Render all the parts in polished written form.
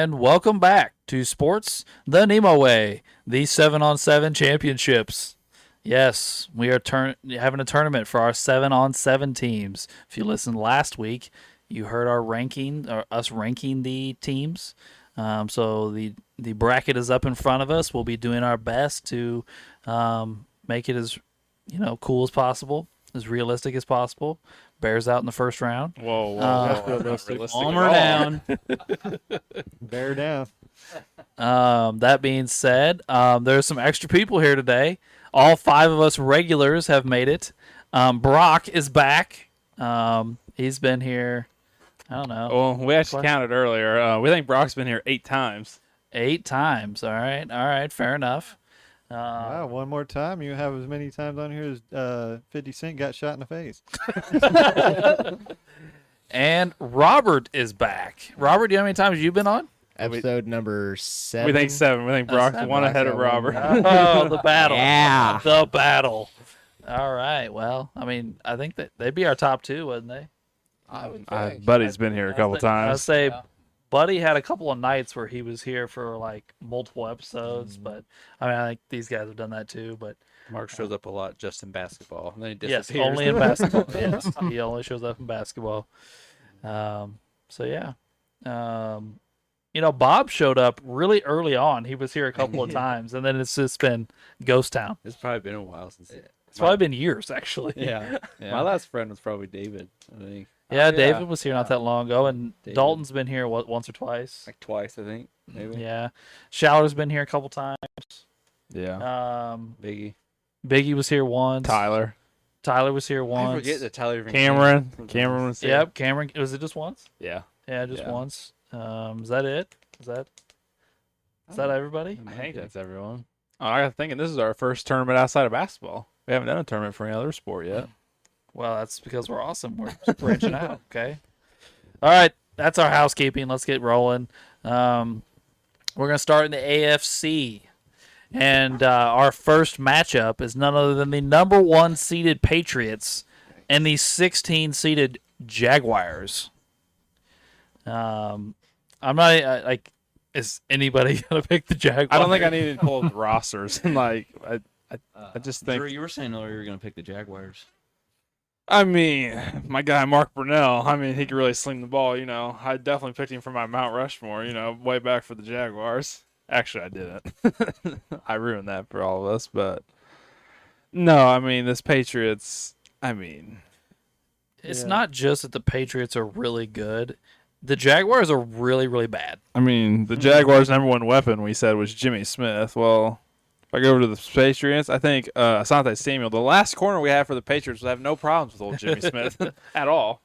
and welcome back to Sports the NEMO Way, the 7-on-7 championships. Yes, we are having a tournament for our 7-on-7 teams. If you listened last week, you heard our ranking, or us ranking the teams. So the bracket is up in front of us. We'll be doing our best to make it as cool as possible, as realistic as possible. Bears out in the first round. Whoa. Palmer down. Bear down. That being said, there's some extra people here today. All 5 of us regulars have made it. Brock is back. He's been here, I don't know. Well, we actually counted earlier. We think Brock's been here 8 times. 8 times. All right. Fair enough. Wow, one more time. You have as many times on here as 50 Cent got shot in the face. And Robert is back. Robert, do you know how many times you've been on? Episode number 7. We think 7. We think Brock's one ahead of Robert. Oh, the battle. Yeah. The battle. All right. Well, I mean, I think that they'd be our top 2, wouldn't they? I would think. Buddy's been here a couple I'd times. say Buddy had a couple of nights where he was here for like multiple episodes, but I mean, I think these guys have done that too. But Mark shows up a lot just in basketball, and then he yes, disappears. only in basketball. Yes, he only shows up in basketball. So yeah, Bob showed up really early on. He was here a couple of times, and then it's just been ghost town. It's probably been a while since. It's probably been years actually. Yeah. My last friend was probably David, I think. Yeah, David was here not that long ago, and David. Dalton's been here once or twice. Like twice, I think, maybe. Yeah, Showler's been here a couple times. Yeah. Biggie. Biggie was here once. Tyler. Was here once. I forget that Tyler even Cameron came. was here. Yep, Cameron. Was it just once? Yeah. Yeah, just Yeah. once. Is that it? Is that everybody? I think that's everyone. Oh, I got thinking this is our first tournament outside of basketball. We haven't done a tournament for any other sport yet. Well, that's because we're awesome. We're just branching out. Okay. All right, that's our housekeeping. Let's get rolling. We're gonna start in the AFC, and our first matchup is none other than the number 1 seeded Patriots and the 16 seeded Jaguars. I'm not like. Is anybody gonna pick the Jaguars? I don't think I need to pull up the rosters. I just think. Drew, you were saying earlier you were going to pick the Jaguars. I mean, my guy Mark Brunell. I mean, he could really sling the ball. I definitely picked him for my Mount Rushmore. Way back for the Jaguars. Actually, I didn't. I ruined that for all of us. But no, I mean, this Patriots. I mean, it's not just that the Patriots are really good. The Jaguars are really, really bad. I mean, the Jaguars' number 1 weapon we said was Jimmy Smith. Well, if I go over to the Patriots, I think Asante Samuel, the last corner we had for the Patriots, would have no problems with old Jimmy Smith at all.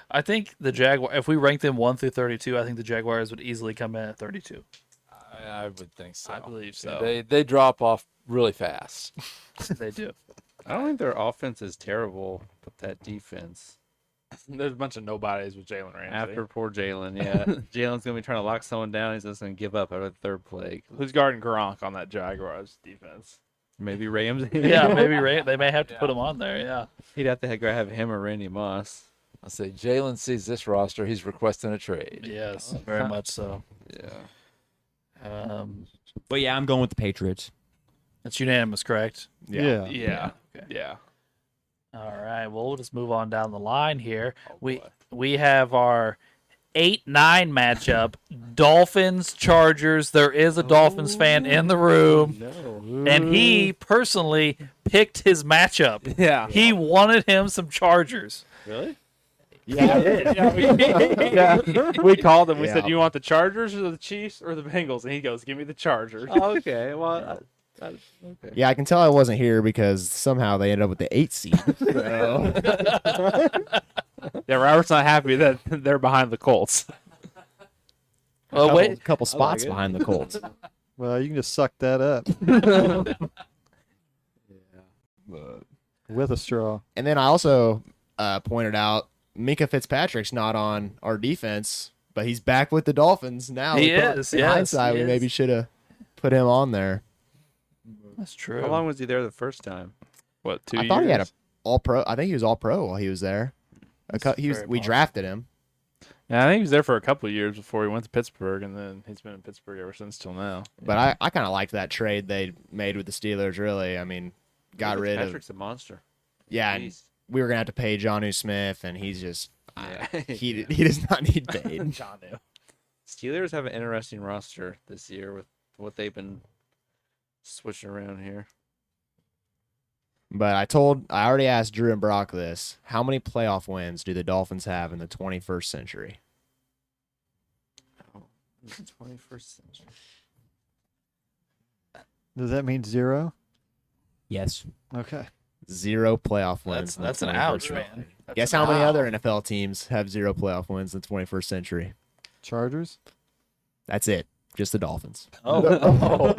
I think the Jaguar. If we rank them 1 through 32, I think the Jaguars would easily come in at 32. I would think so. I believe so. They drop off really fast. They do. I don't think their offense is terrible, but that defense. There's a bunch of nobodies with Jalen Ramsey. After poor Jalen, yeah. Jalen's going to be trying to lock someone down. He's just going to give up out of the third play. Who's guarding Gronk on that Jaguars defense? Maybe Ramsey. Yeah, maybe they may have to put him on there. Yeah. He'd have to have him or Randy Moss. I say Jalen sees this roster, he's requesting a trade. Yes, very much so. Yeah. But yeah, I'm going with the Patriots. It's unanimous, correct? Yeah. Okay. Yeah. All right. Well, we'll just move on down the line here. boy. We have our 8-9 matchup. Dolphins, Chargers. There is a Dolphins fan in the room. And he personally picked his matchup. Yeah. He wanted him some Chargers. Really? Yeah, we called him. We said, Yeah. "You want the Chargers or the Chiefs or the Bengals?" And he goes, "Give me the Chargers." Oh, okay. Well, okay. Yeah, I can tell I wasn't here because somehow they ended up with the 8 seed. So. Yeah, Robert's not happy that they're behind the Colts. Oh, wait. A couple spots behind the Colts. Well, you can just suck that up But with a straw. And then I also pointed out Minka Fitzpatrick's not on our defense, but he's back with the Dolphins now. He In is, hindsight, he we is. maybe should have put him on there. That's true. How long was he there the first time? What, 2 I years? thought he had a all pro. I think he was all pro while he was there. That's We very drafted him. Yeah, I think he was there for a couple of years before he went to Pittsburgh, and then he's been in Pittsburgh ever since till now. But I kind of liked that trade they made with the Steelers. Really, I mean, got rid of Patrick's a monster. and Jeez. we were gonna have to pay Jonnu Smith, and he's just Yeah. he does not need paid. Jonnu. Steelers have an interesting roster this year with what they've been switching around here. But I already asked Drew and Brock this. How many playoff wins do the Dolphins have in the 21st century? Oh, this is 21st century. Does that mean 0? Yes. Okay. 0 playoff wins. That's in an the 21st ouch, century. man. That's Guess an how many ouch. other NFL teams have 0 playoff wins in the 21st century? Chargers? That's it. Just the Dolphins. Oh,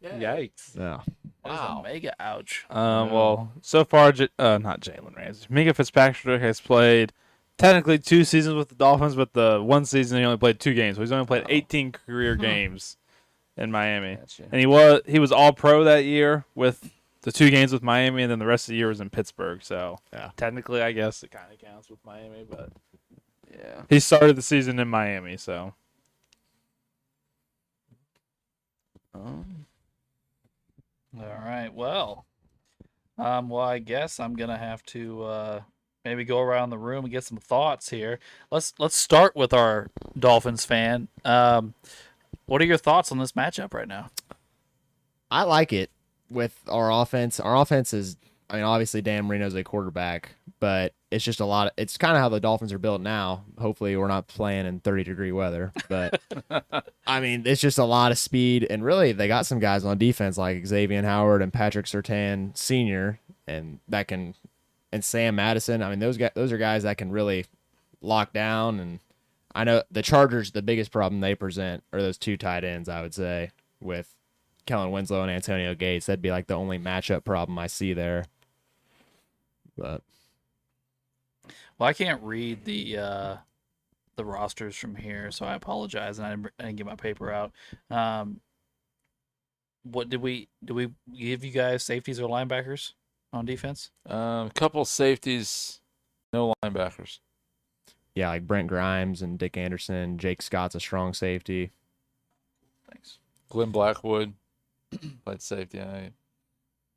Yikes. Yeah. wow. A mega ouch. Well, so far, not Jalen Ramsey. Minka Fitzpatrick has played technically 2 seasons with the Dolphins, but the one season he only played 2 games. So he's only played 18 career games in Miami. Gotcha. And he was all pro that year with the 2 games with Miami, and then the rest of the year was in Pittsburgh. So Yeah. technically, I guess it kind of counts with Miami, but Yeah. he started the season in Miami. So All right. Well, I guess I'm gonna have to maybe go around the room and get some thoughts here. Let's start with our Dolphins fan. What are your thoughts on this matchup right now? I like it with our offense. Our offense is, I mean, obviously Dan Marino's a quarterback, but it's just it's kind of how the Dolphins are built now. Hopefully we're not playing in 30-degree weather, but I mean, it's just a lot of speed, and really they got some guys on defense like Xavier Howard and Patrick Surtain Sr. and Sam Madison. I mean, those are guys that can really lock down, and I know the Chargers, the biggest problem they present are those 2 tight ends, I would say, with Kellen Winslow and Antonio Gates. That'd be like the only matchup problem I see there. But Well, I can't read the rosters from here, so I apologize, and I didn't get my paper out. What did we give you guys safeties or linebackers on defense? Couple safeties, no linebackers. yeah, like Brent Grimes and Dick Anderson. Jake Scott's a strong safety. Thanks. Glenn Blackwood played safety.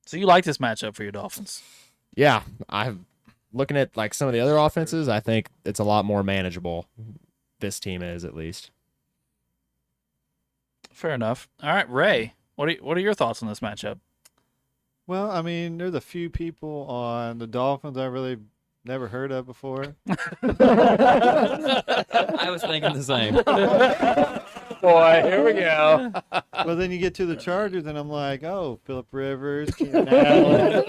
So you like this matchup for your Dolphins? Yeah, I'm looking at like some of the other offenses. I think it's a lot more manageable. This team is, at least. Fair enough. All right, Ray, what are your thoughts on this matchup? Well, I mean, there's a few people on the Dolphins I really never heard of before. I was thinking the same. boy, here we go. Well, then you get to the Chargers, and I'm like, oh, Phillip Rivers, Keenan Allen,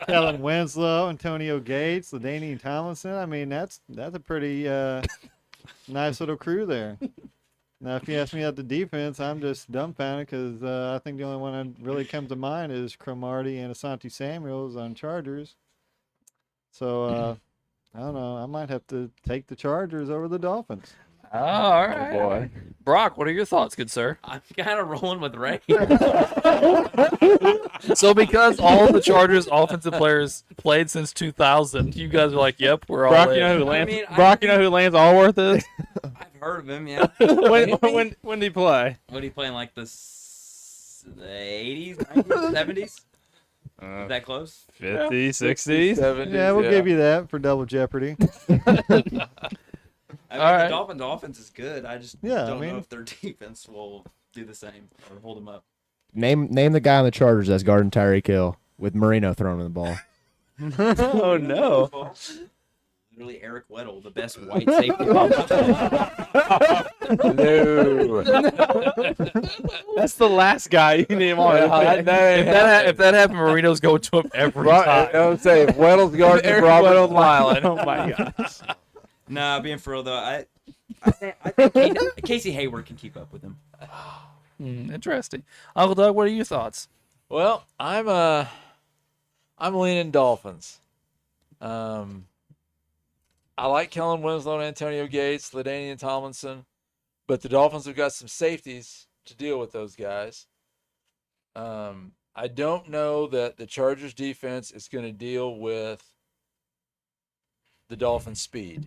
Kellen Winslow, Antonio Gates, LaDainian Tomlinson. I mean, that's a pretty nice little crew there. Now, if you ask me about the defense, I'm just dumbfounded because I think the only one that really comes to mind is Cromartie and Asante Samuels on Chargers. So, I don't know. I might have to take the Chargers over the Dolphins. Oh, all right. Boy. Brock, what are your thoughts, good sir? I'm kind of rolling with Ray. So because all the Chargers offensive players played since 2000, you guys are like, yep, we're all Brock, in. you know who I Lance? mean, Brock, you know who Lance Allworth is? I've heard of him, yeah. when did he play? What, he playing like the 80s, 90s, 70s? Is that close? 50s, 60s. 70s, Yeah, we'll give you that for double jeopardy. I mean, All the right. Dolphins' offense is good. I just Yeah, I don't mean- know if their defense will do the same or hold them up. Name the guy on the Chargers that's guarding Tyreek Hill with Marino throwing the ball. Oh, no. Literally Eric Weddle, the best white safety. No. That's the last guy you name on. If that happened, Marino's going to him every time. I would say Weddle's guarding Eric Robert Weddle. Smiling. Oh, my gosh. Nah, being for real though, I think Casey Hayward can keep up with him. Interesting. Uncle Doug, what are your thoughts? Well, I'm leaning Dolphins. I like Kellen Winslow and Antonio Gates, LaDainian Tomlinson, but the Dolphins have got some safeties to deal with those guys. I don't know that the Chargers defense is going to deal with the Dolphins' speed.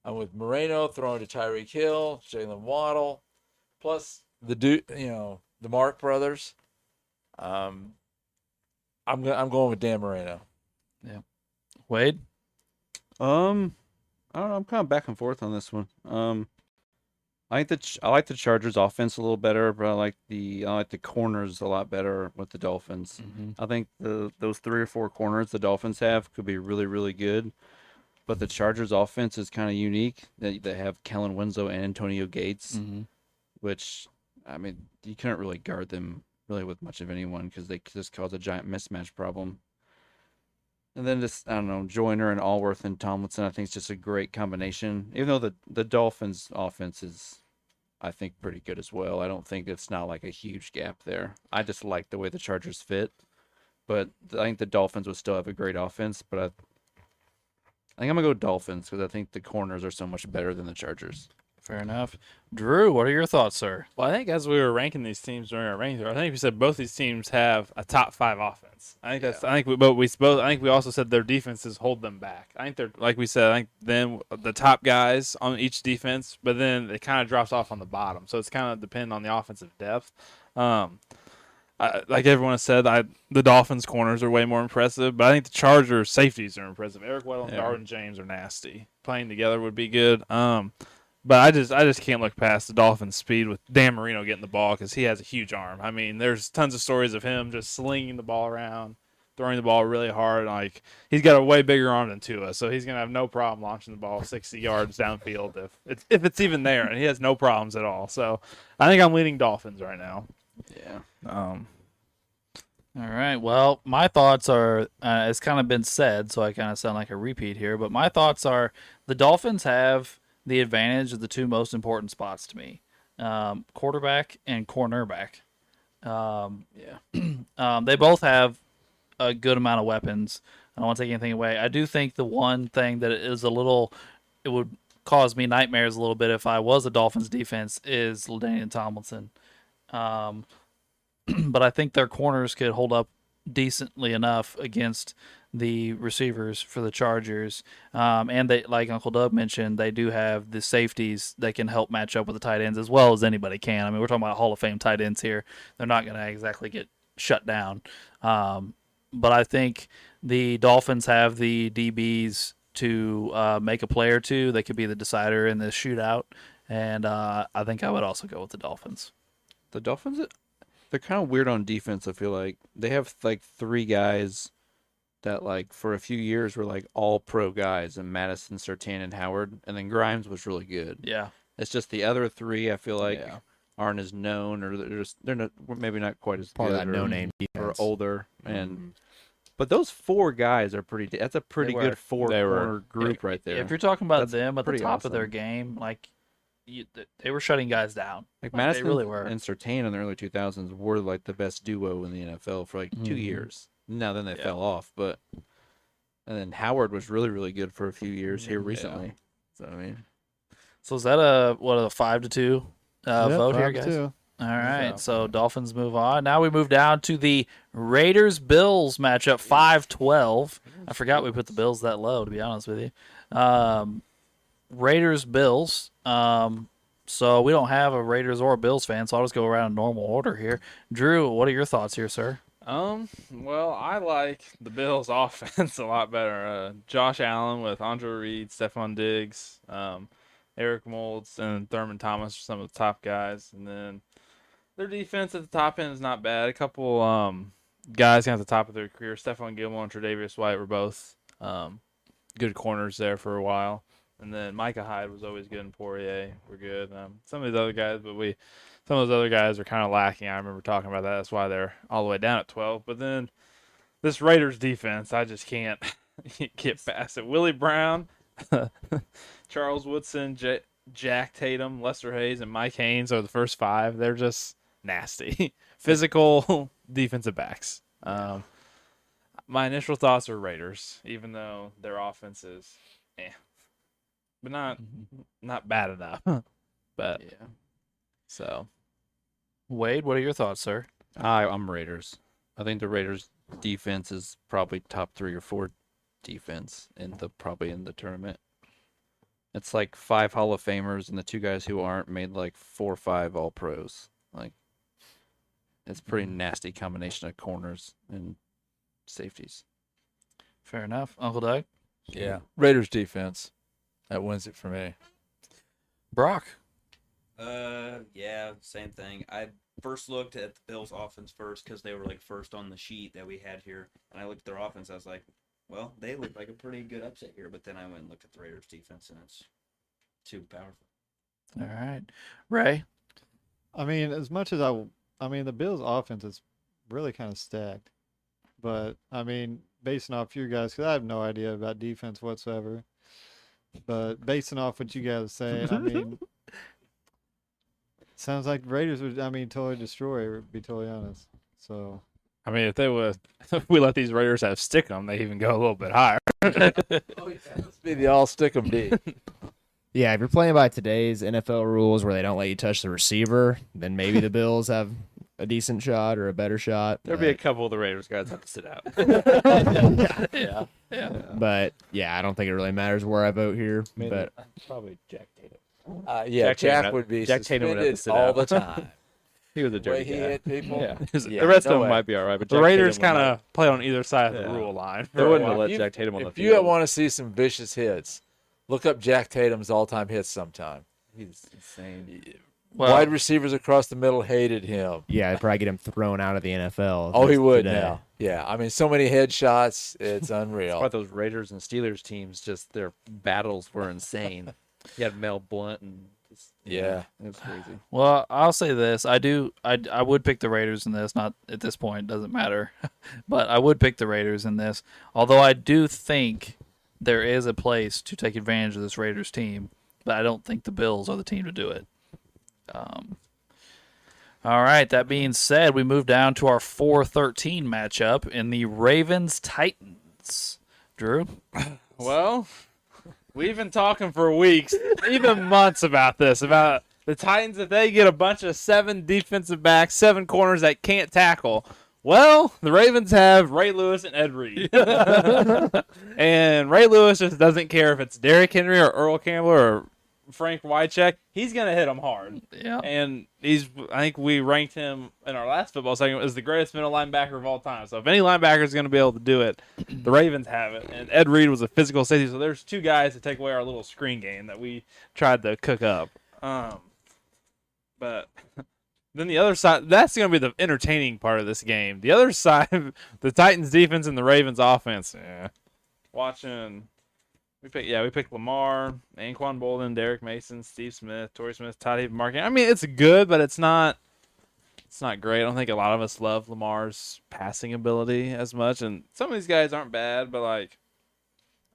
I'm with Moreno throwing to Tyreek Hill, Jalen Waddle, plus the the Mark brothers. I'm going with Dan Moreno. Wade? I don't know. I'm kind of back and forth on this one. I like the Chargers offense a little better, but I like the corners a lot better with the Dolphins. I think those 3 or 4 corners the Dolphins have could be really, really good. But the Chargers offense is kind of unique. They have Kellen Winslow and Antonio Gates, which, I mean, you couldn't really guard them really with much of anyone because they just cause a giant mismatch problem. And then just, I don't know, Joyner and Allworth and Tomlinson, I think it's just a great combination. Even though the Dolphins offense is, I think, pretty good as well. I don't think it's not like a huge gap there. I just like the way the Chargers fit. But I think the Dolphins would still have a great offense, but I think I'm going to go Dolphins because I think the corners are so much better than the Chargers. Fair enough. Drew, what are your thoughts, sir? Well, I think as we were ranking these teams during our ranking, I think we said both these teams have a top 5 offense. I think that's. I think I think we also said their defenses hold them back. I think they're, like we said, I think then the top guys on each defense, but then it kind of drops off on the bottom. So it's kind of dependent on the offensive depth. Like everyone has said, the Dolphins corners are way more impressive, but I think the Chargers safeties are impressive. Eric Weddle and Darwin James are nasty. Playing together would be good. But I just can't look past the Dolphins' speed with Dan Marino getting the ball because he has a huge arm. I mean, there's tons of stories of him just slinging the ball around, throwing the ball really hard. Like, he's got a way bigger arm than Tua, so he's gonna have no problem launching the ball 60 yards downfield if it's even there, and he has no problems at all. So I think I'm leaning Dolphins right now. Yeah. All right. Well, my thoughts are, it's kind of been said, so I kind of sound like a repeat here, but my thoughts are the Dolphins have the advantage of the 2 most important spots to me, quarterback and cornerback. They both have a good amount of weapons. I don't want to take anything away. I do think the one thing that is it would cause me nightmares a little bit if I was a Dolphins defense is LaDainian Tomlinson. But I think their corners could hold up decently enough against the receivers for the Chargers. And they, like Uncle Doug mentioned, they do have the safeties that can help match up with the tight ends as well as anybody can. I mean, we're talking about Hall of Fame tight ends here. They're not going to exactly get shut down. But I think the Dolphins have the DBs to make a play or two. They could be the decider in this shootout. And I think I would also go with the Dolphins. The Dolphins, they're kind of weird on defense, I feel like. They have, like, 3 guys that, like, for a few years were, like, all-pro guys, and Madison, Surtain, and Howard, and then Grimes was really good. Yeah. It's just the other 3, I feel like, aren't as known, or they're not, maybe not quite as Part good. of that no-name or defense. older. But those 4 guys are pretty. That's a pretty They good were. 4-corner group right there. If you're talking about That's them at the pretty top of their awesome. game, like, they were shutting guys down. Like They Madison really were. and Surtain in the early 2000s were like the best duo in the NFL for like 2 years. Now then they fell off, and then Howard was really, really good for a few years here recently. So I mean, So is that a 5-2 vote here, guys? 5-2. All right, so Dolphins move on. Now we move down to the Raiders-Bills matchup, 5-12. I forgot we put the Bills that low, to be honest with you. Raiders-Bills. So we don't have a Raiders or a Bills fan, so I'll just go around in normal order here. Drew, what are your thoughts here, sir? Well, I like the Bills' offense a lot better. Josh Allen with Andre Reed, Stephon Diggs, Eric Moulds, and Thurman Thomas are some of the top guys. And then their defense at the top end is not bad. A couple guys at the top of their career, Stephon Gilmore and Tre'Davious White, were both good corners there for a while. And then Micah Hyde was always good, and Poirier were good. Some of these other guys, some of those other guys are kind of lacking. I remember talking about that. That's why they're all the way down at 12. But then this Raiders defense, I just can't get past it. Willie Brown, Charles Woodson, Jack Tatum, Lester Hayes, and Mike Haynes are the first 5. They're just nasty. Physical defensive backs. My initial thoughts are Raiders, even though their offense is but not bad enough. But yeah. So Wade, what are your thoughts, sir? I'm Raiders. I think the Raiders defense is probably top 3 or 4 defense probably in the tournament. it's like 5 Hall of Famers, and the 2 guys who aren't made like 4 or 5 All Pros. Like, it's a pretty nasty combination of corners and safeties. Fair enough. Uncle Doug? Yeah. Raiders defense. That wins it for me. Brock? Yeah, same thing. I first looked at the Bills' offense first because they were like first on the sheet that we had here, and I looked at their offense. I was like, well, they look like a pretty good upset here. But then I went and looked at the Raiders' defense, and it's too powerful. All right. Ray? I mean, as much as I mean, the Bills' offense is really kind of stacked. But, I mean, basing off you guys, because I have no idea about defense whatsoever. But basing off what you guys are saying, I mean, sounds like the Raiders would, I mean, totally destroy, to be totally honest. So, I mean, if we let these Raiders have stick 'em, they even go a little bit higher. Let's be the all stick 'em D. Yeah, if you're playing by today's NFL rules where they don't let you touch the receiver, then maybe the Bills have a decent shot or a better shot. There'll be a couple of the Raiders guys have to sit out. Yeah. But yeah, I don't think it really matters where I vote here. But Probably Jack Tatum. Yeah, Jack Tatum Jack would be Jack Tatum would have to suspended sit all out. the time. He was a The way dirty he guy. hit people. Yeah. Yeah, The rest no of them way. might be all right, but The Jack Raiders Tatum would kind of play on either side of the Yeah. rule line. They wouldn't have Well, let Jack Tatum on the If field. you want to see some vicious hits, look up Jack Tatum's all-time hits sometime. He's insane. Well, Wide receivers across the middle hated him. yeah, I'd probably get him thrown out of the NFL. Oh, he would today. now. Yeah, I mean, so many headshots, it's That's unreal. why those Raiders and Steelers teams, just their battles were insane. You had Mel Blunt and just, Yeah. it was crazy. Well, I'll say this: I would pick the Raiders in this. Not at this point, doesn't matter, but I would pick the Raiders in this. Although I do think there is a place to take advantage of this Raiders team, but I don't think the Bills are the team to do it. All right. That being said, we move down to our 4-13 matchup in the Ravens Titans. Drew, Well, we've been talking for weeks, even months about this, about the Titans, if they get a bunch of 7 defensive backs, 7 corners that can't tackle. Well, the Ravens have Ray Lewis and Ed Reed. And Ray Lewis just doesn't care if it's Derrick Henry or Earl Campbell or Frank Wycheck. He's going to hit them hard. yeah, And I think we ranked him in our last football segment as the greatest middle linebacker of all time. So if any linebacker is going to be able to do it, the Ravens have it. And Ed Reed was a physical safety. So there's 2 guys to take away our little screen game that we tried to cook up. But then the other side, that's going to be the entertaining part of this game. The other side, the Titans defense and the Ravens offense. Yeah. We picked Lamar, Anquan Bolden, Derek Mason, Steve Smith, Torrey Smith, Todd Heap, Mark. I mean, it's good, but it's not great. I don't think a lot of us love Lamar's passing ability as much, and some of these guys aren't bad, but like,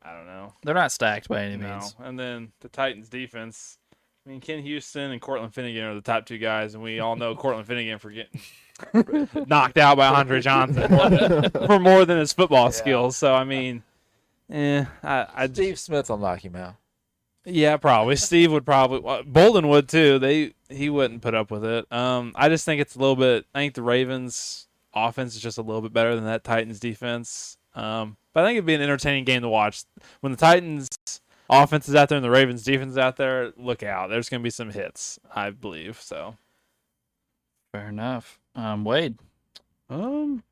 I don't know. they're not stacked by any No. means. And then the Titans defense. I mean, Ken Houston and Cortland Finnegan are the top 2 guys, and we all know Cortland Finnegan for getting knocked out by Andre Johnson for more than his football skills. So I mean, Steve Smith will knock him out. Yeah, probably. Steve would probably. Bolden would too. He wouldn't put up with it. I just think it's a little bit. I think the Ravens' offense is just a little bit better than that Titans defense. But I think it'd be an entertaining game to watch. When the Titans' offense is out there and the Ravens' defense is out there, look out. There's going to be some hits, I believe. So Fair enough. Wade, I don't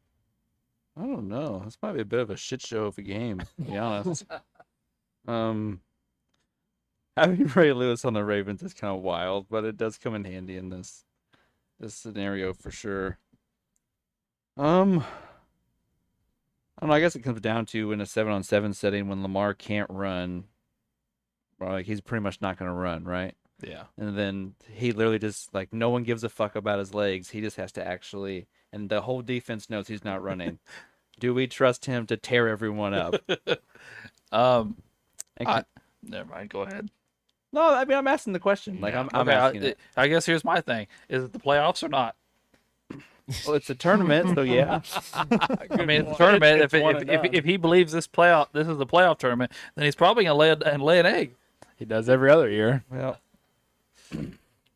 know. This might be a bit of a shit show of a game, to be honest. Having Ray Lewis on the Ravens is kind of wild, but it does come in handy in this scenario for sure. I don't know. I guess it comes down to in a 7-on-7 setting when Lamar can't run, or like he's pretty much not going to run, right? yeah, And then he literally just like no one gives a fuck about his legs. He just has to actually, and the whole defense knows he's not running. Do we trust him to tear everyone up? And never mind. Go ahead. no, I mean I'm asking the question. Like I'm Okay, asking it. I guess here's my thing: is it the playoffs or not? Well, it's a tournament, so yeah. I mean, it's a tournament. If he believes this is the playoff tournament, then he's probably gonna lay an egg. he does every other year. Well,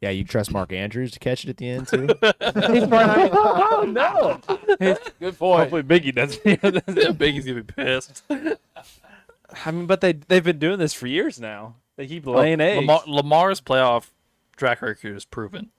yeah, you trust Mark Andrews to catch it at the end too. Oh no! Good point. Hopefully Biggie doesn't. Biggie's gonna be pissed. I mean, but they've been doing this for years now. They keep laying eggs. Lamar's playoff track record is proven.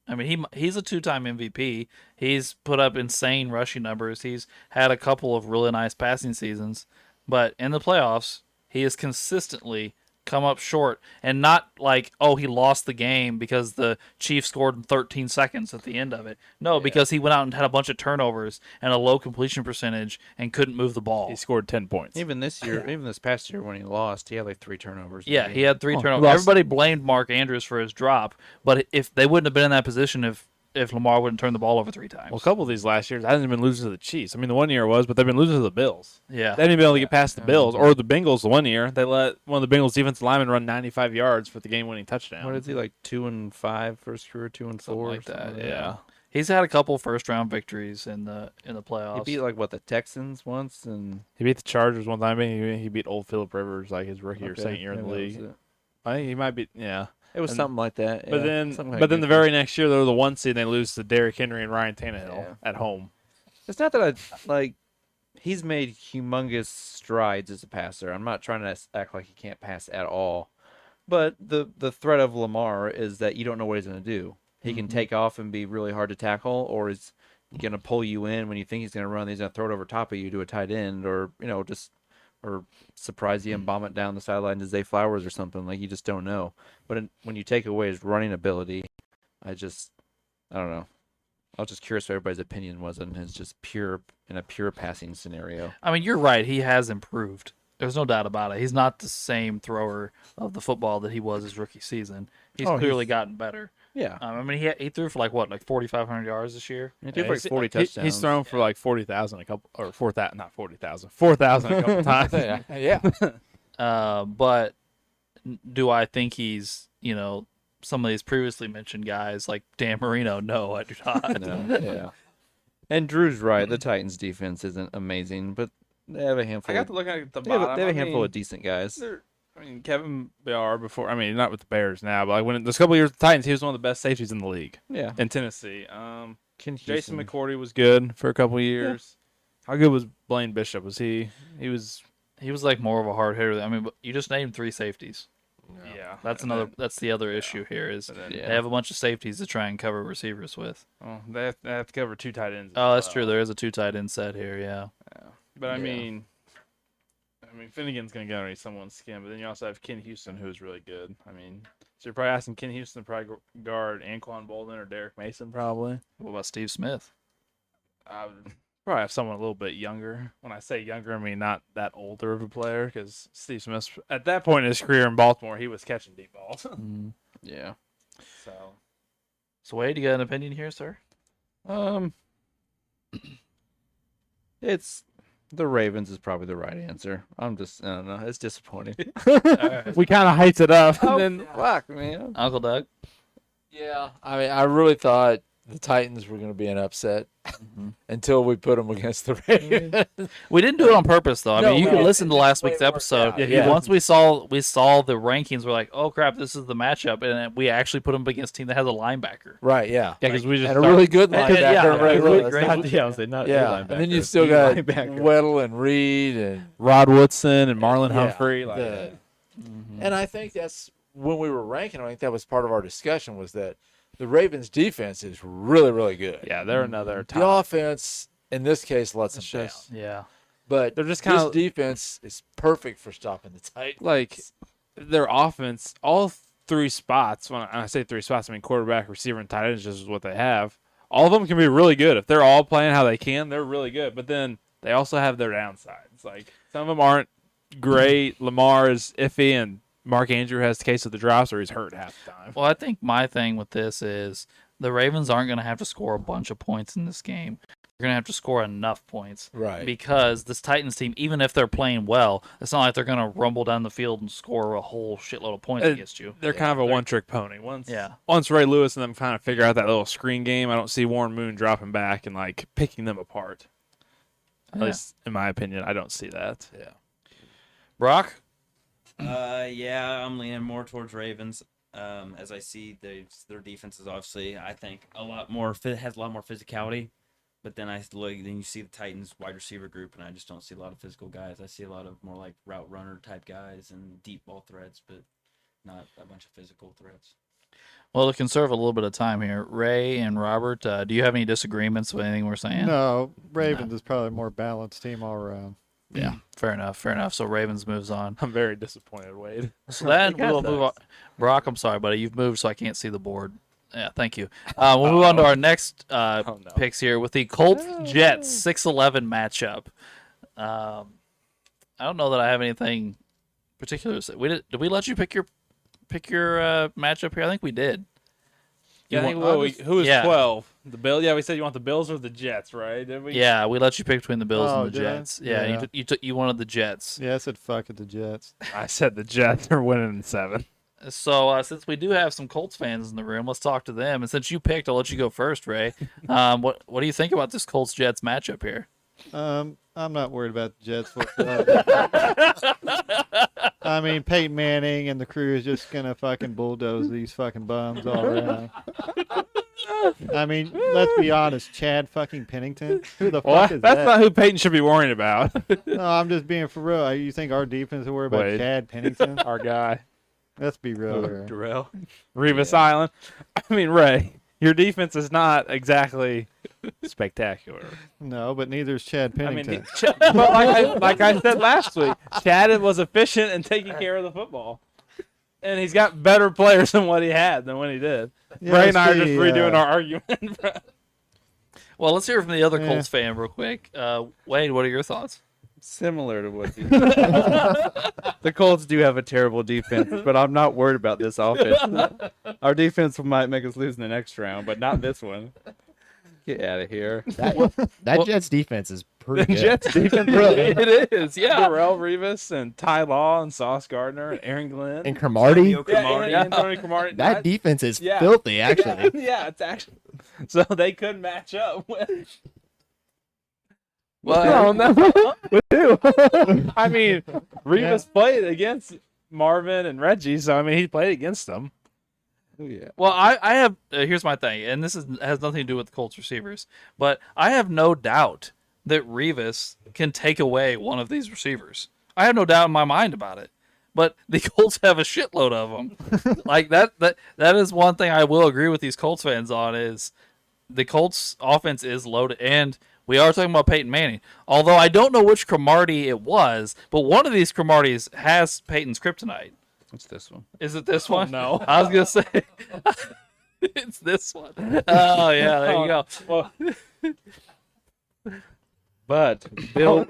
I mean, he's a 2-time MVP. He's put up insane rushing numbers. He's had a couple of really nice passing seasons, but in the playoffs, he has consistently come up short, and not like, oh, he lost the game because the Chiefs scored in 13 seconds at the end of it. No, because he went out and had a bunch of turnovers and a low completion percentage and couldn't move the ball. He scored 10 points. Even this year, even this past year when he lost, he had like 3 turnovers. in Yeah, the he game. had 3 turnovers. lost- Everybody blamed Mark Andrews for his drop, but if they wouldn't have been in that position if Lamar wouldn't turn the ball over 3 times. Well, a couple of these last years, hasn't been losing to the Chiefs. I mean, the one year it was, but they've been losing to the Bills. Yeah. They didn't even be able to get past the Bills or the Bengals the one year. They let one of the Bengals defensive linemen run 95 yards for the game-winning touchdown. What is he like 2-5 first career, 2-4 Something like or something that, Yeah. He's had a couple first-round victories in the playoffs. He beat like what the Texans once, and He beat the Chargers one time. He beat old Philip Rivers like his rookie or okay, second year in the maybe that league. was it. I think he might be. Yeah. It was And- something like that. But yeah, then, something like but then the good very next year, they were the 1 seed. And they lose to Derrick Henry and Ryan Tannehill Yeah. at home. It's not that I like. He's made humongous strides as a passer. I'm not trying to act like he can't pass at all, but the threat of Lamar is that you don't know what he's going to do. He can take off and be really hard to tackle, or is going to pull you in when you think he's going to run. He's going to throw it over top of you to a tight end, or or surprise you and bomb it down the sideline to Zay Flowers or something. Like, you just don't know. But when you take away his running ability, I don't know. I was just curious what everybody's opinion was on his just pure passing scenario. I mean, you're right. He has improved. There's no doubt about it. He's not the same thrower of the football that he was his rookie season. He's clearly gotten better. Yeah. I mean, he threw for like 4,500 yards this year. He threw for like 40 touchdowns. He's thrown for like 40,000 a couple, or 4,000, not 40,000, 4,000 a couple times. Yeah. But do I think he's, some of these previously mentioned guys like Dan Marino? No, I do not. No, yeah. And Drew's right. The Titans' defense isn't amazing, but they have a handful. I got to look at the They have, bottom. they have a I handful mean, of decent guys. Kevin Bauer before. I mean, not with the Bears now, but like when those couple years with the Titans, he was one of the best safeties in the league Yeah. in Tennessee. Ken Jason Houston. McCourty was good for a couple years. How good was Blaine Bishop? Was he? He was. He was like more of a hard hitter. I mean, but you just named 3 safeties. Yeah. That's That's the other issue here is Yeah. they have a bunch of safeties to try and cover receivers with. Oh, they have to cover 2 tight ends. Oh, as that's well. true. There is a 2 tight end set here. Yeah. But I Yeah. mean, Finnegan's gonna get underneath someone's skin. But then you also have Ken Houston, who is really good. I mean, so you're probably asking Ken Houston to probably guard Anquan Bolden or Derek Mason, probably. What about Steve Smith? I would probably have someone a little bit younger. When I say younger, I mean not that older of a player, because Steve Smith, at that point in his career in Baltimore, he was catching deep balls. Yeah. So Wade, you got an opinion here, sir? It's the Ravens is probably the right answer. I don't know. It's disappointing. We kind of hyped it up. And then Fuck, man. Uncle Doug? Yeah. I mean, I really thought the Titans were going to be an upset until we put them against the Ravens. We didn't do it on purpose, though. I No, mean, you no, can listen to last way week's it worked episode. out. Yeah. Once we saw the rankings, we're like, oh crap, this is the matchup, and we actually put them against a team that has a linebacker. Right, yeah. yeah, because we just And a really good linebacker. Yeah, right, really right. great. I was not Yeah, and then you still got Weddle and Reed and Rod Woodson and Marlon Yeah, Humphrey. Like, the- and I think that's when we were ranking. I think that was part of our discussion was that the Ravens' defense is really, really good. yeah, they're another The top. offense in this case lets them It's down, just- Yeah. but They're just this kind of defense is perfect for stopping the Titans. like their offense, all 3 spots. When I say 3 spots, I mean quarterback, receiver, and tight ends. Just is what they have. All of them can be really good if they're all playing how they can. They're really good, but then they also have their downsides. Like some of them aren't great. Lamar is iffy, and Mark Andrew has the case of the drops, or he's hurt half the time. Well, I think my thing with this is the Ravens aren't going to have to score a bunch of points in this game. They're going to have to score enough points. Right. Because this Titans team, even if they're playing well, it's not like they're going to rumble down the field and score a whole shitload of points against you. They're kind of a one-trick pony. Yeah. Once Ray Lewis and them kind of figure out that little screen game, I don't see Warren Moon dropping back and like picking them apart. At Yeah. least in my opinion, I don't see that. Yeah. Brock? Yeah, I'm leaning more towards Ravens. As I see their defense is obviously, I think, has a lot more physicality. But then I look, then you see the Titans wide receiver group, and I just don't see a lot of physical guys. I see a lot of more like route runner type guys and deep ball threats, but not a bunch of physical threats. Well, to conserve a little bit of time here, Ray and Robert, do you have any disagreements with anything we're saying? No, Ravens is probably a more balanced team all around. Yeah, fair enough. Fair enough. So Ravens moves on. I'm very disappointed, Wade. So then He kinda we'll move on. sucks. Brock, I'm sorry, buddy. You've moved, so I can't see the board. Yeah, thank you. We'll move on to our next Oh, no. picks here with the Colts Jets 6-11 matchup. I don't know that I have anything particular to say. Did we let you pick your matchup here? I think we did. Yeah, I You think want- who was yeah. 12? The Bills? Yeah, we said you want the Bills or the Jets, right? Did we? Yeah, we let you pick between the Bills Oh, and the did I? Jets. Yeah, Yeah. you wanted the Jets. Yeah, I said fuck it, the Jets. I said the Jets are winning in 7. So since we do have some Colts fans in the room, let's talk to them. And since you picked, I'll let you go first, Ray. What do you think about this Colts Jets matchup here? I'm not worried about the Jets. I mean, Peyton Manning and the crew is just gonna fucking bulldoze these fucking bums all around. I mean, let's be honest, Chad fucking Pennington. Who the Well, fuck is that's that? not who Peyton should be worrying about. No, I'm just being for real. You think our defense will worry about Wade. Chad Pennington? Our guy, Let's be real here. Darrell. Revis Island. I mean, Ray, your defense is not exactly spectacular. No, but neither is Chad I mean, Pennington. but like I said last week, Chad was efficient in taking care of the football. And he's got better players than what he had than when he did. Yeah, Ray and I are see, just redoing our argument. Well, let's hear from the other Yeah. Colts fan real quick. Wade, what are your thoughts? Similar to what you the Colts do have a terrible defense, but I'm not worried about this offense. Our defense might make us lose in the next round, but not this one. Get out of here. That Jets defense is pretty The good. Jets defense It is, yeah. Darrell Revis and Ty Law and Sauce Gardner and Aaron Glenn. And Cromartie, Antonio Cromartie. and Tony Cromartie. that defense is Yeah. filthy, actually. Yeah, it's actually so they couldn't match up with. Well, with who? I mean, Revis played against Marvin and Reggie, so I mean he played against them. Oh, yeah. Well, I have. Here's my thing, and this has nothing to do with the Colts receivers, but I have no doubt that Revis can take away one of these receivers. I have no doubt in my mind about it. But the Colts have a shitload of them. Like that is one thing I will agree with these Colts fans on is the Colts offense is loaded, and we are talking about Peyton Manning. Although I don't know which Cromartie it was, but one of these Cromarties has Peyton's kryptonite. What's this one? Is it this one? no. I was gonna say it's this one. Oh yeah, there you go. Well, But Bill,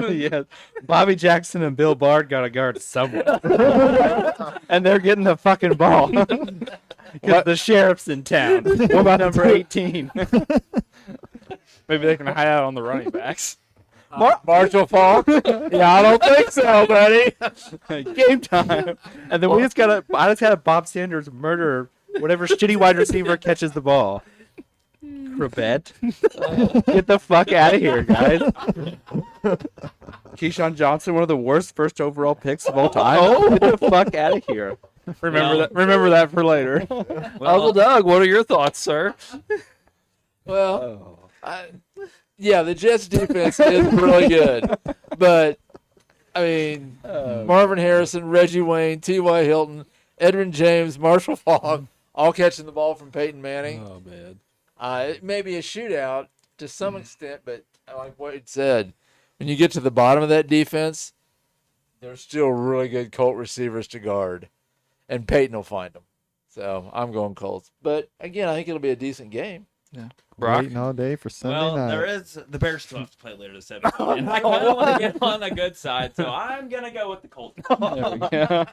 yeah, Bobby Jackson and Bill Bard got to guard someone, and they're getting the fucking ball because the sheriff's in town. What about number 18? maybe they can hide out on the running backs. Marshall Falk. Yeah, I don't think so, buddy. Game time, and then I just had a Bob Sanders murder whatever shitty wide receiver catches the ball. Crabette. Get the fuck out of here, guys. Keyshawn Johnson, one of the worst first overall picks of all time. Get the fuck out of here. Remember that for later. Uncle Doug, what are your thoughts, sir? Well, yeah, the Jets defense is really good, but I mean, Marvin Harrison, Reggie Wayne, T.Y. Hilton, Edwin James, Marshall Falk, all catching the ball from Peyton Manning. Oh man. It may be a shootout to some extent, but like what you said, when you get to the bottom of that defense, there's still really good Colt receivers to guard, and Peyton will find them. So I'm going Colts. But again, I think it'll be a decent game. Brock? Waiting all day for Sunday Well, night. there is the Bears still have to play later this episode, and I kind of want to get on the good side, so I'm gonna go with the Colts. There we go.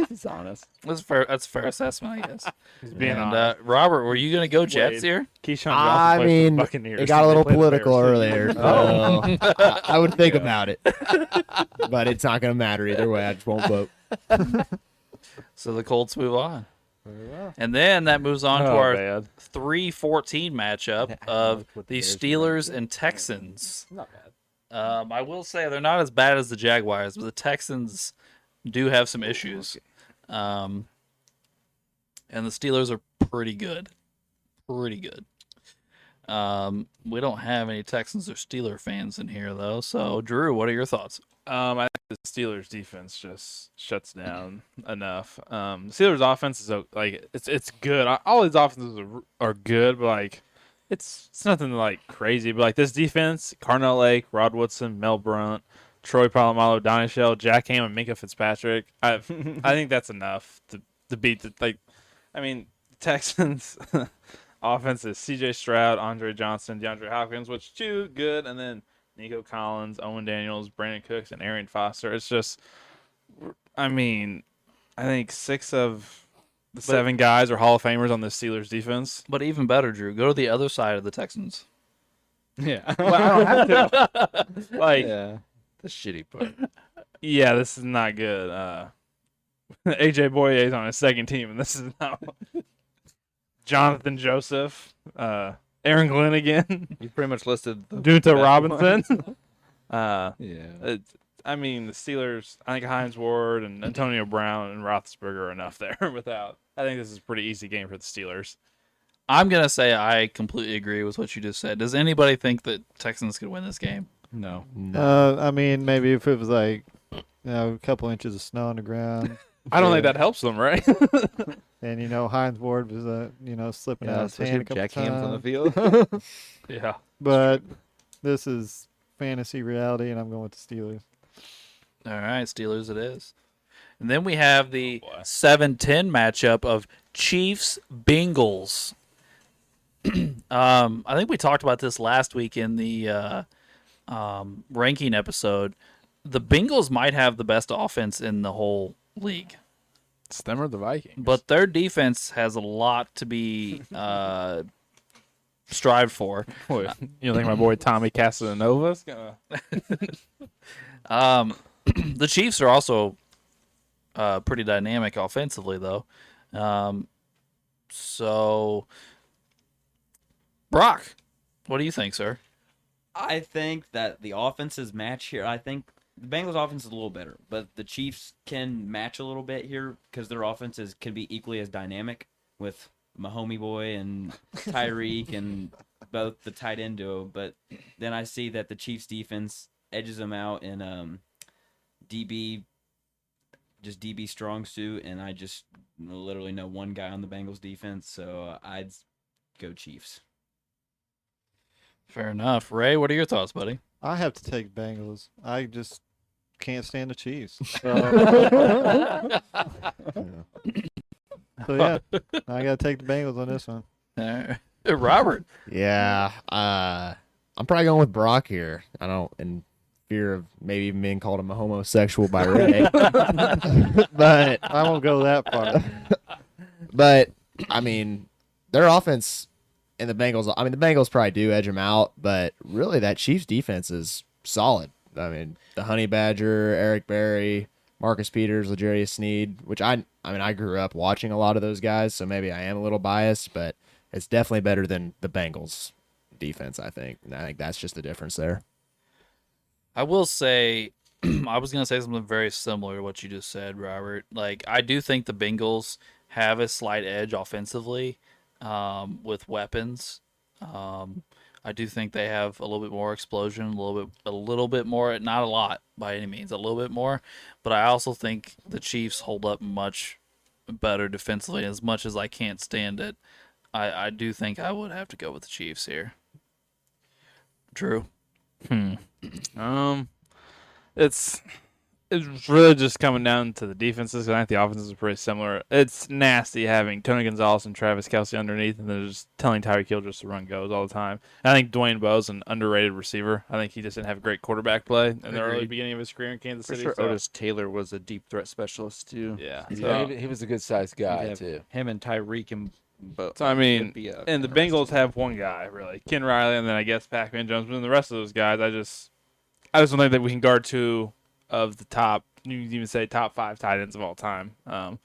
He's honest. That's fair. That's a fair assessment, I guess. Being And honest. Robert, were you gonna go Jets Wade. here? Keyshawn Johnson I played for the mean, Buccaneers. it got a They little played the political Bears. earlier, so I would think about it. But it's not going to matter either way. I just won't vote. So the Colts move on. And then that moves on to Oh, our bad. 3-14 matchup of what the the Bears are Steelers and Texans. Not bad. I will say they're not as bad as the Jaguars, but the Texans do have some issues. And the Steelers are pretty good. Pretty good. We don't have any Texans or Steeler fans in here though. So Drew, what are your thoughts? I think the Steelers defense just shuts down enough. The Steelers offense is it's good. All these offenses are good, but like it's nothing like crazy. But like this defense, Carnell Lake, Rod Woodson, Mel Brunt, Troy Polamalu, Donnie Shell, Jack Ham, and Minka Fitzpatrick. I think that's enough to beat the Texans offense is C.J. Stroud, Andre Johnson, DeAndre Hopkins, which two good, and then Nico Collins, Owen Daniels, Brandon Cooks, and Arian Foster. It's just, I think 6 of the 7 guys are Hall of Famers on the Steelers defense. But even better, Drew, go to the other side of the Texans. Yeah. Well, I don't have to. Yeah. The shitty part. Yeah, this is not good. AJ Boye is on his second team, and this is not Jonathan Joseph, Aaron Glenn again, You pretty much listed the Dunta best Robinson. Yeah. The Steelers, I think Hines Ward and Antonio Brown and Roethlisberger are enough there without. I think this is a pretty easy game for the Steelers. I'm gonna say I completely agree with what you just said. Does anybody think that Texans could win this game? No. Maybe if it was like, a couple inches of snow on the ground. I don't Yeah. think that helps them, right? And Hines Ward was slipping out his especially hand a with couple Jack Hams on the times. field. Yeah. But this is fantasy reality, and I'm going with the Steelers. All right, Steelers it is. And then we have the boy. 7-10 matchup of Chiefs Bengals. I think we talked about this last week in the ranking episode. The Bengals might have the best offense in the whole league, It's them or the Vikings. but their defense has a lot to be strived for. Boy, you don't think my boy Tommy Casanova's gonna? The Chiefs are also pretty dynamic offensively, though. So, Brock, what do you think, sir? I think that the offenses match here. I think the Bengals' offense is a little better, but the Chiefs can match a little bit here because their offenses can be equally as dynamic with Mahomie Boy and Tyreek and both the tight end duo. But then I see that the Chiefs' defense edges them out in DB strong suit, and I just literally know one guy on the Bengals defense, so I'd go Chiefs. Fair enough. Ray, what are your thoughts, buddy? I have to take Bengals. I just can't stand the Chiefs. So yeah, I got to take the Bengals on this one. Robert. Yeah, I'm probably going with Brock here. I don't, in fear of maybe even being called a homosexual by Ray. But I won't go that far. But their offense and the Bengals. The Bengals probably do edge them out, but really that Chiefs defense is solid. The Honey Badger, Eric Berry, Marcus Peters, L'Jarius Sneed, which I grew up watching a lot of those guys, so maybe I am a little biased, but it's definitely better than the Bengals defense, I think. And I think that's just the difference there. I will say, I was going to say something very similar to what you just said, Robert. Like, I do think the Bengals have a slight edge offensively with weapons. I do think they have a little bit more explosion, a little bit more, not a lot by any means, a little bit more. But I also think the Chiefs hold up much better defensively. As much as I can't stand it, I do think I would have to go with the Chiefs here. Drew. It's really just coming down to the defenses. 'Cause I think the offenses are pretty similar. It's nasty having Tony Gonzalez and Travis Kelce underneath, and then just telling Tyreek Hill just to run goes all the time. I think Dwayne Bowe's an underrated receiver. I think he just didn't have great quarterback play in the early beginning of his career in Kansas For City. sure, so- Otis Taylor was a deep threat specialist too. Yeah. Yeah, So, he was a good sized guy Yeah. too. Him and Tyreek and both. So, I mean, would be a and the interesting- Bengals have one guy really, Ken Riley, and then I guess Pac-Man Jones. But then the rest of those guys, I just don't think that we can guard two of the top. You can even say top 5 tight ends of all time. And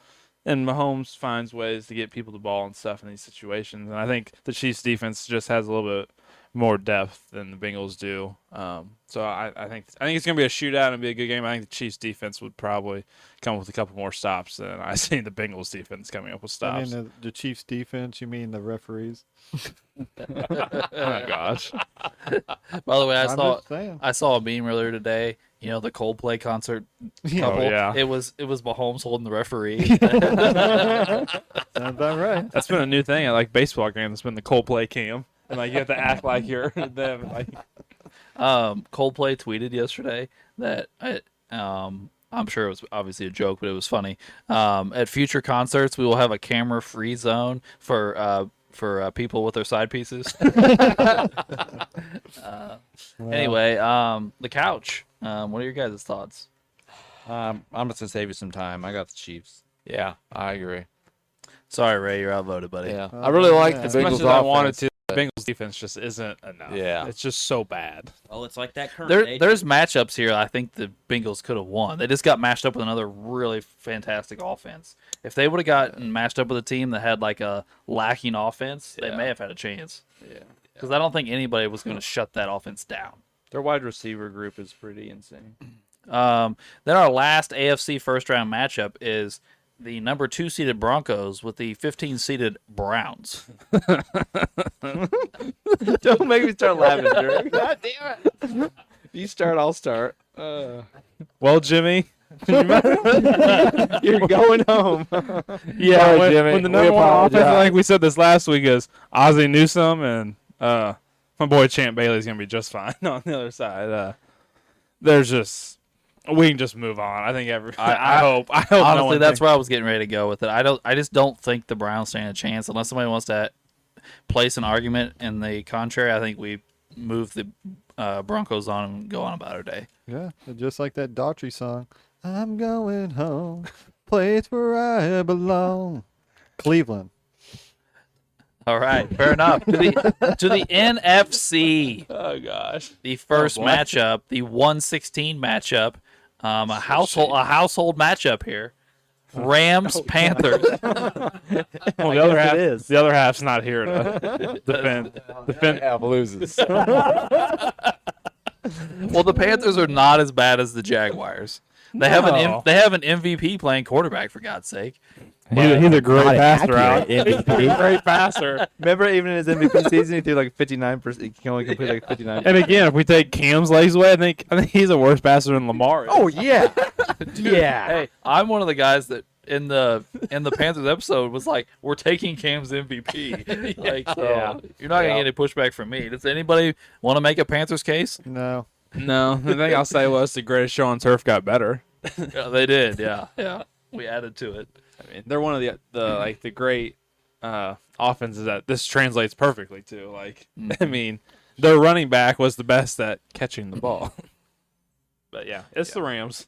Mahomes finds ways to get people the ball and stuff in these situations. And I think the Chiefs defense just has a little bit more depth than the Bengals do. So I think it's going to be a shootout and be a good game. I think the Chiefs defense would probably come with a couple more stops than I see the Bengals defense coming up with I stops. mean, the Chiefs defense, you mean the referees? Oh my gosh. By the way, I'm just saying. I saw a meme earlier today. You know, the Coldplay concert couple. Oh, yeah. It was Mahomes holding the referee. Sounds about right. That's been a new thing at like baseball games. It's been the Coldplay cam. And like you have to act like you're them. Like Coldplay tweeted yesterday that I'm sure it was obviously a joke, but it was funny. At future concerts, we will have a camera-free zone for people with their side pieces. Anyway, the couch. What are your guys' thoughts? I'm just gonna save you some time. I got the Chiefs. Yeah, I agree. Sorry, Ray, you're outvoted, buddy. Yeah, I really like the as much Bengals as I wanted offense. to, the Bengals defense just isn't enough. Yeah. It's just so bad. Well, it's like that current day. There's matchups here I think the Bengals could have won. They just got matched up with another really fantastic offense. If they would have gotten matched up with a team that had like a lacking offense, they may have had a chance. Yeah. Because I don't think anybody was going to shut that offense down. Their wide receiver group is pretty insane. Then our last AFC first round matchup is the number 2 seeded Broncos with the 15 seeded Browns. Don't make me start laughing, Derek. God damn it. You start, I'll start. Well, Jimmy, You're going home. yeah, Sorry, when, Jimmy. when the We number one offense, apologize. I think we said this last week, is Ozzie Newsome, and my boy Champ Bailey's gonna be just fine on the other side. There's just we can just move on. I think I hope. no Honestly, one that's thinks- where I was getting ready to go with it. I just don't think the Browns stand a chance unless somebody wants to place an argument in the contrary. I think we move the Broncos on and go on about our day. Yeah, just like that Daughtry song. I'm going home, place where I belong. Cleveland. All right, fair enough. To the NFC, Oh gosh. the first boy. matchup, the 116 matchup, a household matchup here. Rams Panthers. Well, the other half is. The other half's not here to defend. Half loses. Well, the Panthers are not as bad as the Jaguars. They have No. they have an MVP playing quarterback, for God's sake. He's a great Not passer accurate out. MVP. Great passer. Remember, even in his MVP season, he threw like 59%. He can only complete like 59%. And again, if we take Cam's legs away, I think he's a worse passer than Lamar. Oh, yeah. Yeah. Hey, I'm one of the guys that in the Panthers episode was like, "We're taking Cam's MVP." Like, so Yeah. you're not gonna get any pushback from me. Does anybody want to make a Panthers case? No. No, the thing I'll say was the greatest show on turf got better. Yeah, they did. Yeah. We added to it. I mean, they're one of the great offenses that this translates perfectly to. Like, I mean, their running back was the best at catching the ball. But yeah, it's the Rams.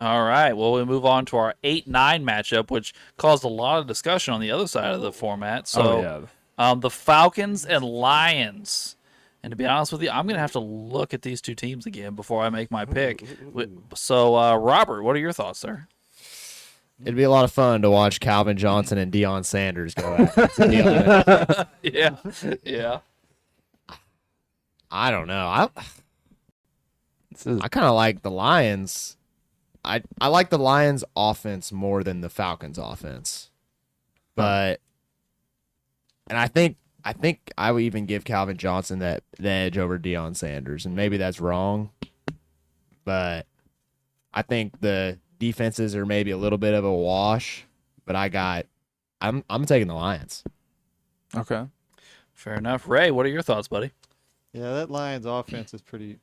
All right. Well, we move on to our 8-9 matchup, which caused a lot of discussion on the other side of the format. So, the Falcons and Lions. And to be honest with you, I'm going to have to look at these two teams again before I make my pick. So, Robert, what are your thoughts, sir? It'd be a lot of fun to watch Calvin Johnson and Deion Sanders go at it, to be honest. Yeah. I don't know. I kind of like the Lions. I like the Lions offense more than the Falcons offense. But I think I would even give Calvin Johnson the edge over Deion Sanders, and maybe that's wrong. But I think the defenses are maybe a little bit of a wash, but I'm taking the Lions. Okay. Fair enough. Ray, what are your thoughts, buddy? Yeah, that Lions offense is pretty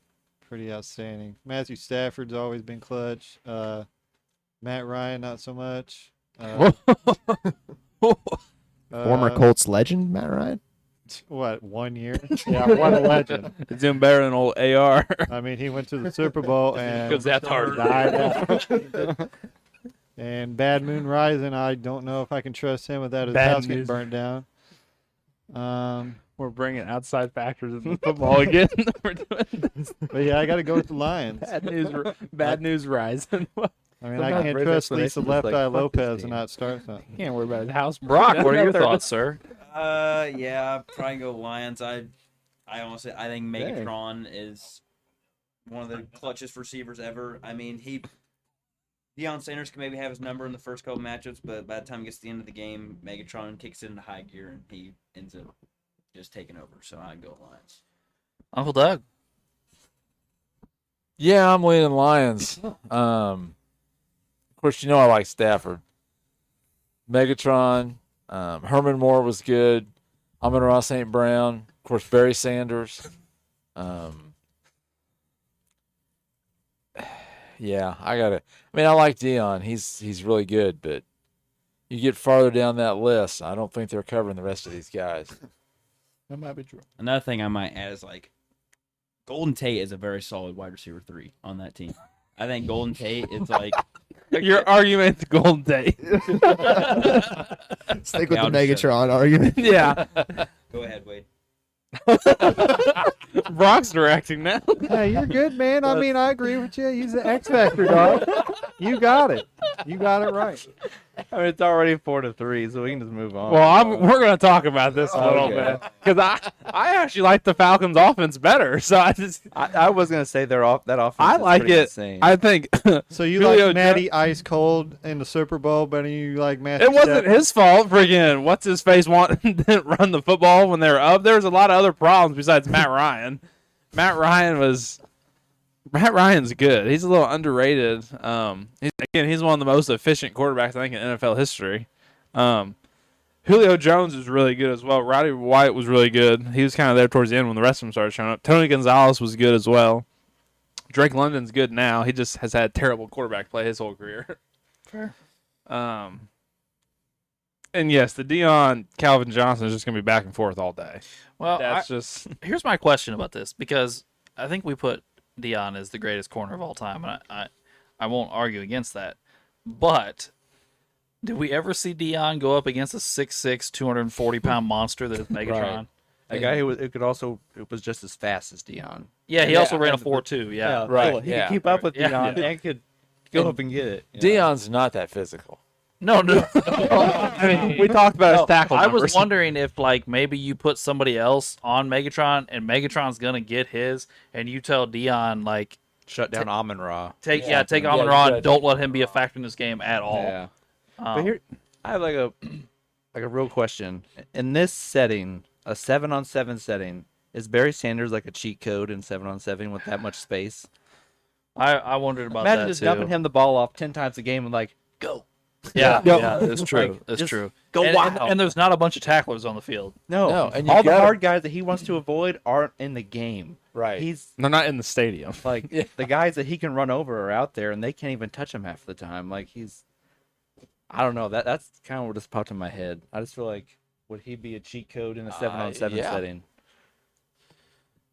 outstanding. Matthew Stafford's always been clutch. Matt Ryan, not so much. Former Colts legend, Matt Ryan. What, 1 year? Yeah, what a legend. He's doing better than old AR. I mean, he went to the Super Bowl and Because that's hard. died out. And Bad Moon Rising, I don't know if I can trust him without his Bad house getting news. burnt down. We're bringing outside factors into football again. We're doing this. But yeah, I got to go with the Lions. Bad news rising. I mean, I Sometimes can't Ray's trust Lisa explanation is Left like, Eye fuck this Lopez team. and not start something. Can't worry about his house. Brock, what are your thoughts, sir? Yeah, probably go Lions. I I think Megatron is one of the clutchest receivers ever. I mean, Deion Sanders can maybe have his number in the first couple matchups, but by the time he gets to the end of the game, Megatron kicks it into high gear and he ends up just taking over. So I go Lions. Uncle Doug. Yeah, I'm leaning Lions. Of course, I like Stafford. Megatron. Herman Moore was good. Amon-Ra St. Brown. Of course, Barry Sanders. Yeah, I like Dion. He's really good, but you get farther down that list, I don't think they're covering the rest of these guys. That might be true. Another thing I might add is Golden Tate is a very solid wide receiver 3 on that team. I think Golden Tate is Your argument's Golden Tate. Stick with Yeah, the I'll just shut Megatron argument. Yeah. Go ahead, Wade. Brock's directing now. Hey, you're good, man. I mean, I agree with you. He's the X Factor, dog. You got it. You got it right. I mean, it's already 4-3, so we can just move on. Well, we're going to talk about this a little bit because I actually like the Falcons' offense better. So I was gonna say that offense. I is like pretty it. Insane. I think So you Julio like Matty ice cold in the Super Bowl, but you like Matthew it wasn't Stafford? his fault. Friggin' what's his face didn't run the football when they were up. There was a lot of other problems besides Matt Ryan. Matt Ryan's good. He's a little underrated. He's one of the most efficient quarterbacks I think in NFL history. Julio Jones is really good as well. Roddy White was really good. He was kind of there towards the end when the rest of them started showing up. Tony Gonzalez was good as well. Drake London's good now. He just has had terrible quarterback play his whole career. Fair. And yes, the Deion Calvin Johnson is just going to be back and forth all day. Well, here's my question about this, because I think we put Deion as the greatest corner of all time, and I won't argue against that. But did we ever see Deion go up against a 6'6", 240-pound monster that is Megatron? A guy who was just as fast as Dion. Yeah, he also ran a 4.2. Yeah. Right, He yeah. could keep up with Yeah. Dion and could go up and get it. Dion's not that physical. No. I mean, we talked about his tackle I numbers. was wondering if maybe you put somebody else on Megatron and Megatron's gonna get his, and you tell Deion Shut down Amon-Ra. take Yeah, Amon-Ra, you and don't let him be a factor in this game at all. Yeah. But here, I have like a real question. In this setting, a 7-on-7 setting, is Barry Sanders like a cheat code in 7-on-7 with that much space? I wondered about Imagine that just too. dumping him the ball off 10 times a game and go. Yeah, Go. yeah, that's true. That's just true. go and, wild. and there's not a bunch of tacklers on the field. No, and you all the gotta- hard guys that he wants to avoid aren't in the game. Right. He's They're not in the stadium. like the guys that he can run over are out there, and they can't even touch him half the time. I don't know. That's kind of what just popped in my head. I just feel like, would he be a cheat code in a 7-on-7 yeah. setting?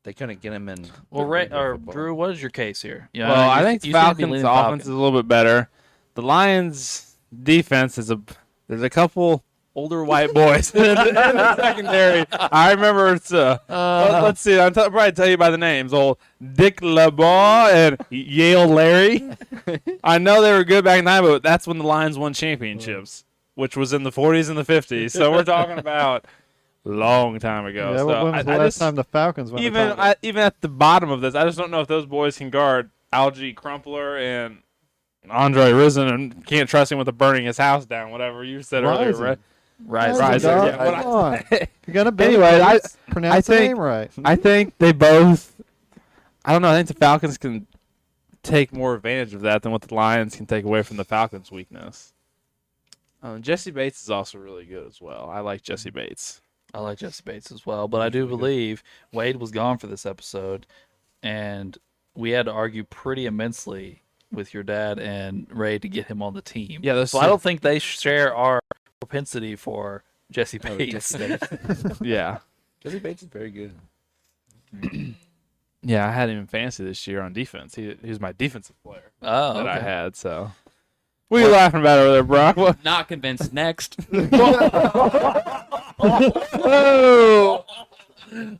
They couldn't get him in. Well, the Ray, regular or football. Drew, what is your case here? You know, Well, I you- think you the seem to be Falcons' leaning offense is a little bit better. The Lions' defense there's a couple older white boys in the secondary. I remember let's see. I'll probably tell you by the names. Old Dick LeBeau and Yale Larry. I know they were good back in the time, but that's when the Lions won championships, which was in the 40s and the 50s. So we're talking about a long time ago. Yeah, So when was the last time the Falcons won the title? even at the bottom of this, I just don't know if those boys can guard Algie Crumpler and Andre Rison and can't trust him with burning his house down, whatever you said earlier, Rising. right? Right. Rising, Rising, dog. yeah, what Come on. You're gonna be Anyway, pronounce I the think- name right. I think they both. I don't know. I think the Falcons can take more advantage of that than what the Lions can take away from the Falcons' weakness. Jesse Bates is also really good as well. I like Jesse Bates. I like Jesse Bates as well, but I do believe Wade was gone for this episode, and we had to argue pretty immensely with your dad and Ray to get him on the team. Yeah, those so I don't think they share our propensity for Jesse Bates. Yeah. Jesse Bates is very good. Yeah, I had him in fantasy this year on defense. He was my defensive player Oh, that I okay. had. So, what are you laughing about over there, Brock? What? Not convinced. Next.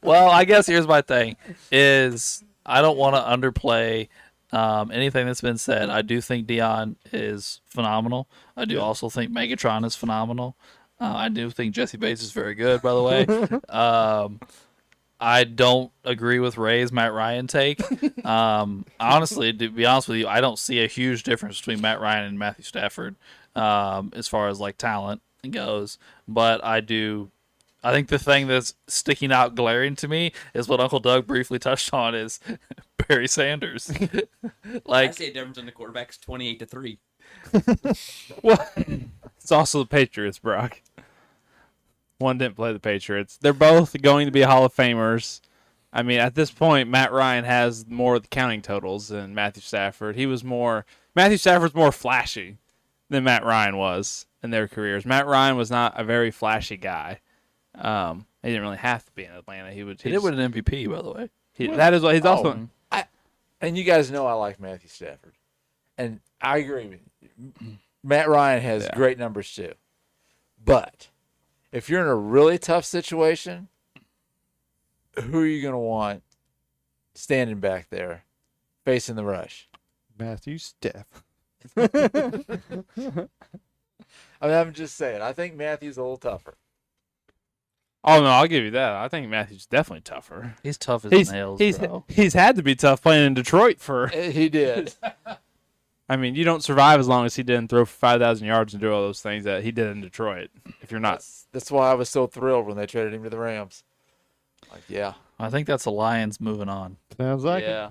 Well, I guess here's my thing: is I don't want to underplay anything that's been said. I do think Dion is phenomenal. I do also think Megatron is phenomenal. I do think Jesse Bates is very good, by the way. I don't agree with Ray's Matt Ryan take. Honestly, to be honest with you, I don't see a huge difference between Matt Ryan and Matthew Stafford as far as like talent goes. But I do. I think the thing that's sticking out glaring to me is what Uncle Doug briefly touched on is Barry Sanders. I Like, say the difference in the quarterbacks 28-3. Well, it's also the Patriots, Brock. One didn't play the Patriots. They're both going to be Hall of Famers. I mean, at this point, Matt Ryan has more of the counting totals than Matthew Stafford. Matthew Stafford's more flashy than Matt Ryan was in their careers. Matt Ryan was not a very flashy guy. He didn't really have to be in Atlanta. He he did win an MVP, by the way. That is what he's also. And you guys know I like Matthew Stafford. And I agree with you. Matt Ryan has great numbers too. But if you're in a really tough situation, who are you going to want standing back there facing the rush? Matthew Stafford. I mean, I'm just saying. I think Matthew's a little tougher. Oh no, I'll give you that. I think Matthew's definitely tougher. He's tough as nails, bro. He's had to be tough playing in Detroit for. He did. I mean, you don't survive as long as he didn't throw for 5,000 yards and do all those things that he did in Detroit. If you're not, That's why I was so thrilled when they traded him to the Rams. Like, yeah. I think that's the Lions moving on. Sounds like it. Yeah.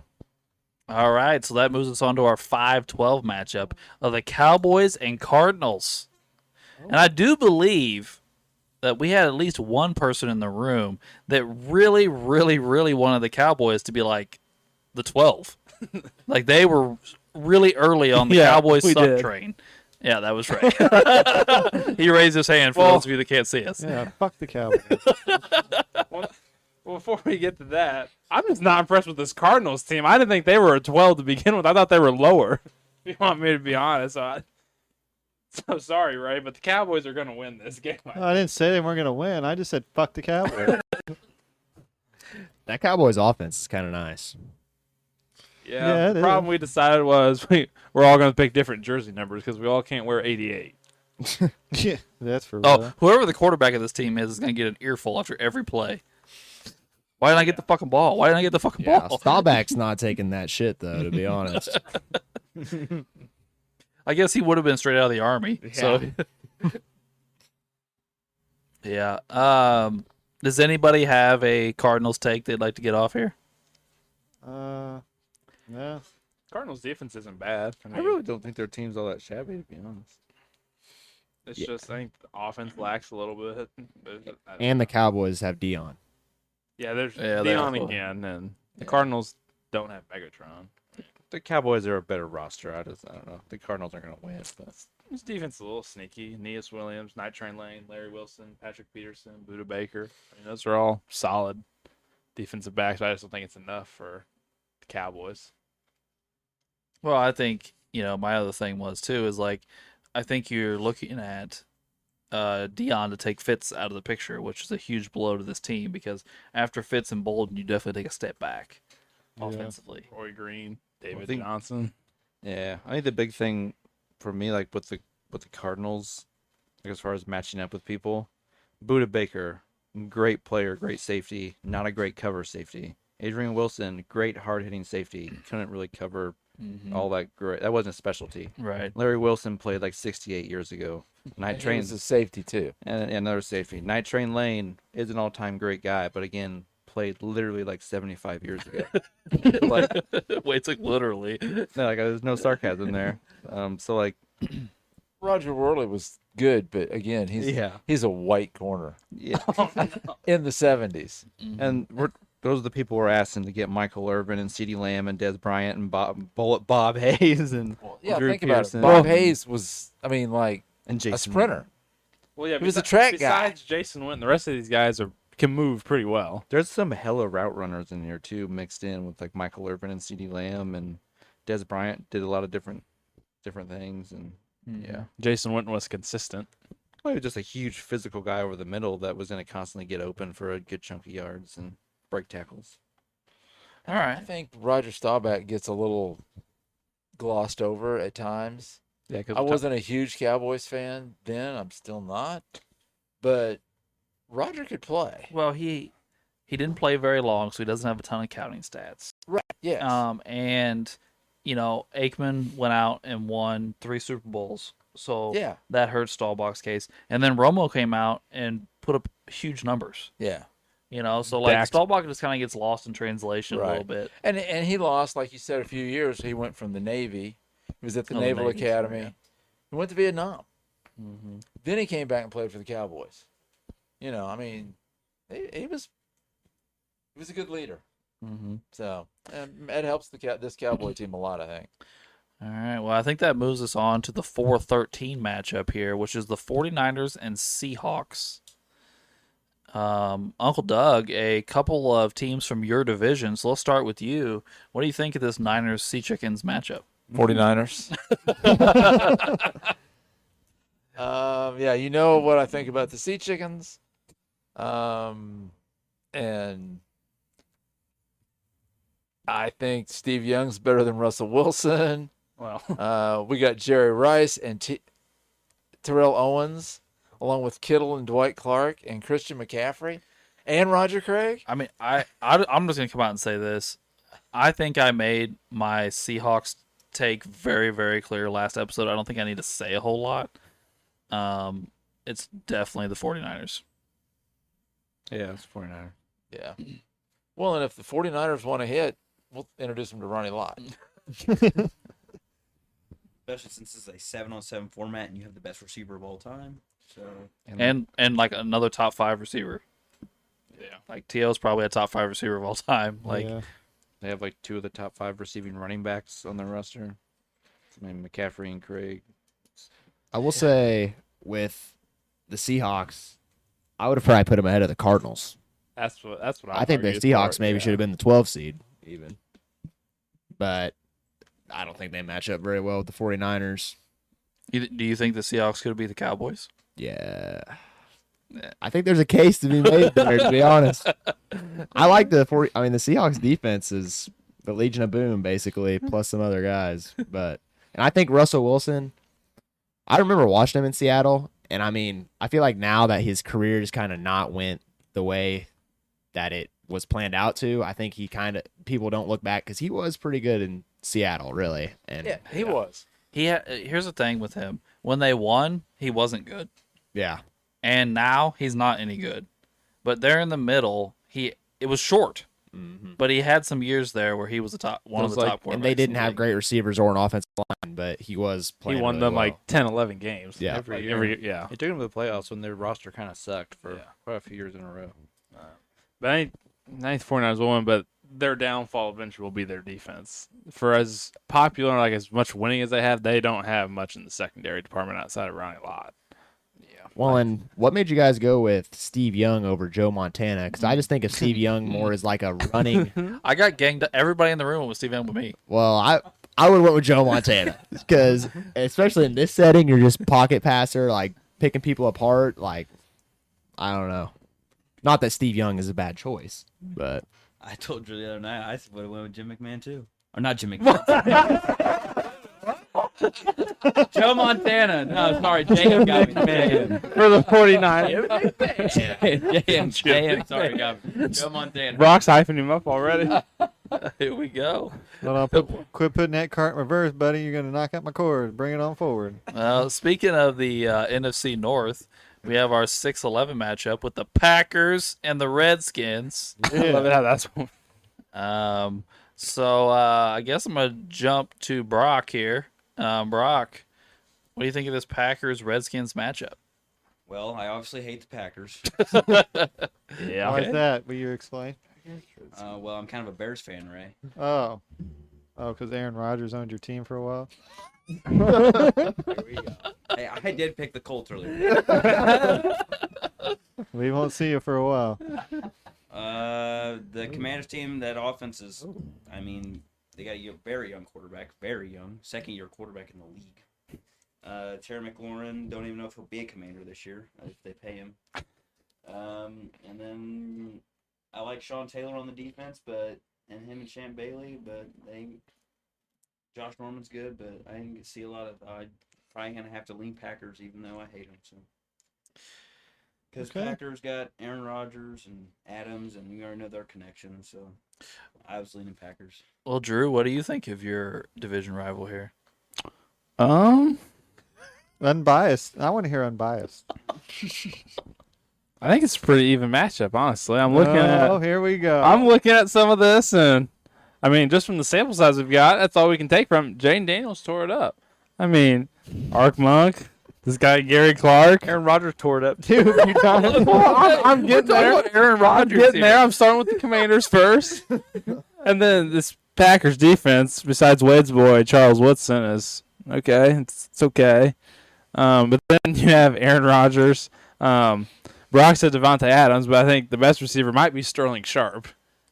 All right, so that moves us on to our 5-12 matchup of the Cowboys and Cardinals. And I do believe that we had at least one person in the room that really, really, really wanted the Cowboys to be like the 12. Like they were really early on the Cowboys we suck did. train. Yeah, that was right. He raised his hand for those of you that can't see us. Yeah, fuck the Cowboys. well, before we get to that, I'm just not impressed with this Cardinals team. I didn't think they were a 12 to begin with. I thought they were lower. If you want me to be honest, so sorry, Ray, but the Cowboys are going to win this game. I didn't say they weren't going to win. I just said fuck the Cowboys. That Cowboys offense is kind of nice. Yeah, it the is. problem we decided was we're all going to pick different jersey numbers because we all can't wear 88. Yeah, that's for real. Oh, whoever the quarterback of this team is going to get an earful after every play. Why didn't I get the fucking ball? Why didn't I get the fucking Yeah, ball? Staubach's not taking that shit though, to be honest. I guess he would have been straight out of the army. So, yeah. Does anybody have a Cardinals take they'd like to get off here? No. Cardinals defense isn't bad. I, I mean, really don't think their team's all that shabby, to be honest. it's just I think the offense lacks a little bit. And the Cowboys have Dion. there's Yeah, they Dion also- again, and the Cardinals don't have Megatron. The Cowboys are a better roster. I don't know. The Cardinals aren't going to win. But His defense is a little sneaky. Neas Williams, Night Train Lane, Larry Wilson, Patrick Peterson, Buda Baker. I mean, those are all solid defensive backs. But I just don't think it's enough for the Cowboys. Well, I think, my other thing was, too, is like, I think you're looking at Dion to take Fitz out of the picture, which is a huge blow to this team because after Fitz and Bolden, you definitely take a step back offensively. Roy Green, David think- Johnson. yeah, I think the big thing for me, like with the Cardinals, like as far as matching up with people, Buda Baker, great player, great safety, not a great cover safety. Adrian Wilson, great hard hitting safety, couldn't really cover all that great. That wasn't a specialty. Right. Larry Wilson played like 68 years ago. Night He Train was a safety too. and another safety. Night Train Lane is an all-time great guy, but again, played literally like 75 years ago. Like, Wait, it's like literally. no, like there's no sarcasm there. So like, Roger Worley was good, but again, he's a white corner yeah, in the 70s. and those are the people we're asking to get Michael Irvin and CeeDee Lamb and Des Bryant and Bob Hayes and Yeah, Drew think about Pearson it. Bob Hayes was, like and Jason a sprinter. Well, yeah, He was a track guy. Besides Jason Witten, the rest of these guys can move pretty well. There's some hella route runners in here too, mixed in with like Michael Irvin and CeeDee Lamb and Des Bryant did a lot of different things and yeah. Jason Witten was consistent. Well, he was just a huge physical guy over the middle that was going to constantly get open for a good chunk of yards and break tackles. All I right. think Roger Staubach gets a little glossed over at times. Yeah, because I wasn't a huge Cowboys fan then. I'm still not. But Roger could play. Well, he he didn't play very long, so he doesn't have a ton of counting stats. Right. Yes. And Aikman went out and won 3 Super Bowls, so Yeah. that hurt Staubach's case. And then Romo came out and put up huge numbers. Yeah. So like Dak- Staubach just kind of gets lost in translation a little Right. bit. And he lost, like you said, a few years. He went from the Navy. He was at the Oh, the Naval Navy, Academy. yeah. He went to Vietnam. Mm-hmm. Then he came back and played for the Cowboys. I mean, he was a good leader. Mm-hmm. So it helps this Cowboy team a lot, I think. All right. Well, I think that moves us on to the 4-13 matchup here, which is the 49ers and Seahawks. Uncle Doug, a couple of teams from your division. So let's start with you. What do you think of this Niners Sea Chickens matchup? 49ers. Yeah, you know what I think about the Sea Chickens. And I think Steve Young's better than Russell Wilson. Well, We got Jerry Rice and Terrell Owens, along with Kittle and Dwight Clark and Christian McCaffrey and Roger Craig. I mean, I'm just gonna come out and say this. I think I made my Seahawks take very, very clear last episode. I don't think I need to say a whole lot. It's definitely the 49ers. Yeah, it's 49. Yeah. Well, and if the 49ers want to hit, we'll introduce them to Ronnie Lott. Especially since it's a 7-on-7 format and you have the best receiver of all time. So And like another top 5 receiver. yeah. Like T.O.'s probably a top 5 receiver of all time. Like yeah. They have like 2 of the top 5 receiving running backs on their roster. I mean, McCaffrey and Craig. I will say with the Seahawks, I would have probably put them ahead of the Cardinals. That's what I think the argued Seahawks for, maybe yeah. should have been the 12 seed even. But I don't think they match up very well with the 49ers. do you think the Seahawks could beat the Cowboys? Yeah. I think there's a case to be made there, to be honest. I like the Seahawks defense is the Legion of Boom, basically, plus some other guys. And I think Russell Wilson, I remember watching him in Seattle, and I mean, I feel like now that his career just kind of not went the way that it was planned out to, I think people don't look back because he was pretty good in Seattle, really. And Yeah, he was. Here's the thing with him. When they won, he wasn't good. yeah. And now he's not any good. But there in the middle, it was short. Mm-hmm. But he had some years there where he was one of the top quarterbacks. And they didn't in the have league. great receivers or an offensive line, but he was playing He won really them well. like 10, 11 games. Yeah. Every year. Every yeah. It took them to the playoffs when their roster kind of sucked for Yeah. quite a few years in a row. But I think 49ers will win, but their downfall eventually will be their defense. For as popular, like as much winning as they have, they don't have much in the secondary department outside of Ronnie Lott. Yeah. Well, and what made you guys go with Steve Young over Joe Montana? Because I just think of Steve Young more as like a running. I got ganged up. Everybody in the room was Steve Young with me. Well, I would have went with Joe Montana because especially in this setting, you're just pocket passer, like picking people apart. Like I don't know. Not that Steve Young is a bad choice, but I told you the other night I would have went with Jim McMahon too. Or not Jim McMahon. Joe Montana. No, sorry, Jacob got me. For the 49ers. JM, sorry, got me. Joe Montana. Brock's hyping him up already. Here we go. No, quit putting that cart in reverse, buddy. You're gonna knock out my cord. Bring it on forward. Speaking of the NFC North, we have our 6-11 matchup with the Packers and the Redskins. I love it how that's So I guess I'm gonna jump to Brock here. Brock, what do you think of this Packers Redskins matchup? Well, I obviously hate the Packers. yeah. Why is that? Will you explain? Well, I'm kind of a Bears fan, Ray. Oh, because Aaron Rodgers owned your team for a while. There we go. Hey, I did pick the Colts earlier. We won't see you for a while. The Commanders team, that offense is, I mean, they got a very young quarterback, very young, second-year quarterback in the league. Terry McLaurin, don't even know if he'll be a Commander this year, if they pay him. And then I like Sean Taylor on the defense, and him and Champ Bailey, but Josh Norman's good, but I didn't see a lot of. I'm probably gonna have to lean Packers, even though I hate them. So Because Okay. Packers got Aaron Rodgers and Adams, and we already know their connection. So I was leaning Packers. Well, Drew, what do you think of your division rival here? Unbiased. I want to hear unbiased. I think it's a pretty even matchup, honestly. I'm here we go. I'm looking at some of this, and I mean, just from the sample size we've got, that's all we can take from it. Jane Daniels tore it up. I mean, Ark Monk, this guy Gary Clark. Aaron Rodgers tore it up. Dude, you don't. Well, I'm getting there. Aaron Rodgers I'm getting here. there. I'm starting with the Commanders first, and then this Packers defense, besides Wade's boy Charles Woodson, is okay. It's okay. But then you have Aaron Rodgers. Brock said Devontae Adams, but I think the best receiver might be Sterling Sharp.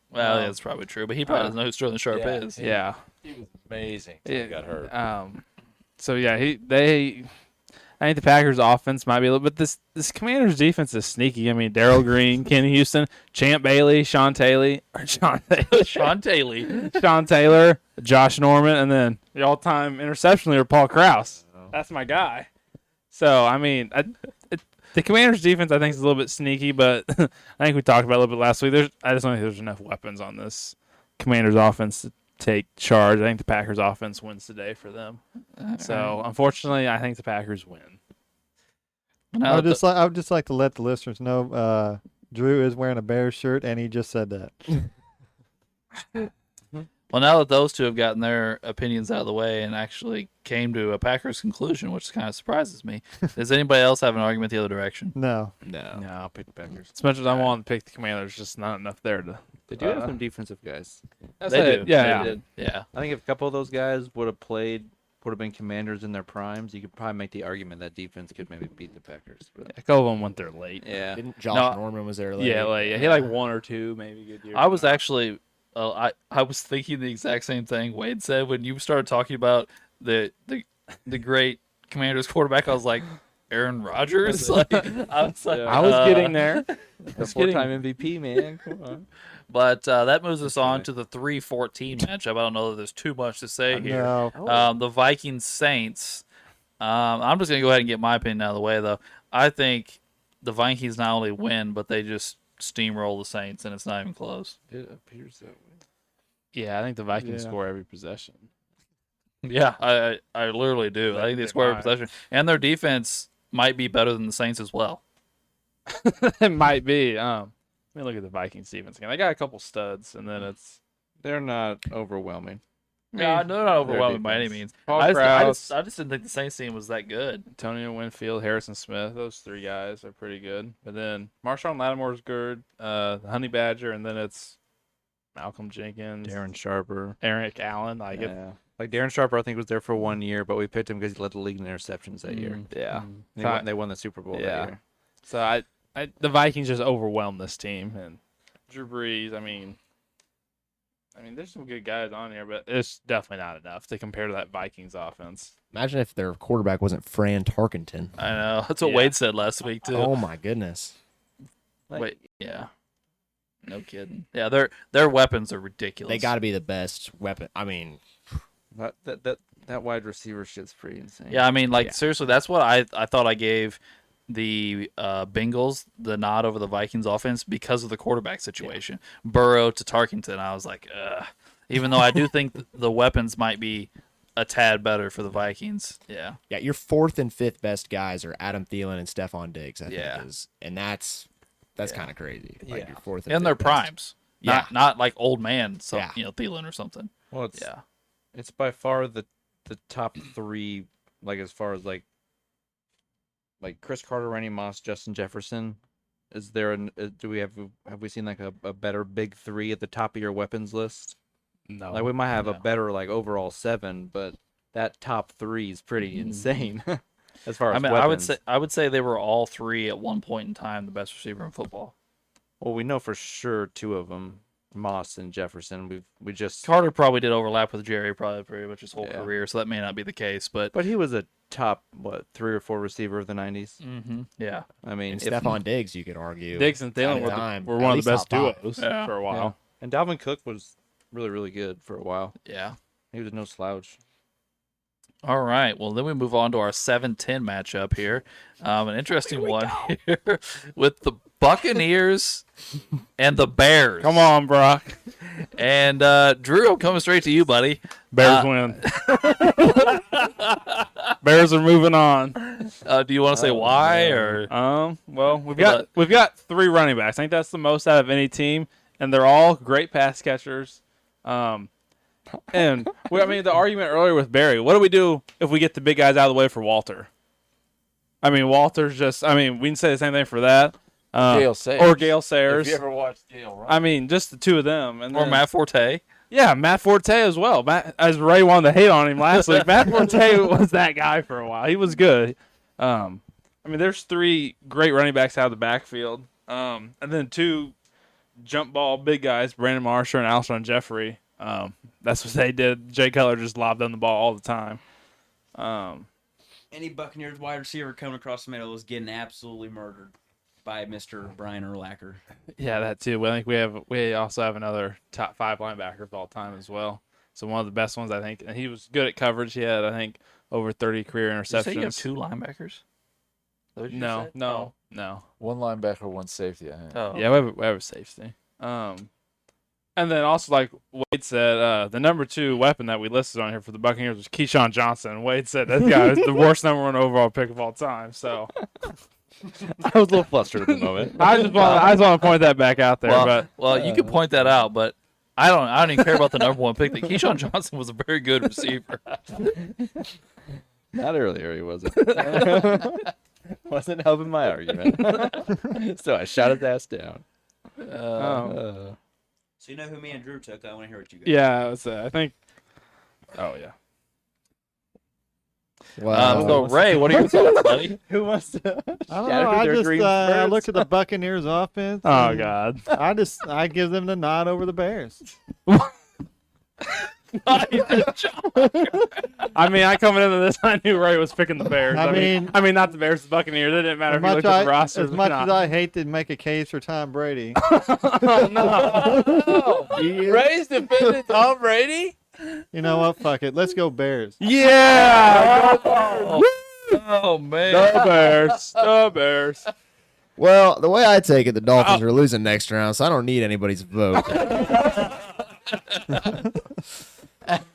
Well, yeah, that's probably true, but he probably doesn't know who Sterling Sharp Yeah. is. Yeah. He was amazing till he got hurt. So yeah, I think the Packers offense might be a little, but this Commanders defense is sneaky. I mean, Darrell Green, Kenny Houston, Champ Bailey, Sean Taylor, Sean Taylor, Josh Norman, and then the all-time interception leader Paul Krause. That's my guy. So I mean, the Commanders defense I think is a little bit sneaky, but I think we talked about it a little bit last week. I just don't think there's enough weapons on this Commanders offense to take charge. I think the Packers offense wins today for them. So unfortunately, I think the Packers win. I would just like to let the listeners know Drew is wearing a Bears shirt, and he just said that. Well, now that those two have gotten their opinions out of the way and actually came to a Packers conclusion, which kind of surprises me, does anybody else have an argument the other direction? No. No, I'll pick the Packers. As much as I want to pick the Commanders, just not enough there to. They do have some defensive guys. They do. Yeah. They did. Yeah. I think if a couple of those guys would have been Commanders in their primes, you could probably make the argument that defense could maybe beat the Packers. But A couple of them went there late. yeah, Didn't Josh No. Norman was there? Late? Yeah, like he had like one or two maybe good years. I was actually, I was thinking the exact same thing Wade said when you started talking about the great Commanders quarterback. I was like, Aaron Rodgers. Like, I was like, I was getting there. the four-time MVP, man. Come on. But that moves us on to the 3-14 matchup. I don't know that there's too much to say here. No. The Vikings Saints. I'm just gonna go ahead and get my opinion out of the way, though. I think the Vikings not only win, but they just steamroll the Saints, and it's not even close. It appears that way. Yeah, I think the Vikings Yeah. score every possession. Yeah, I literally do. I think they They score every might. possession, and their defense might be better than the Saints as well. It might be. Let me look at the Vikings defense again. They got a couple studs, and then it's They're not overwhelming. Yeah, they're not overwhelming by any defense. means. Paul I Krause, just didn't think the Saints team was that good. Antonio Winfield, Harrison Smith. Those three guys are pretty good. But then Marshawn Lattimore's good, the Honey Badger, and then it's Malcolm Jenkins, Darren Sharper. Eric Allen. Yeah. Like Darren Sharper, I think was there for 1 year, but we picked him because he led the league in interceptions that year. Yeah. And So they won the Super Bowl Yeah. that year. So the Vikings just overwhelmed this team, and Drew Brees. I mean, there's some good guys on here, but it's definitely not enough to compare to that Vikings offense. Imagine if their quarterback wasn't Fran Tarkenton. I know. That's what Yeah. Wade said last week too. Oh my goodness. Wait, yeah. No kidding. Yeah, their weapons are ridiculous. They got to be the best weapon. I mean, That wide receiver shit's pretty insane. Yeah, I mean, like seriously, that's what I thought I gave the Bengals the nod over the Vikings offense because of the quarterback situation. Burrow to Tarkenton, I was like, ugh. Even though I do think the weapons might be a tad better for the Vikings. Yeah. yeah, your fourth and fifth best guys are Adam Thielen and Stephon Diggs. I Yeah. think is, and that's kind of crazy. Like Yeah. your fourth and And their fifth best. primes. Yeah. Not like old man, Yeah. Thielen or something. Well, Yeah. it's by far the top three, like as far as like Chris Carter, Randy Moss, Justin Jefferson. Is there have we seen like a better big three at the top of your weapons list? No, Like we might have a no. better like overall 7, but that top 3 is pretty insane as far as I mean, weapons. I would say they were all three at one point in time the best receiver in football. Well, we know for sure 2 of them, Moss and Jefferson. We just Carter probably did overlap with Jerry probably pretty much his whole Yeah. career, so that may not be the case, but but he was a top 3 or 4 receiver of the 90s. yeah. I mean, And if, Stephon Diggs, you could argue. Diggs and Thielen at a were, time, were at one of least the best top five. duos Yeah. for a while. and Dalvin Cook was really, really good for a while. Yeah. He was no slouch. All right. Well, then we move on to our 7-10 matchup here. An interesting one here with the Buccaneers and the Bears. Come on, Brock. And Drew, I'm coming straight to you, buddy. Bears win. Bears are moving on. Do you want to say why or? Well, we've got 3 running backs. I think that's the most out of any team, and they're all great pass catchers. And the argument earlier with Barry, what do we do if we get the big guys out of the way for Walter? I mean, Walter's just. I mean, we can say the same thing for that. Gale Sayers. Or Gale Sayers. If you ever watched Gale, right? I mean, just the 2 of them, and Or then, Matt Forte. Yeah, Matt Forte as well. As Ray wanted to hate on him last week, Matt Forte was that guy for a while. He was good. I mean, there's 3 great running backs out of the backfield, and then 2 jump ball big guys, Brandon Marshall and Alshon Jeffrey. That's what they did. Jay Cutler just lobbed them the ball all the time. Any Buccaneers wide receiver coming across the middle is getting absolutely murdered by Mr. Brian Urlacher. Yeah, that too. I think we also have another top 5 linebacker of all time as well. So one of the best ones, I think. And he was good at coverage. He had, I think, over 30 career Did you say you have interceptions. 2 linebackers? Is that what you No, said? no. One linebacker, one safety, I think. Oh. Yeah, we have a safety. And then also, like Wade said, the number 2 weapon that we listed on here for the Buccaneers was Keyshawn Johnson. Wade said that guy was the worst number 1 overall pick of all time. So I was a little flustered at the moment. I just want to point that back out there. Well, you can point that out, but I don't even care about the number 1 pick. That Keyshawn Johnson was a very good receiver. Not earlier, he wasn't. Wasn't helping my argument. So I shot his ass down. So you know who me and Drew took? I want to hear what you guys. Yeah, I think. Oh yeah. Wow. So Ray, what are your thoughts, buddy? Who wants to? I don't know. I looked at the Buccaneers offense. Oh and God. I give them the nod over the Bears. I mean, I coming into this, I knew Ray was picking the Bears. I mean, not the Bears, the Buccaneers. It didn't matter As if you much, looked at the roster. as much as I hate to make a case for Tom Brady, Ray's defending Tom Brady? you know what? Fuck it. Let's go Bears. Yeah. Oh man. The Bears. Well, the way I take it, the Dolphins are losing next round, so I don't need anybody's vote.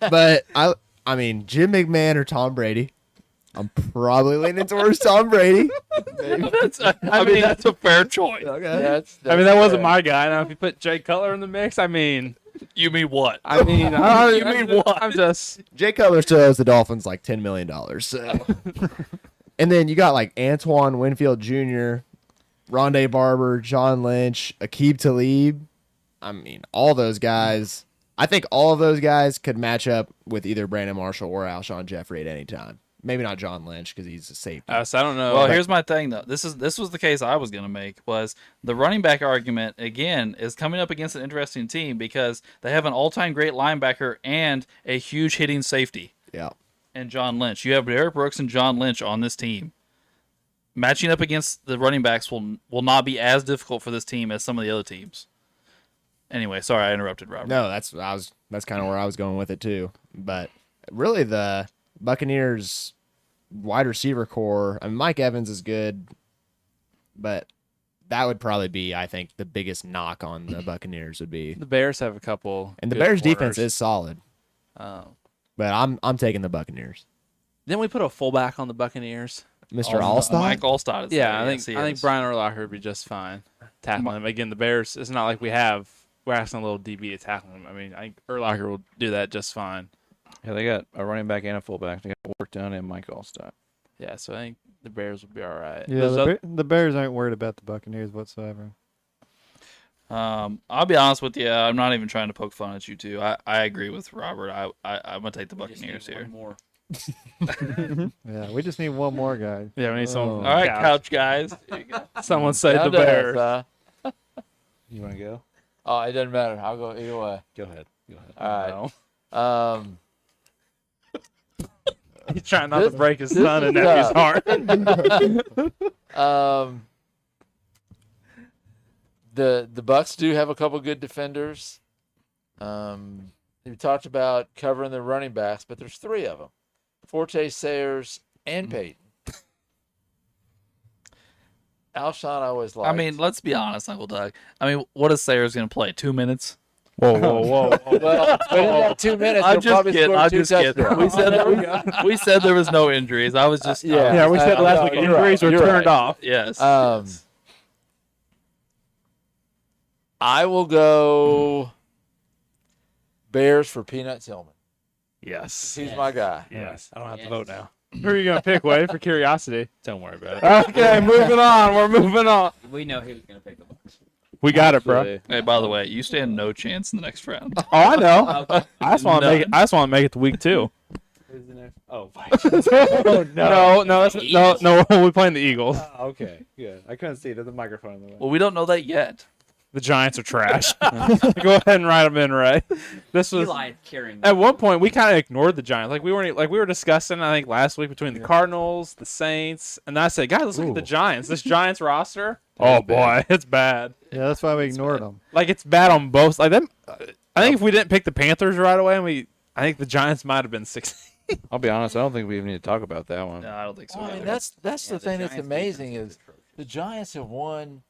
But I mean, Jim McMahon or Tom Brady. I'm probably leaning towards Tom Brady. That's a fair choice. Okay. I mean, that wasn't my guy. Now, if you put Jay Cutler in the mix, I mean, You mean what? you mean what? I'm just. Jay Cutler still owes the Dolphins like $10 million. So. And then you got like Antoine Winfield Jr., Rondé Barber, John Lynch, Aqib Talib. I mean, all those guys. I think all of those guys could match up with either Brandon Marshall or Alshon Jeffrey at any time. Maybe not John Lynch because he's a safety. So I don't know. Well, here's my thing though. This was the case I was gonna make. Was the running back argument again is coming up against an interesting team because they have an all-time great linebacker and a huge hitting safety. Yeah. And John Lynch. You have Derek Brooks and John Lynch on this team. Matching up against the running backs will not be as difficult for this team as some of the other teams. Anyway, sorry I interrupted, Robert. No, that's kind of where I was going with it too. But really, the Buccaneers wide receiver core. I mean, Mike Evans is good, but that would probably be, I think, the biggest knock on the Buccaneers would be. the Bears have a couple. And the good Bears' corners. defense is solid, but I'm taking the Buccaneers. Didn't we put a fullback on the Buccaneers? Mr. Allstott. Mike Allstott is Yeah, there. I Yes, think he I think is. Brian Urlacher would be just fine tackling him. Again, the Bears. It's not like we're asking a little DB to tackle him. I mean, I think Urlacher will do that just fine. Yeah, they got a running back and a fullback. They got Workdown and Mike Allstott. Yeah, so I think the Bears will be all right. Yeah, the Bears aren't worried about the Buccaneers whatsoever. I'll be honest with you. I'm not even trying to poke fun at you two. I agree with Robert. I'm gonna take the We just Buccaneers need here. one more. Yeah, we just need one more guy. Yeah, we need someone. All right, couch guys. Here you go. Someone say Down the to us, Bears. You want to go? Oh, it doesn't matter. I'll go either way. Go ahead. Go ahead. All No. right. He's trying not This- to break his this son is and nephew's tough. heart. The Bucks do have a couple good defenders. We talked about covering the running backs, but there's 3 of them. Forte, Sayers, and Peyton. Alshon I always liked. I mean, let's be honest, Uncle Doug. I mean, what is Sayers going to play? 2 minutes? Whoa, whoa, whoa. well, within that 2 minutes, I'm he'll just probably kidding. score I'm 2 just kidding. touchdowns. We said there was no injuries. I was just Yeah, we said last week you're injuries right, were you're turned right. off. Yes. Yes. I will go Bears for Peanut Tillman. Yes. He's my guy. Yes. I don't have to Yes. vote now. Who are you going to pick, Wade, for curiosity? Don't worry about it. Okay, moving on. We're moving on. We know he was gonna pick the Bucks. We got it, bro. Hey, by the way, you stand no chance in the next round. Oh, I know. Okay. I just want to make it. I just want to make it to week 2. Who's the next? Oh, No, we're playing the Eagles. okay, good. I couldn't see it. There's a microphone in the way. Well, we don't know that yet. The Giants are trash. Go ahead and write them in, Ray. This was Eli carrying. at one point we kind of ignored the Giants. Like we were discussing. I think last week between the Cardinals, the Saints, and I said, guys, let's look at the Giants. This Giants roster. Oh boy, it's bad. Yeah, that's why we ignored them. Like it's bad on both. Like them. I think if we didn't pick the Panthers right away, I think the Giants might have been 16. I'll be honest. I don't think we even need to talk about that one. No, I don't think so. Well, I mean, either. that's the the thing that's Giants' amazing defense is the Giants have won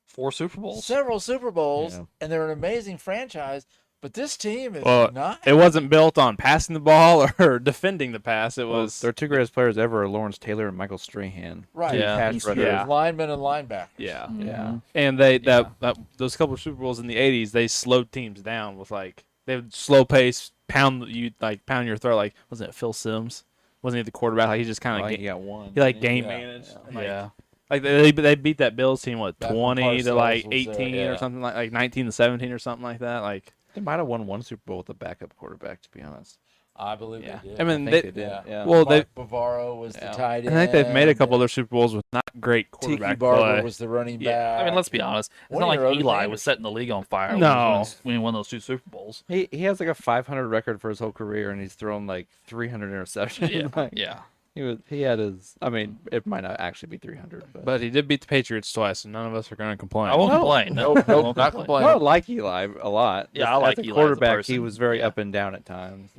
4 Super Bowls. several Super Bowls, Yeah. and they're an amazing franchise. But this team is Well, not. It wasn't built on passing the ball or defending the pass. It was. Their 2 greatest players ever are Lawrence Taylor and Michael Strahan. Right. Yeah. Pass He's rushers. Yeah. linemen and linebackers. Yeah. Yeah. And those couple of Super Bowls in the '80s, they slowed teams down with they would slow pace, pound your throat. Like wasn't it Phil Simms? Wasn't he the quarterback? Like he just kind I of think he got one. he game Yeah. managed. Yeah. Yeah. Like they beat that Bills team what Back when 20 to Parcells like was 18 there, or yeah. something like 19 to 17 or something like that. Like They might have won one Super Bowl with a backup quarterback, to be honest. I believe yeah, they did. I mean I they, think they did. yeah. Yeah. well they. Mark Bavaro was Yeah. the tight I end. think they've made a couple of their Super Bowls with not great Tiki quarterback Barber play. was the running Yeah. back. I mean, let's be honest. It's One not of like your other Eli fingers. was setting the league on fire No. when he won those 2 Super Bowls. He has like a 500 record for his whole career, and he's thrown like 300 interceptions. Yeah. Like, Yeah. he had his. I mean, it might not actually be 300, But he did beat the Patriots twice, and none of us are going to complain. I won't complain. No, Nope, I won't not complain. complaining. I like Eli a lot. Yeah, I As like a Eli as a quarterback. He person. was very Yeah. up and down at times.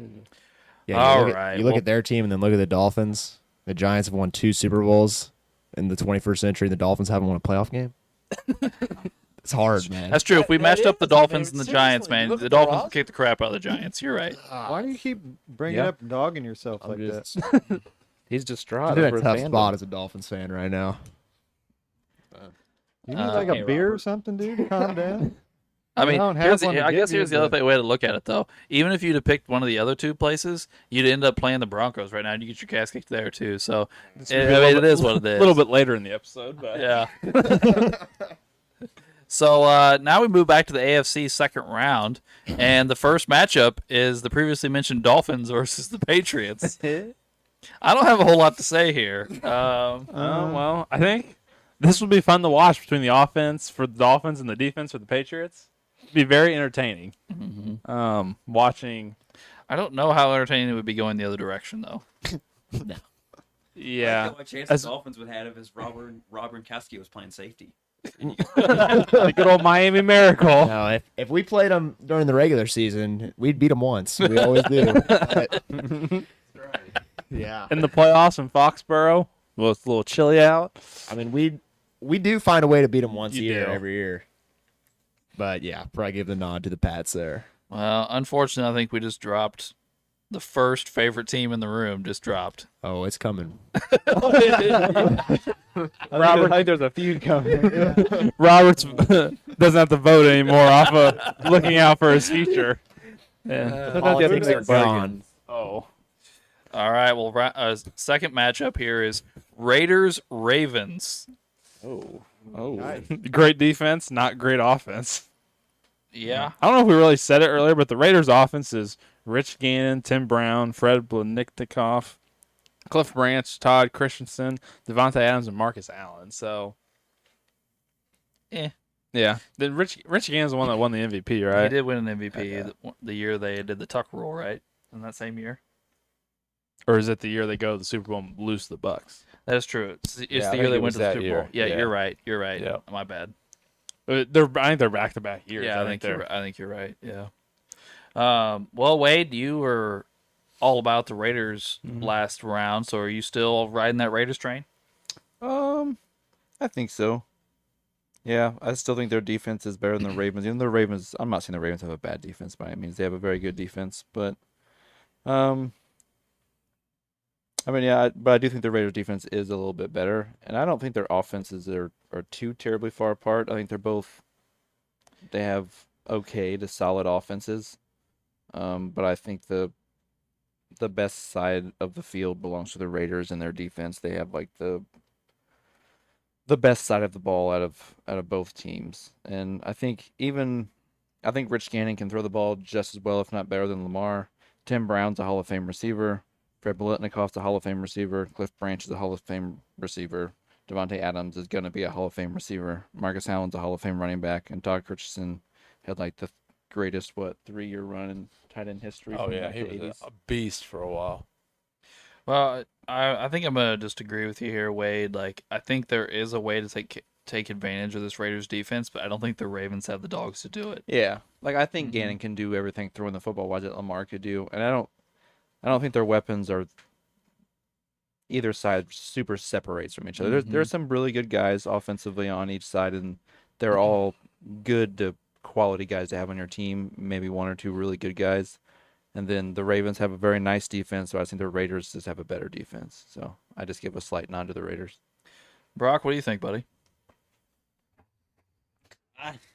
Yeah, All you look right, At, you look well- at their team and then look at the Dolphins. The Giants have won 2 Super Bowls in the 21st century. The Dolphins haven't won a playoff game. It's hard, man. That's true. If we That matched up the is, I mean, Dolphins and the Giants, seriously, you man, look the at the Dolphins would roster. kick the crap out of the Giants. You're right. Why do you keep bringing Yeah. up dogging yourself I'm like just- that? He's distraught I'm in over a his tough fandom. spot as a Dolphins fan right now. You need like a Okay, beer or Robert. something, dude? Calm down. I mean, don't have here's one to I give guess you, here's the other but- way to look at it, though. Even if you'd have picked one of the other 2 places, you'd end up playing the Broncos right now, and you get your cash kicked there too. So, it is what it is. A little bit later in the episode, but Yeah. So now we move back to the AFC second round, and the first matchup is the previously mentioned Dolphins versus the Patriots. I don't have a whole lot to say here. well, I think this will be fun to watch between the offense for the Dolphins and the defense for the Patriots. It'd be very entertaining. Watching, I don't know how entertaining it would be going the other direction, though. yeah, What chance As- the Dolphins would have if Robert Gronkowski was playing safety? the good old Miami Miracle. No, if we played them during the regular season, we'd beat them once. We always do. But- yeah. In the playoffs in Foxborough, well, it's a little chilly out. I mean, we do find a way to beat them once a You year, do. every year. But yeah, probably give the nod to the Pats there. Well, unfortunately, I think we just dropped the first favorite team in the room. Just dropped. Oh, it's coming. Robert, I think there's a feud coming. Roberts doesn't have to vote anymore off of looking out for his future. Yeah. Politics are gone. Oh. All right. Well, second matchup here is Raiders Ravens. Oh, Great defense, not great offense. Yeah. I don't know if we really said it earlier, but the Raiders' offense is Rich Gannon, Tim Brown, Fred Blankenikoff, Cliff Branch, Todd Christensen, Devontae Adams, and Marcus Allen. So, Eh. yeah. Rich Gannon's the one that won the MVP, He right? did win an MVP the year they did the Tuck rule, right? In that same year. Or is it the year they go to the Super Bowl and lose the Bucks? That is true. It's Yeah, I the think year they it went was to the that Super year. Bowl. Yeah, Yeah. you're right. You're right. Yeah. My bad. I think they're back-to-back years. Yeah, I think they're. you're right. Yeah. Well, Wade, you were all about the Raiders Mhm. last round. So are you still riding that Raiders train? I think so. Yeah, I still think their defense is better than the Ravens. Even the Ravens, I'm not saying the Ravens have a bad defense by any means. They have a very good defense, but um, I mean, yeah, but I do think the Raiders defense is a little bit better, and I don't think their offenses are too terribly far apart. I think they have okay to solid offenses. But I think the best side of the field belongs to the Raiders and their defense. They have like the best side of the ball out of both teams. And I think Rich Gannon can throw the ball just as well, if not better, than Lamar. Tim Brown's a Hall of Fame receiver. Fred Biletnikoff's a Hall of Fame receiver. Cliff Branch is a Hall of Fame receiver. Devontae Adams is going to be a Hall of Fame receiver. Marcus Allen's a Hall of Fame running back. And Todd Richardson had like the greatest 3-year run in tight end history. Oh from yeah, like he the was 80s. a beast for a while. Well, I think I'm gonna just agree with you here, Wade. Like, I think there is a way to take advantage of this Raiders defense, but I don't think the Ravens have the dogs to do it. Yeah, like I think Mhm. Gannon can do everything throwing the football wise that Lamar could do, and I don't think their weapons are either side super separates from each other. There's some really good guys offensively on each side, and they're all good to quality guys to have on your team. Maybe one or two really good guys, and then the Ravens have a very nice defense. So I think the Raiders just have a better defense. So I just give a slight nod to the Raiders. Brock, what do you think, buddy?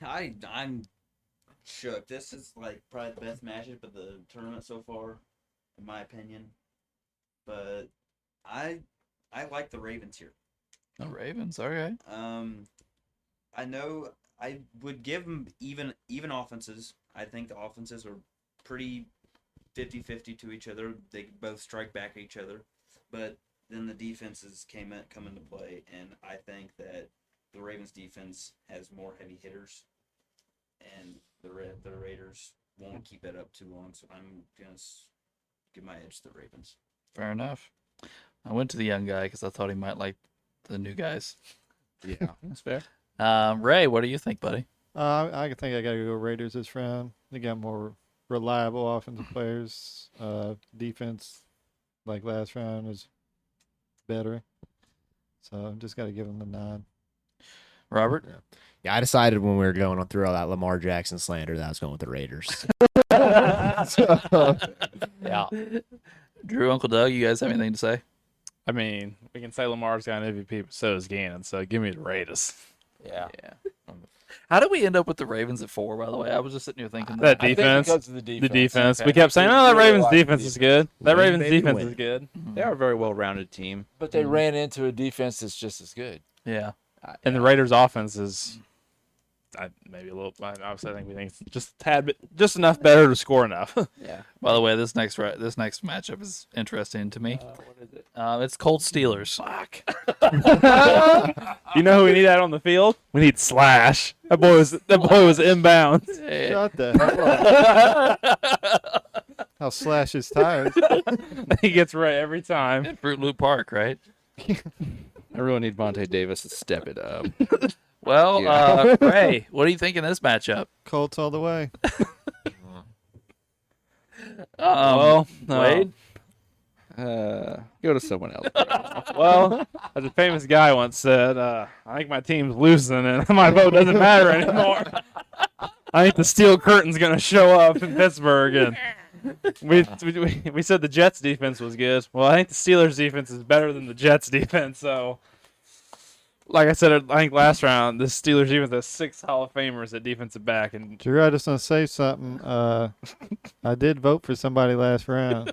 I'm shook. This is like probably the best matchup of the tournament so far, in my opinion. But I like the Ravens here. The Ravens, okay. I know I would give them even offenses. I think the offenses are pretty 50-50 to each other. They both strike back at each other, but then the defenses come into play, and I think that the Ravens defense has more heavy hitters, and the Raiders won't keep it up too long. So I'm gonna give my edge to the Ravens. Fair enough. I went to the young guy because I thought he might like the new guys. Yeah. That's fair. Ray, what do you think, buddy? I think I got to go Raiders this round. They got more reliable offensive players. Defense, like last round, is better. So I've just got to give them the nod. Robert? Yeah, I decided when we were going through all that Lamar Jackson slander that I was going with the Raiders. Yeah. Drew, Uncle Doug, you guys have anything to say? I mean, we can say Lamar's got an MVP, but so is Gannon. So give me the Raiders. Yeah. How did we end up with the Ravens at 4, by the way? I was just sitting here thinking That I think defense. because of the The defense. defense. Okay. We kept saying, They "Oh, that really Ravens like the defense is good. That Win, Ravens baby, defense win. is good." They are a very well-rounded team. But they ran into a defense that's just as good. Yeah. And the Raiders' offense is maybe a little. I think we think it's just a tad bit, just enough better to score enough. Yeah. By the way, this next matchup is interesting to me. What is it? It's Colts Steelers. Fuck. You know who we need out on the field? We need Slash. That boy was inbounds. Shut the hell up. How Slash is tired. He gets right every time. At Fruit Loop Park, right? I really need Vontae Davis to step it up. Well, Yeah. Ray, what do you think in this matchup? Colts all the way. Wade? Go to someone else. Well, as a famous guy once said, I think my team's losing and my vote doesn't matter anymore. I think the steel curtain's going to show up in Pittsburgh. And we said the Jets defense was good. Well, I think the Steelers defense is better than the Jets defense. So, like I said, I think last round, the Steelers defense has 6 Hall of Famers at defensive back. And Drew, I just want to say something. I did vote for somebody last round.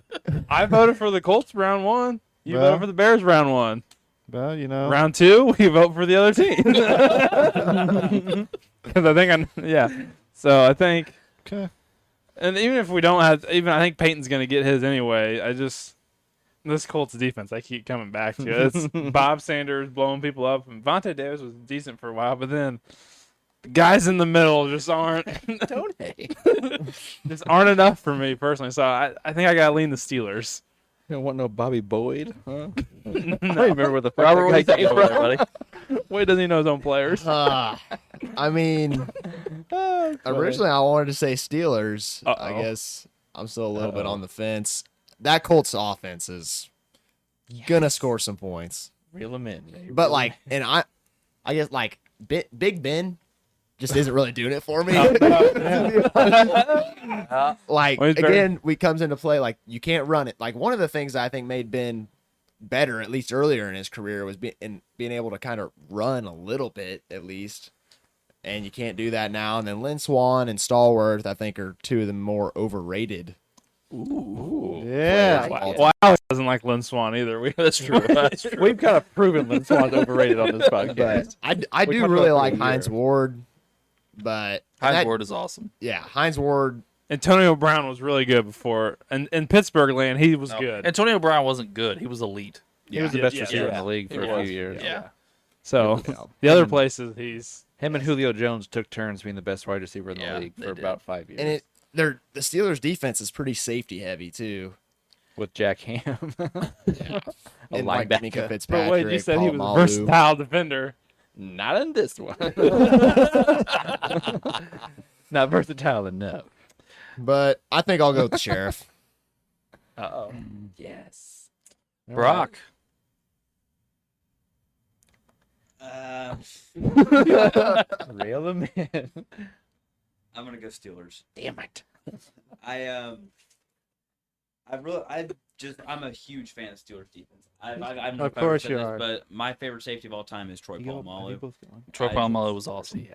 I voted for the Colts round 1. You Well- voted for the Bears round 1. Well, you know. Round 2, we vote for the other team. Because I think So I think, Okay. and even if we don't have, I think Peyton's going to get his anyway. This Colts defense, I keep coming back to. It's Bob Sanders blowing people up. And Vontae Davis was decent for a while, but then the guys in the middle just aren't. Just aren't enough for me personally. So I think I got to lean the Steelers. You don't want no Bobby Boyd, huh? I No. don't remember where the fuck Robert, what do you that think guy over came there, from. buddy? Wade doesn't even know his own players. I mean, originally I wanted to say Steelers. I Uh-oh. guess I'm still a little bit on the fence. that Colts offense is gonna score some points. Reel them in. Baby. But like, and I guess like Big Ben just isn't really doing it for me. Like Well, he's again, we comes into play like you can't run it. Like one of the things I think made Ben better, at least earlier in his career, was being able to kind of run a little bit at least. And you can't do that now. And then Lynn Swan and Stallworth, I think, are two of the more overrated. Yeah. Well, Alex doesn't like Lynn Swan either. That's true. That's true. We've kind of proven Lynn Swan's overrated on this podcast. But I We do talked really about like it earlier. Hines Ward, but Hines Ward is awesome. yeah, Hines Ward. Antonio Brown was really good before, and in Pittsburgh land, he was No, good. Antonio Brown wasn't good. He was elite. He was the best Yeah. receiver in Yeah. the league for He a was. few years. Yeah. So Yeah. the other places, he's Him and Julio Jones took turns being the best wide receiver in the Yeah, league they for did. about 5 years. And the Steelers defense is pretty safety heavy too. with Jack Ham. A And like linebacker. Mika but Fitzpatrick. wait, you said he was a Polamalu. versatile defender. Not in this one. Not versatile enough. But I think I'll go with the Sheriff. Uh-oh. Yes. Brock. Reel them in. I'm gonna go Steelers. Damn it. I'm a huge fan of Steelers defense. I've never Of course said you this, are. but my favorite safety of all time is Troy Polamalu. Troy I- Polamalu was awesome.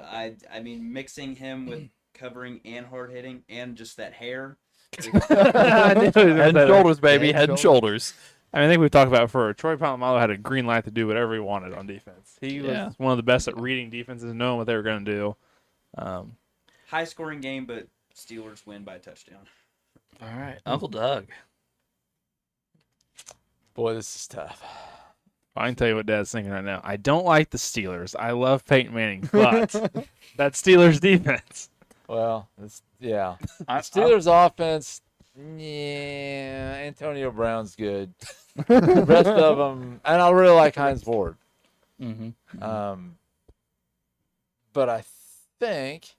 I mean, mixing him with covering and hard hitting and just that hair. Head and shoulders, baby. Head and shoulders. I mean, I think we've talked about it before. Troy Polamalu had a green light to do whatever he wanted on defense. He Yeah. was one of the best at reading defenses, knowing what they were going to do. High scoring game, but Steelers win by a touchdown. All right, Uncle Doug. Boy, this is tough. I can tell you what Dad's thinking right now. I don't like the Steelers. I love Peyton Manning, but that Steelers defense. Well, yeah. I- Steelers offense, yeah. Antonio Brown's good. The rest of them, and I really like Hines Ward. Mm-hmm. But I think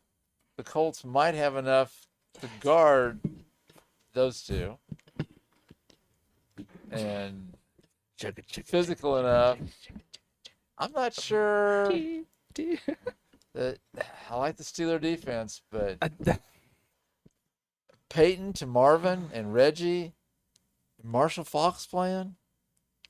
the Colts might have enough to guard those two, and physical enough. I'm not sure that I like the Steeler defense, but Peyton to Marvin and Reggie, Marshall Faulk's playing.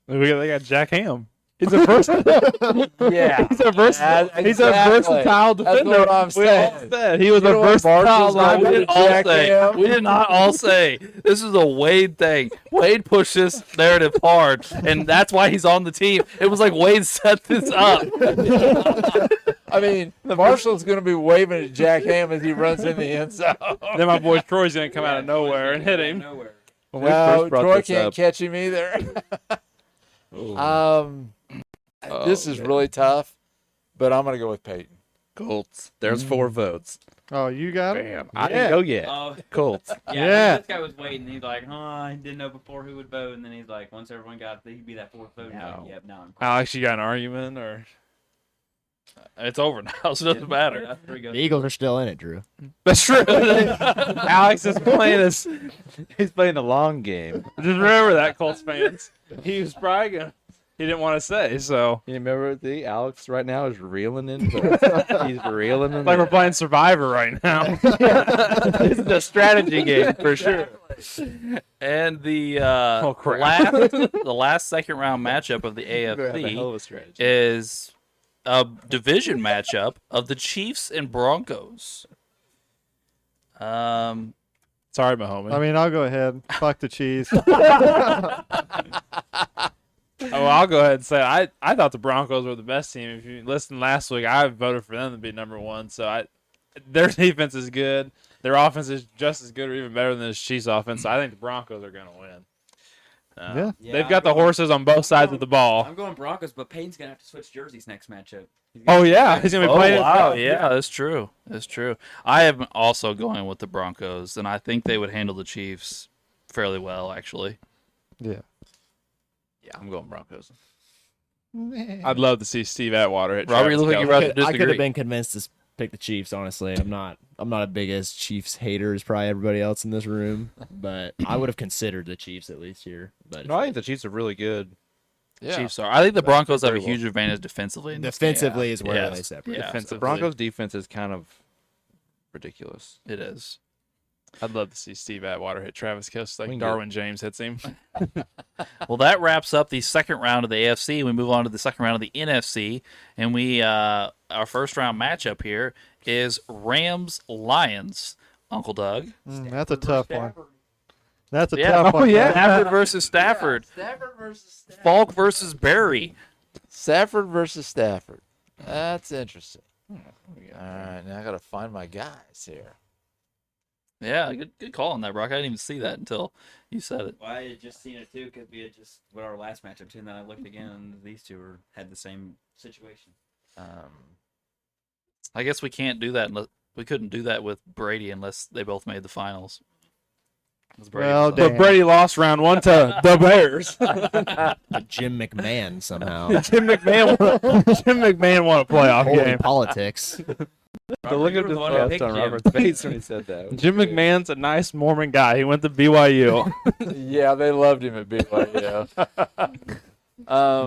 They got Jack Ham. He's a versatile. Yeah, He's a versatile. He's a exactly. versatile That's defender. what I'm We all saying. said he was You a know what versatile Marshall's gonna We do? linebacker. did all Jack say. Ham. We did not all say. This is a Wade thing. Wade pushed this narrative hard, and that's why he's on the team. It was like Wade set this up. I mean, Marshall's going to be waving at Jack Ham as he runs in the end zone. Then my boy Troy's gonna come out of nowhere and hit him. Nowhere. When we No, first brought Troy this can't up, catch him either. This is really tough, but I'm going to go with Peyton. Colts. There's 4 votes. Oh, you got it? Bam. I didn't go yet. Oh, Colts. Yeah. This guy was waiting. He's like, he didn't know before who would vote, and then he's like, once everyone got, he'd be that fourth vote. He's No. like, yep, now I'm. Alex, you got an argument or? It's over now, so it doesn't matter. After he goes, The Eagles are still in it, Drew. That's true. Alex is playing this. He's playing the long game. Just remember that, Colts fans. He was probably gonna. He didn't want to say, so You remember the Alex right now is reeling in votes. He's reeling in. like we're playing Survivor right now. This is a strategy game for sure. And the Oh, crap. the last second round matchup of the Have a hell AFC of a strategy. is a division matchup of the Chiefs and Broncos. Sorry, my homie. I mean, I'll go ahead. Fuck the cheese. I'll go ahead and say I thought the Broncos were the best team. If you listened last week, I voted for them to be number 1. So their defense is good. Their offense is just as good or even better than this Chiefs offense. So I think the Broncos are going to win. Yeah. They've got the horses on both sides of the ball. I'm going Broncos, but Payne's gonna have to switch jerseys next matchup. Oh yeah, he's going to be playing. wow, yeah, that's true. That's true. I am also going with the Broncos, and I think they would handle the Chiefs fairly well, actually. Yeah. Yeah, I'm going Broncos. I'd love to see Steve Atwater hit. Robert, you Travis look like you're Kelce. about to I could disagree. have been convinced pick the Chiefs. Honestly, I'm not a biggest Chiefs hater as probably everybody else in this room, but I would have considered the Chiefs at least here. But No, I think the Chiefs are really good. Yeah. Chiefs are. I think the Broncos have a very well. huge advantage defensively. in this defensively is where Yeah. they separate. Yeah. The Defensively. Broncos defense is kind of ridiculous. game. It is. I'd love to see Steve Atwater hit Travis Kelce like We can get- Darwin James hits him. Well, that wraps up the second round of the AFC. We move on to the second round of the NFC, and we our first round matchup here is Rams Lions. Uncle Doug. That's a tough one. That's a Yeah. tough one. man. Stafford versus Stafford. Stafford versus Stafford. Falk versus Barry. Stafford versus Stafford. That's interesting. All right, now I got to find my guys here. Yeah, good call on that, Brock. I didn't even see that until you said it. Well, I had just seen it too because we had just with our last matchup too, and then I looked again, and these two had the same situation. I guess we can't do that unless we couldn't do that with Brady unless they both made the finals. 'Cause Brady Well, was But damn. Brady lost round one to the Bears. Jim McMahon somehow. Jim McMahon won a playoff Holy game. politics. The look you at were the the one who disgust picked on Jim. Robert's face when he said that. Jim McMahon's a nice Mormon guy. He went to BYU. Yeah, they loved him at BYU.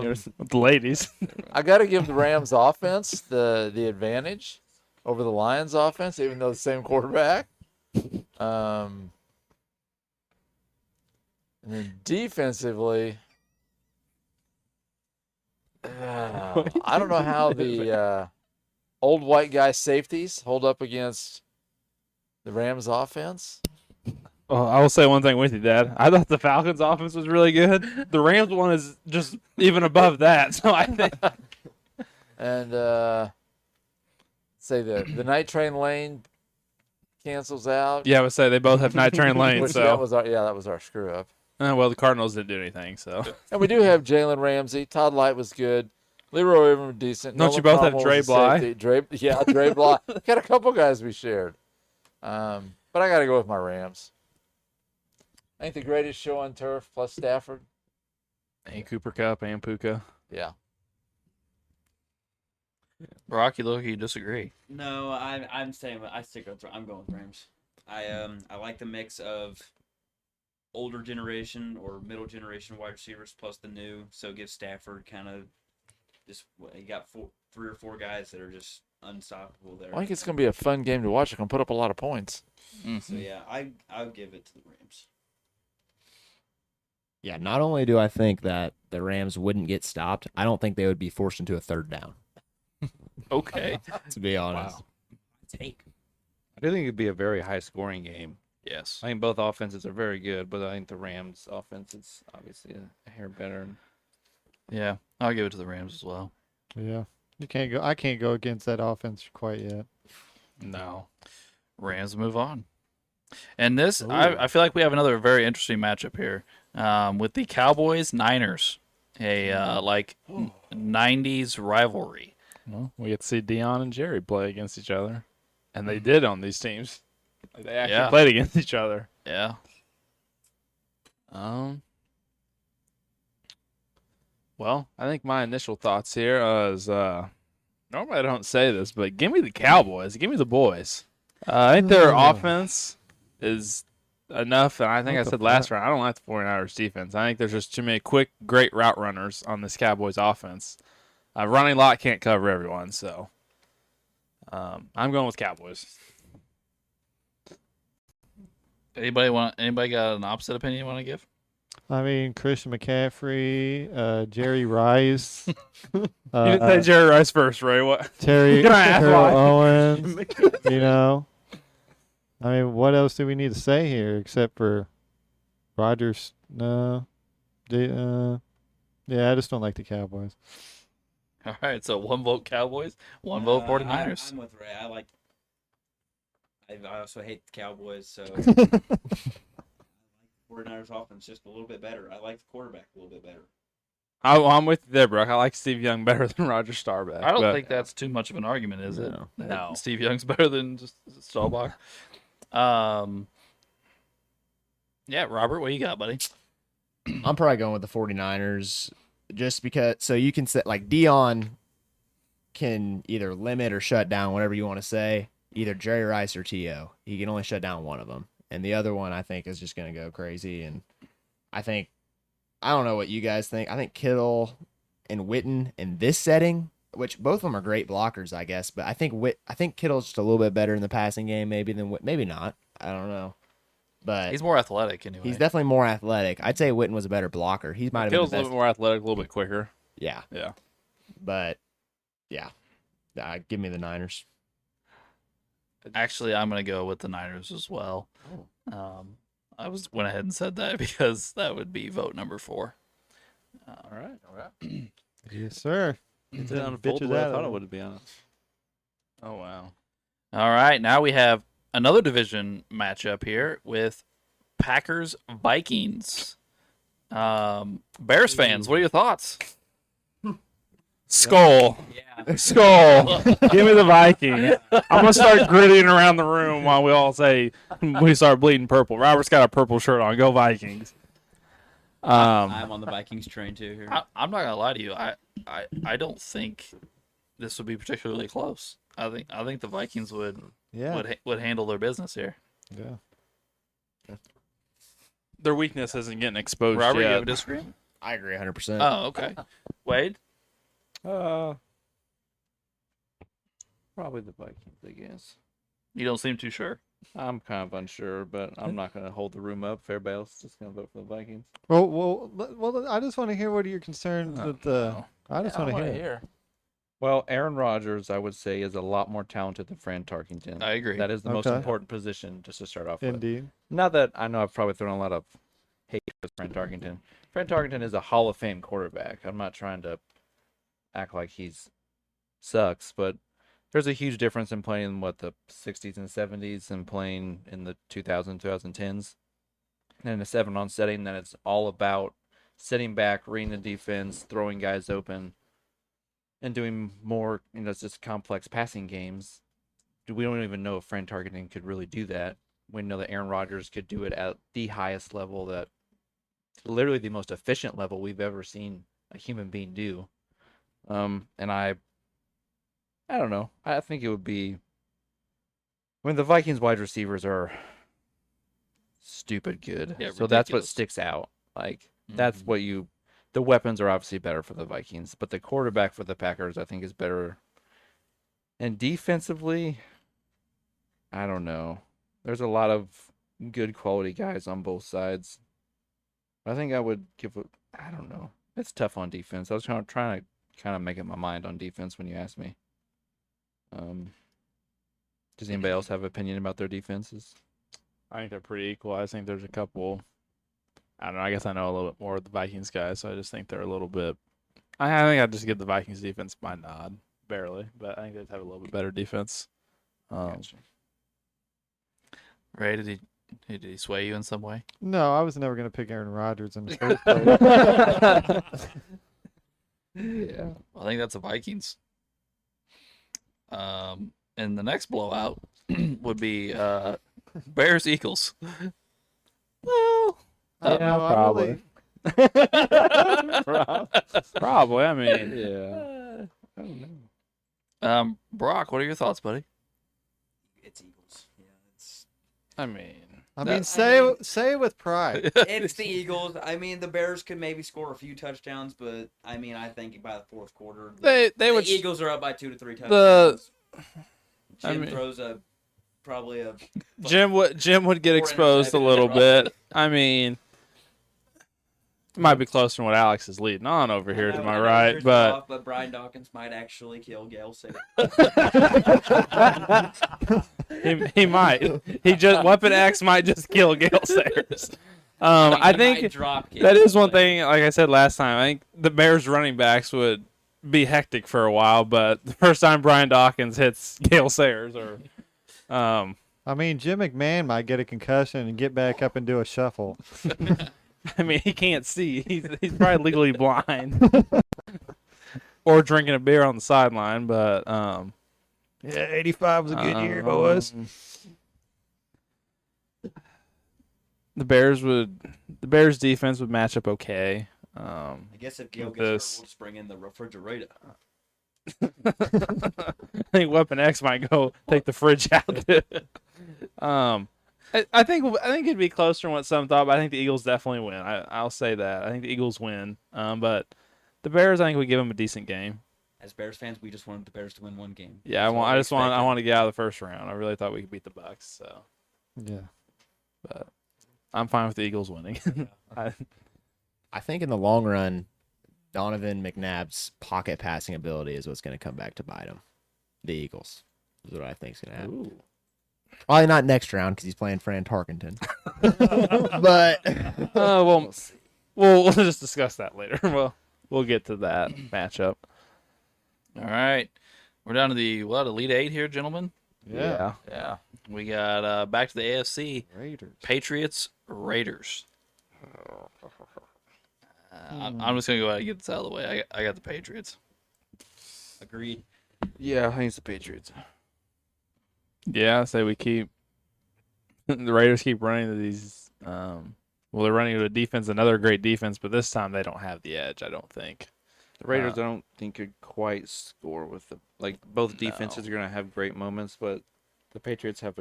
With the ladies. I got to give the Rams offense the advantage over the Lions offense, even though the same quarterback. And then defensively, I don't know how the old white guy safeties hold up against the Rams offense. Well, I will say one thing with you, Dad. I thought the Falcons' offense was really good. The Rams one is just even above that. So I think And say the night train lane cancels out. I would say they both have night train lanes. Which So that was our screw up. well, the Cardinals didn't do anything. So And we do have Jalen Ramsey. Todd Light was good. Leroy Ingram decent. Don't you both have Dre Bly? Dre Bly. Got a couple guys we shared. But I got to go with my Rams. I think the greatest show on turf plus Stafford. and Cooper Cup and Puka. Yeah. Brock, you look like you disagree. No, I'm saying I stick with. I'm going with Rams. I like the mix of older generation or middle generation wide receivers plus the new. So give Stafford kind of just you got three or four guys that are just unstoppable there. I think it's going to be a fun game to watch. It's going to put up a lot of points. So yeah, I'll give it to the Rams. Yeah, not only do I think that the Rams wouldn't get stopped, I don't think they would be forced into a third down, Okay. to be honest. Take. I do think it'd be a very high scoring game. Yes. I think both offenses are very good, but I think the Rams offense is obviously a hair better. Yeah, I'll give it to the Rams as well. Yeah. You can't go. I can't go against that offense quite yet. No. Rams move on. And this, I feel like we have another very interesting matchup here with the Cowboys Niners, a 90s rivalry. Well, we get to see Dion and Jerry play against each other, and they did on these teams. Like, they actually Yeah. played against each other. Yeah. Well, I think my initial thoughts here is normally I don't say this, but give me the Cowboys. Give me the boys. I think their offense is enough, and I think I said last round, I don't like the 49ers defense. I think there's just too many quick, great route runners on this Cowboys offense. Running lot can't cover everyone, so I'm going with Cowboys. Anybody got an opposite opinion you want to give? I mean, Christian McCaffrey, Jerry Rice, You didn't say Jerry Rice first, Ray. What? Terry Can I ask Terrell why? Owens. You know, I mean, what else do we need to say here except for Rodgers? No, yeah, I just don't like the Cowboys. All right, so one vote Cowboys, one vote 49ers. I'm with Ray. I also hate the Cowboys, so 49ers offense just a little bit better. I like the quarterback a little bit better. I'm with you there, Brooke. I like Steve Young better than Roger Staubach. I don't but- think that's too much of an argument, is it? No. That No. Steve Young's better than just Staubach. Yeah, Robert, what you got, buddy? I'm probably going with the 49ers just because. So you can say, like, Dion can either limit or shut down, whatever you want to say, either Jerry Rice or T.O. He can only shut down one of them. And the other one, I think, is just going to go crazy. And I don't know what you guys think. I think Kittle and Witten in this setting, which both of them are great blockers, I guess, but I think Kittle's just a little bit better in the passing game maybe than maybe not. I don't know. But He's more athletic anyway. he's definitely more athletic. I'd say Witten was a better blocker. He might have been Kittle's the a best. little bit more athletic, a little bit quicker. Yeah. Yeah. But yeah. Give me the Niners. Actually, I'm going to go with the Niners as well. I went ahead and said that because that would be vote number 4. All right. Yes, sir. It Them didn't unfold the bitches way I out of thought there. it would, to be honest. Oh wow. All right, now we have another division matchup here with Packers Vikings. Bears fans, what are your thoughts? Skull. Yeah. Skull. Give me the Viking. I'm gonna start gritting around the room while we all say we start bleeding purple. Robert's got a purple shirt on. Go Vikings. I'm on the Vikings train too here. I'm not gonna lie to you. I don't think this would be particularly close. I think the Vikings would Yeah. would handle their business here. Yeah. Their weakness isn't getting exposed Robert, you yet. have a disagreement? I agree 100%. Oh, okay. Wade, Probably the Vikings, I guess. you don't seem too sure. I'm kind of unsure, but I'm not going to hold the room up. If everybody else is just going to vote for the Vikings. Well, I just want to hear what are your concerns with the. I just want to hear. Well, Aaron Rodgers, I would say, is a lot more talented than Fran Tarkenton. I agree. That is the most Okay. important position just to start off with. Indeed. Not that I know I've probably thrown a lot of hate at Fran Tarkenton. Fran Tarkenton is a Hall of Fame quarterback. I'm not trying to act like he's sucks, but there's a huge difference in playing in the 60s and 70s and playing in the 2010s. And in a 7-on setting, then it's all about sitting back, reading the defense, throwing guys open, and doing more, just complex passing games. We don't even know if Fran Tarkenton could really do that. We know that Aaron Rodgers could do it at the highest level, that literally the most efficient level we've ever seen a human being do. And I don't know. I think it would be. The Vikings wide receivers are stupid good. Yeah, so that's what ridiculous. sticks out. That's what the weapons are obviously better for the Vikings, but the quarterback for the Packers, I think, is better. And defensively, I don't know. There's a lot of good quality guys on both sides. I think I would I don't know. It's tough on defense. I was trying to kind of make up my mind on defense when you asked me. Does anybody else have an opinion about their defenses? I think they're pretty equal. I think there's a couple. I don't know. I guess I know a little bit more of the Vikings guys, so I just think they're a little bit. I think I'd just give the Vikings defense my nod, barely, but I think they'd have a little bit better defense. Ray, did he sway you in some way? No, I was never going to pick Aaron Rodgers in the first place. Yeah. I think that's the Vikings. And the next blowout would be Bears Eagles. Well, I don't Yeah, know, I probably. Probably. I mean, Yeah. I don't know. Brock, what are your thoughts, buddy? It's Eagles. Yeah, it's I mean, I No, mean, I say it with pride. it's the Eagles. I mean, the Bears could maybe score a few touchdowns, but I mean, I think by the fourth quarter, they the would. Eagles are up by 2 to 3 The- touchdowns. I Jim mean- throws probably a Jim would get 4 exposed a interceptions little in bit. I mean, it might be closer than what Alex is leading on over here, to my right, Yours but off, but Brian Dawkins might actually kill Gale Sayers. he might. He just Weapon X might just kill Gale Sayers. I He think might drop that Gale is one Sayers. thing. Like I said last time, I think the Bears running backs would be hectic for a while, but the first time Brian Dawkins hits Gale Sayers, or I mean, Jim McMahon might get a concussion and get back up and do a shuffle. I mean, he can't see. He's probably legally blind, or drinking a beer on the sideline. But Yeah, 85 was a good year, boys. The Bears defense would match up okay. I guess if Gale With gets hurt, this. we'll just bring in the refrigerator. I think Weapon X might go take the fridge out. I think it'd be closer than what some thought, but I think the Eagles definitely win. I'll say that. I think the Eagles win. But the Bears, I think we give them a decent game. As Bears fans, we just wanted the Bears to win one game. Yeah, That's all we expected. I want to get out of the first round. I really thought we could beat the Bucks, so Yeah. but I'm fine with the Eagles winning. I think in the long run, Donovan McNabb's pocket passing ability is what's going to come back to bite him. The Eagles is what I think is going to happen. Probably not next round because he's playing Fran Tarkenton. But we'll just discuss that later. We'll get to that matchup. All right. We're down to the Elite Eight here, gentlemen. Yeah. Yeah. We got back to the AFC. Raiders. Patriots, Raiders. I'm just going to go ahead and get this out of the way. I got the Patriots. Agreed. Yeah, I think it's the Patriots. Yeah, I say we keep the Raiders keep running to these. They're running to a defense, another great defense, but this time they don't have the edge. I don't think. The Raiders, I don't think could quite score with the both defenses are gonna have great moments, but the Patriots have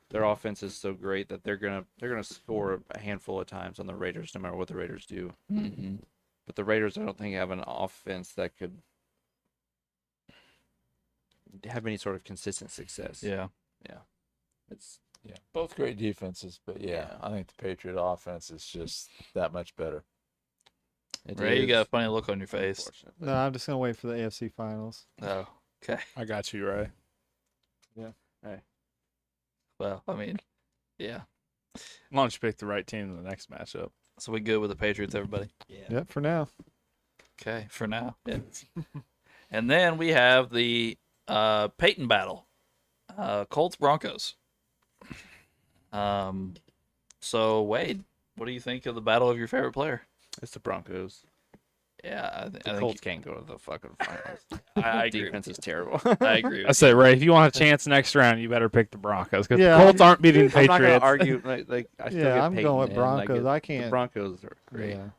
their offense is so great that they're gonna score a handful of times on the Raiders, no matter what the Raiders do. Mm-hmm. But the Raiders, I don't think have an offense that could have any sort of consistent success. Yeah. It's Yeah. Both great defenses, but yeah, I think the Patriot offense is just that much better. Ray, you got a funny look on your face. unfortunately. No, I'm just gonna wait for the AFC finals. Oh, okay. I got you, Ray. Well, I mean, yeah. Why don't you pick the right team in the next matchup? So we good with the Patriots, everybody? Yeah. Yep, for now. Okay, for now. Yeah. And then we have the Peyton battle. Colts Broncos. So Wade, what do you think of the battle of your favorite player? It's the Broncos. Yeah, I The think Colts can't go to the fucking finals. I agree. Defense is terrible. I agree. I With say, Ray, if you want a chance next round, you better pick the Broncos because Yeah, the Colts aren't beating the I'm not gonna Patriots. argue. I still get I'm Peyton, going with man. Broncos. I The can't. Broncos are great. Yeah.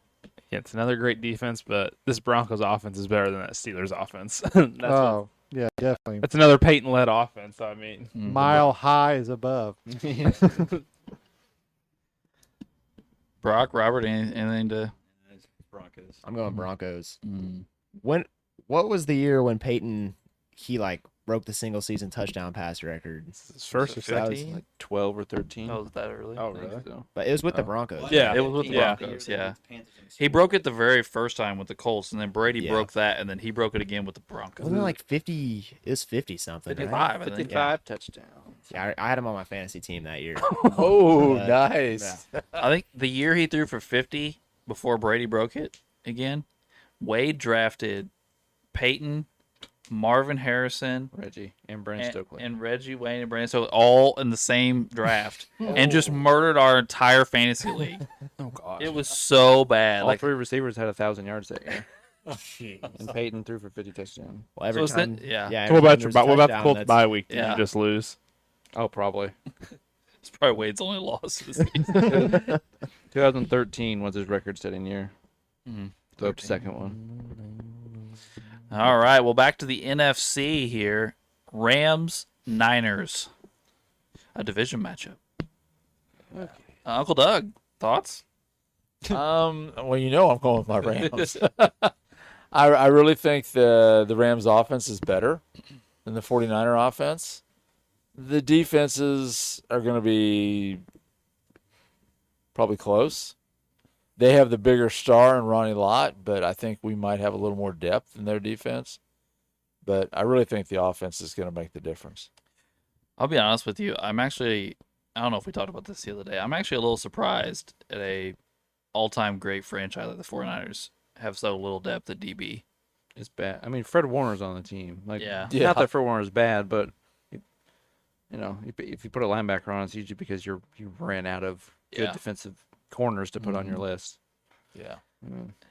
Yeah, it's another great defense, but this Broncos offense is better than that Steelers offense. Yeah, definitely. That's another Peyton-led offense. I mean, Mile high is above. Brock, Robert, anything to? It's Broncos. I'm going Broncos. Mm. What was the year when Peyton broke the single season touchdown pass record? his first or That was, second. Like 12 or 13. Oh, was that early? Oh, I think really? so. but it was with the Oh. Broncos. Yeah. It was with the Yeah. Broncos. Yeah. He broke it the very first time with the Colts, and then Brady Yeah. broke that, and then he broke it again with the Broncos. Wasn't it like 50? It was 50 something. 55, Right? I think. 55 touchdowns. Yeah, I had him on my fantasy team that year. Oh, Uh, nice. I think the year he threw for 50 before Brady broke it again, Wade drafted Peyton, Marvin Harrison, Reggie and Brandon Stokely. and Reggie Wayne and Brandon, so all in the same draft, and just murdered our entire fantasy league. Oh gosh. It was so bad. All Like, three receivers had 1,000 yards that year. And Peyton threw for 50 touchdowns. Well, every so it's time, that, yeah, yeah. So every what time about there's a what about the touchdown, Colts that's- bye week? Did Yeah. you just lose? Oh, probably. it's probably Wade's only loss this season. 2013 was his record-setting year. Mhm. The second one. All right, well, back to the NFC here. Rams, Niners. A division matchup. Uncle Doug, thoughts? Well, I'm going with my Rams. I really think the Rams offense is better than the 49er offense. The defenses are going to be probably close. They have the bigger star in Ronnie Lott, but I think we might have a little more depth in their defense. But I really think the offense is going to make the difference. I'll be honest with you. I don't know if we talked about this the other day. I'm actually a little surprised at a all-time great franchise like the 49ers have so little depth at DB. It's bad. I mean, Fred Warner's on the team. Yeah. Not that Fred Warner's bad, but if you put a linebacker on, it's usually because you ran out of good Yeah. defensive corners to put on your list. Yeah.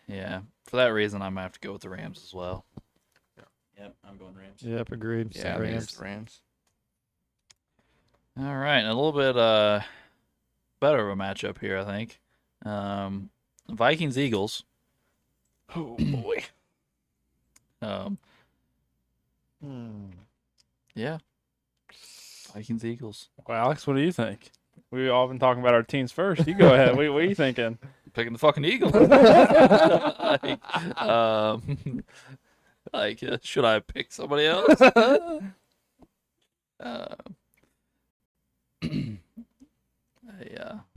Yeah. For that reason, I might have to go with the Rams as well. Yep, I'm going Rams. Yep, agreed. Yeah, I think Rams. it's the Rams. All right, a little bit better of a matchup here, I think. Vikings Eagles. Oh boy. Yeah. Vikings, Eagles. Well, Alex, what do you think? We've all been talking about our teams first. You go ahead. What are you thinking? Picking the fucking Eagles. Should I pick somebody else?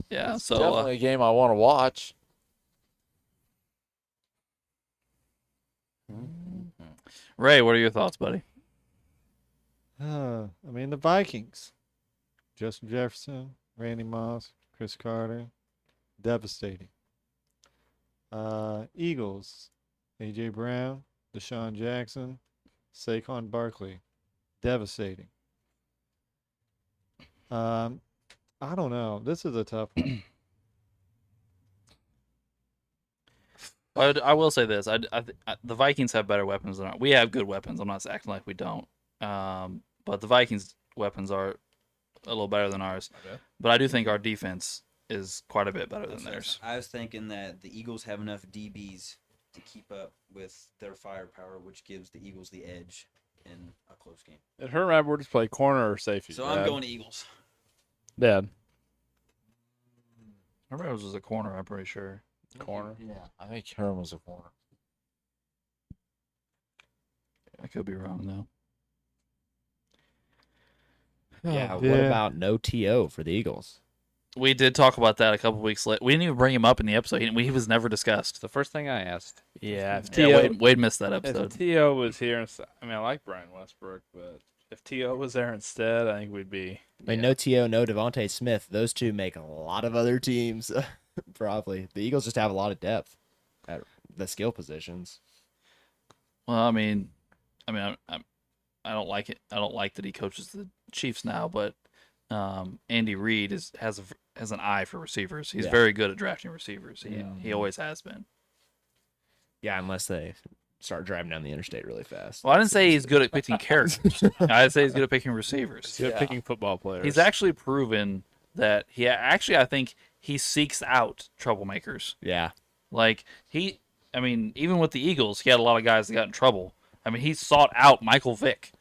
Yeah. It's So definitely a game I want to watch. Ray, what are your thoughts, buddy? I mean, the Vikings. Justin Jefferson, Randy Moss, Chris Carter. Devastating. Eagles. A.J. Brown, Deshaun Jackson, Saquon Barkley. Devastating. I don't know. This is a tough one. I will say this: the Vikings have better weapons than we have. Good weapons. I'm not acting like we don't. But the Vikings' weapons are a little better than ours. Okay. But I do think our defense is quite a bit better than That's theirs. I was thinking that the Eagles have enough DBs to keep up with their firepower, which gives the Eagles the edge in a close game. It hurt my board to play corner or safety. So I'm going to Eagles. Dad. I remember it was a corner. I'm pretty sure. Corner. Yeah, I think Herm was a corner. I could be wrong though. Yeah. What Yeah. about no TO for the Eagles? We did talk about that a couple weeks later. We didn't even bring him up in the episode. He was never discussed. It's the first thing I asked. Yeah, if Yeah, T.O. Wade missed that if episode. T.O. was here, I mean, I like Brian Westbrook, but if T.O. was there instead, I think we'd be. I mean, no TO, no Devontae Smith. Those two make a lot of other teams. Probably the Eagles just have a lot of depth at the skill positions. Well, I mean, I don't like it. I don't like that he coaches the Chiefs now, but Andy Reid has an eye for receivers. He's Yeah. very good at drafting receivers. He always has been. Yeah, unless they start driving down the interstate really fast. Well, I didn't say he's good at picking characters. I say he's good at picking receivers. Good picking football players. He's actually proven that I think he seeks out troublemakers. Yeah, Like even with the Eagles, he had a lot of guys that got in trouble. I mean, he sought out Michael Vick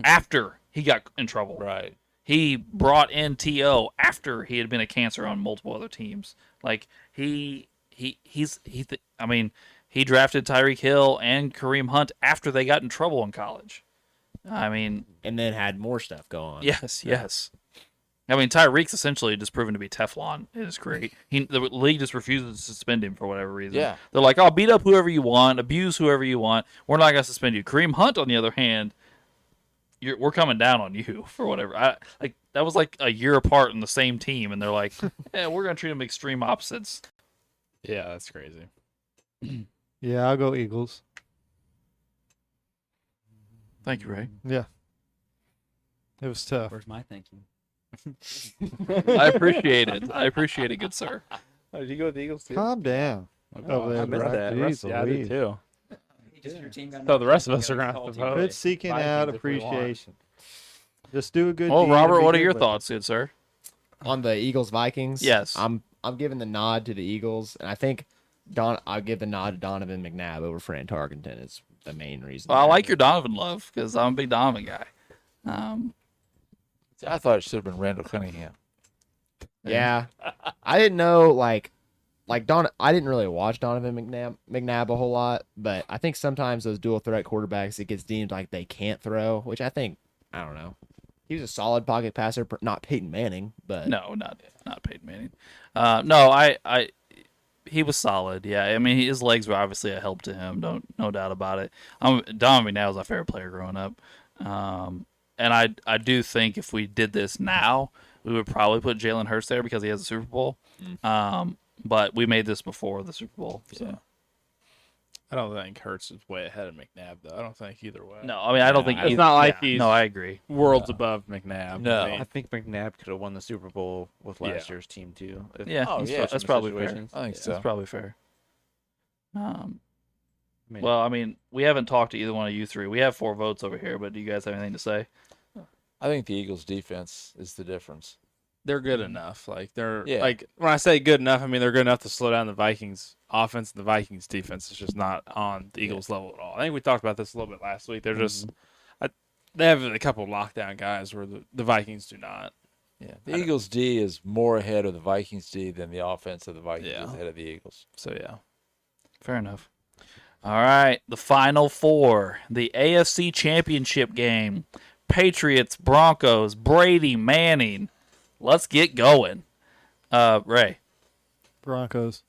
after he got in trouble. Right. He brought in T.O. after he had been a cancer on multiple other teams. Like he drafted Tyreek Hill and Kareem Hunt after they got in trouble in college. I mean, and then had more stuff go on. yes. I mean, Tyreek's essentially just proven to be Teflon in his career. The league just refuses to suspend him for whatever reason. Yeah. They're like, "Oh, beat up whoever you want, abuse whoever you want. We're not gonna suspend you." Kareem Hunt, on the other hand, we're coming down on you for whatever. That was like a year apart in the same team, and they're like, "Yeah, we're gonna treat them extreme opposites." Yeah, that's crazy. Yeah, I'll go Eagles. Thank you, Ray. Yeah. It was tough. Where's my thinking? I appreciate it. I appreciate it, good sir. Oh, did you go with the Eagles too? Calm down. Over there, I missed Brock. that. Jeez Yeah, I did Louise. too. Just your team got So the rest of knocked us are out, gonna you have gotta to call vote. team. Quit seeking Vikings out if we want. appreciation. Just do a good Well, deed. Robert, and be what are good your with it. thoughts, good sir? On the Eagles Vikings. Yes. I'm giving the nod to the Eagles, and I think I'll give the nod to Donovan McNabb over Fran Tarkenton is the main reason. Well, I like your Donovan love because I'm a big Donovan guy. See, I thought it should have been Randall Cunningham. Yeah, I didn't know like Don. I didn't really watch Donovan McNabb a whole lot, but I think sometimes those dual threat quarterbacks it gets deemed like they can't throw, which I don't know. He was a solid pocket passer, not Peyton Manning, but No, not Peyton Manning. No, he was solid. Yeah, I mean his legs were obviously a help to him. No doubt about it. Donovan McNabb was my favorite player growing up, and I do think if we did this now, we would probably put Jalen Hurts there because he has a Super Bowl. But we made this before the Super Bowl. So. Yeah. I don't think Hurts is way ahead of McNabb though. I don't think either way. No, I mean I don't think It's not like he's No, I agree. worlds above McNabb. No. I mean, I think McNabb could have won the Super Bowl with last Yeah. year's team too. Yeah, Oh, in yeah, such that's a probably fair. situations. I think so. That's probably fair. I mean, Well, I mean, we haven't talked to either one of you three. We have 4 votes over here, but do you guys have anything to say? I think the Eagles' defense is the difference. they're good enough. Like they're Yeah. like when I say good enough, I mean they're good enough to slow down the Vikings offense and the Vikings defense is just not on the Eagles level at all. I think we talked about this a little bit last week. They're just They have a couple lockdown guys where the Vikings do not. Yeah, the Eagles' D is more ahead of the Vikings' D than the offense of the Vikings Yeah. is ahead of the Eagles. So yeah. Fair enough. All right, the final four, the AFC Championship game. Patriots, Broncos, Brady, Manning. Let's get going. Ray, Broncos.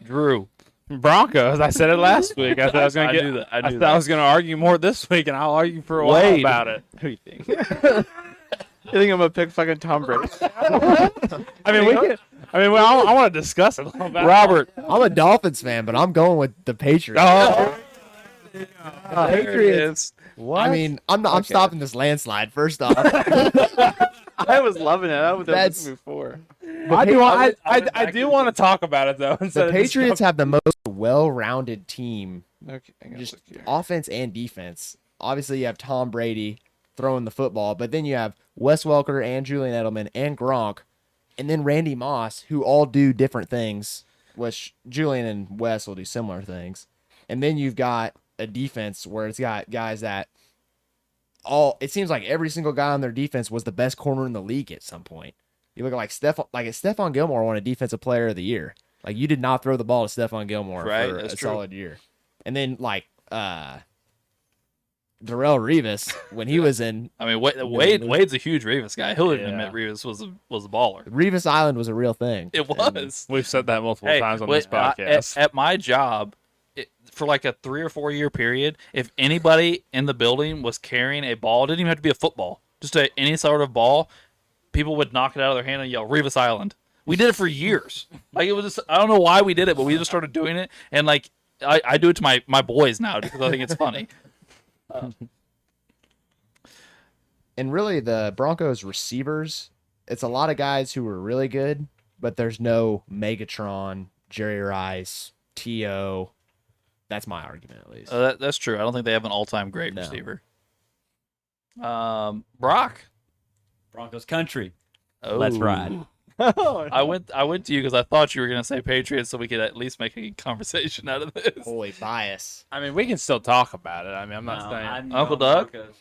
Drew. Broncos. I said it last week. I thought I was gonna I get. knew that. I I knew thought I that. was gonna argue more this week, and I'll argue for a while Wade. about it. Who do you think? You think I'm gonna pick fucking Tom Brady? I mean, we can. I mean, well, I want to discuss it a little bit. Robert. I'm a Dolphins fan, but I'm going with the Patriots. Oh, Patriots. What? I mean, I'm not, I'm stopping this landslide. First off, I was loving it. I would have That's- before. I do want to talk about it though. Instead the of just Patriots have the most well-rounded team, Okay, I just look here. offense and defense. Obviously, you have Tom Brady throwing the football, but then you have Wes Welker and Julian Edelman and Gronk, and then Randy Moss, who all do different things, which Julian and Wes will do similar things. And then you've got a defense where it's got guys that it seems like every single guy on their defense was the best corner in the league at some point. You look at Stephon Gilmore won a defensive player of the year. Like, you did not throw the ball to Stephon Gilmore Right, for that's a true. solid year. And then Darrell Revis, when he was in I mean, Wade's a huge Revis guy. He'll even admit Revis was a baller. Revis Island was a real thing. It was. We've said that multiple Hey, times on wait, this podcast. at my job, for like a 3 or 4 year period, if anybody in the building was carrying a ball, it didn't even have to be a football, just any sort of ball, people would knock it out of their hand and yell Revis Island. We did it for years. Like, it was just, I don't know why we did it, but we just started doing it, and like I do it to my boys now because I think it's funny. And really, the Broncos receivers, it's a lot of guys who are really good, but there's no Megatron, Jerry Rice, T.O. That's my argument, at least. That's true. I don't think they have an all-time great No. receiver. Brock. Broncos country. Oh. Let's ride. I went to you because I thought you were gonna say Patriots, so we could at least make a conversation out of this. Holy bias. I mean, we can still talk about it. I mean, I'm not saying. I'm Uncle going Doug? Broncos.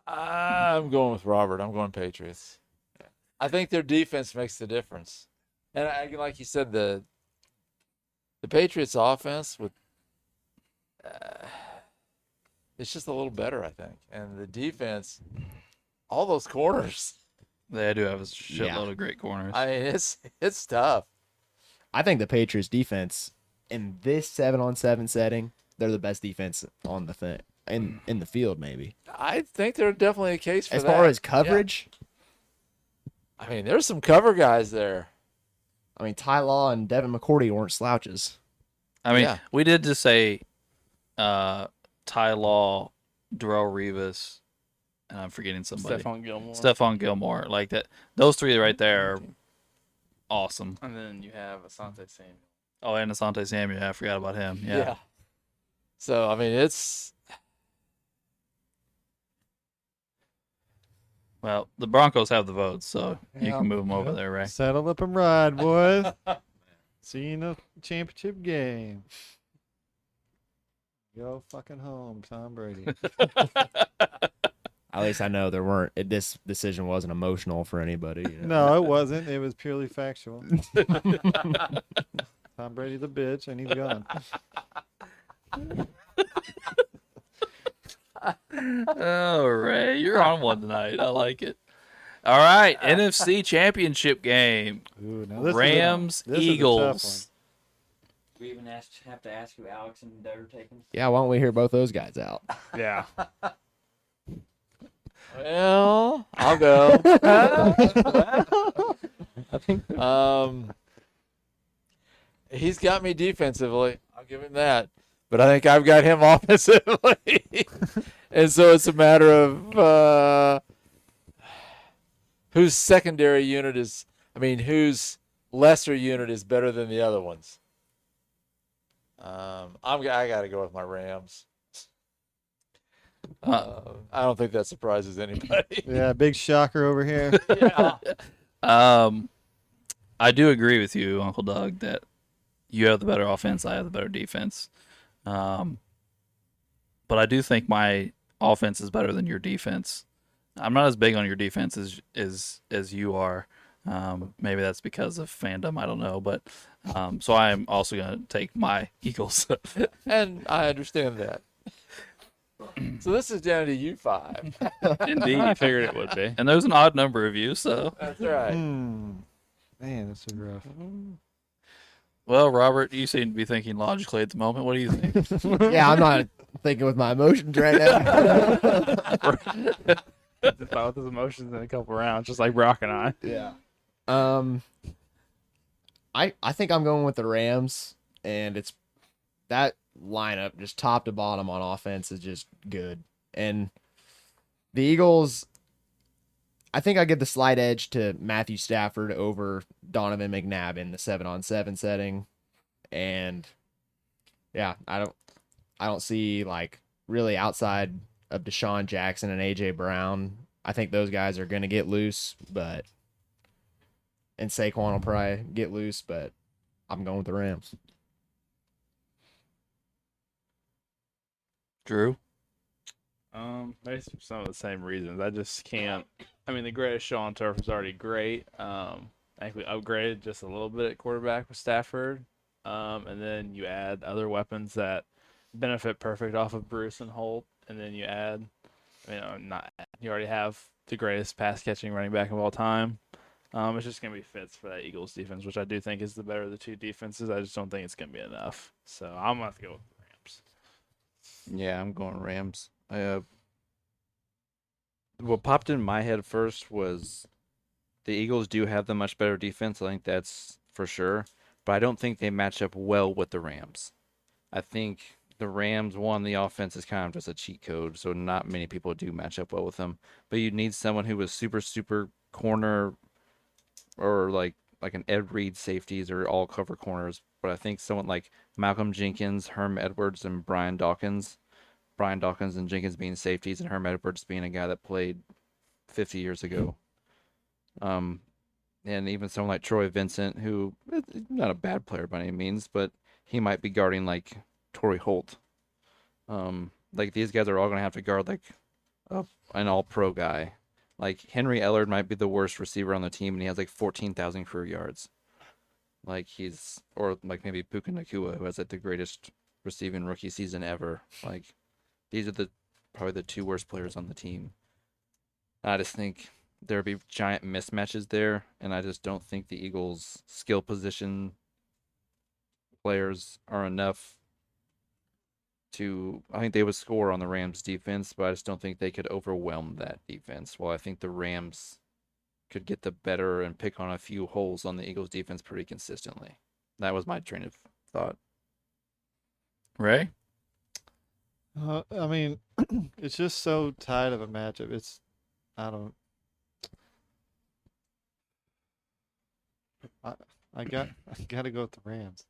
I'm going with Robert. I'm going Patriots. I think their defense makes the difference, and like you said, the Patriots' offense with it's just a little better, I think, and the defense, all those corners. They do have a shitload Yeah. of great corners. I mean, it's tough. I think the Patriots defense in this 7-on-7 setting, they're the best defense on the thing in the field, maybe. I think there's definitely a case for As that. far as Yeah. coverage, I memean, there's some cover guys there. I mean, Ty Law and Devin McCourty weren't slouches. I mean, Yeah. we did just say Ty Law, Darrell Revis, and I'm forgetting somebody. Stephon Gilmore. Gilmore. Like that. Those three right there are awesome. And then you have Asante Samuel. Oh, and Asante Samuel. I forgot about him. Yeah. So I mean, it's Well, the Broncos have the votes, so you Yeah. can move them over there, Ray. Settle up and ride, boys. See you in the championship game. Go fucking home, Tom Brady. At least I know there weren't. This decision wasn't emotional for anybody. You know? No, it wasn't. It was purely factual. Tom Brady's a bitch, and he's gone. Oh, Ray, you're on one tonight. I like it. All right, NFC Championship game. Ooh, now this Rams, this is a tough Eagles. We even have to ask who Alex and Doug are taking. Yeah, why don't we hear both those guys out? Yeah. well, I'll go. I think He's got me defensively. I'll give him that. But I think I've got him offensively. And so it's a matter of whose secondary unit is, whose lesser unit is better than the other ones. I got to go with my Rams. I don't think that surprises anybody. Yeah, big shocker over here. I do agree with you, Uncle Doug, that you have the better offense. I have the better defense. But but I do think my offense is better than your defense. I'm not as big on your defense as you are. Maybe that's because of fandom. I don't know, but so I'm also gonna take my Eagles. And I understand that. So this is down to you 5. Indeed, I figured it would be. and there's an odd number of you, so That's right. Man, that's a rough. well, Robert, you seem to be thinking logically at the moment. What do you think? Yeah, I'm not thinking with my emotions right now. Just thought with his emotions in a couple rounds, just like Brock and I. Yeah. I think I'm going with the Rams, and it's that lineup just top to bottom on offense is just good. And the Eagles, I think I give the slight edge to Matthew Stafford over Donovan McNabb in the 7-on-7 setting. And yeah, I don't see like really outside of Deshaun Jackson and AJ Brown. I think those guys are going to get loose, and Saquon will probably get loose, but I'm going with the Rams. Drew, Maybe for some of the same reasons. I just can't. I mean, the greatest show on turf is already great. I think we upgraded just a little bit at quarterback with Stafford, and then you add other weapons that benefit perfect off of Bruce and Holt, and then you add, you already have the greatest pass catching running back of all time. It's just gonna be fits for that Eagles defense, which I do think is the better of the two defenses. I just don't think it's gonna be enough. So I'm gonna have to go with the Rams. Yeah, I'm going Rams. What popped in my head first was the Eagles do have the much better defense. I think that's for sure. But I don't think they match up well with the Rams. I think the Rams, one, the offense is kind of just a cheat code, so not many people do match up well with them. But you need someone who was super, super corner or like an Ed Reed safeties or all cover corners. But I think someone like Malcolm Jenkins, Herm Edwards, and Brian Dawkins. Brian Dawkins and Jenkins being safeties, and Herm Edwards being a guy that played 50 years ago. And even someone like Troy Vincent, who is not a bad player by any means, but he might be guarding like Torrey Holt. Like these guys are all going to have to guard like an all-pro guy. Like Henry Ellard might be the worst receiver on the team, and he has like 14,000 career yards. Like or like maybe Puka Nacua, who has like the greatest receiving rookie season ever. Like these are probably the two worst players on the team. I just think there'd be giant mismatches there, and I just don't think the Eagles' skill position players are enough I think they would score on the Rams defense, but I just don't think they could overwhelm that defense. Well, I think the Rams could get the better and pick on a few holes on the Eagles defense pretty consistently. That was my train of thought. Ray, I mean, it's just so tight of a matchup. I got to go with the Rams.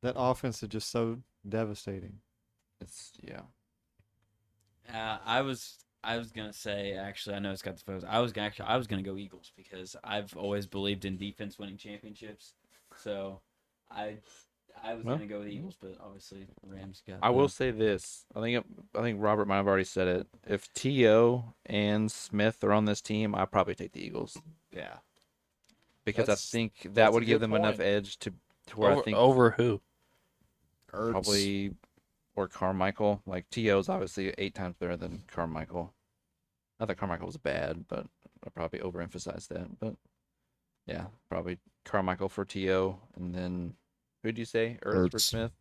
That offense is just so devastating. I was gonna say, actually, I know it's got the photos. I was gonna go Eagles because I've always believed in defense winning championships. So I was gonna go with Eagles, but obviously the Rams got. I will say this. I think Robert might have already said it. If T.O. and Smith are on this team, I'd probably take the Eagles. Yeah. Because That's- I think that that's a would give good them enough point. edge to where I think over who? Ertz. probably or Carmichael. Like T.O. is obviously 8 times better than Carmichael. Not that Carmichael was bad, but I probably overemphasized that. But yeah, probably Carmichael for T.O. and then who did you say? Ertz for Ertz. Smith.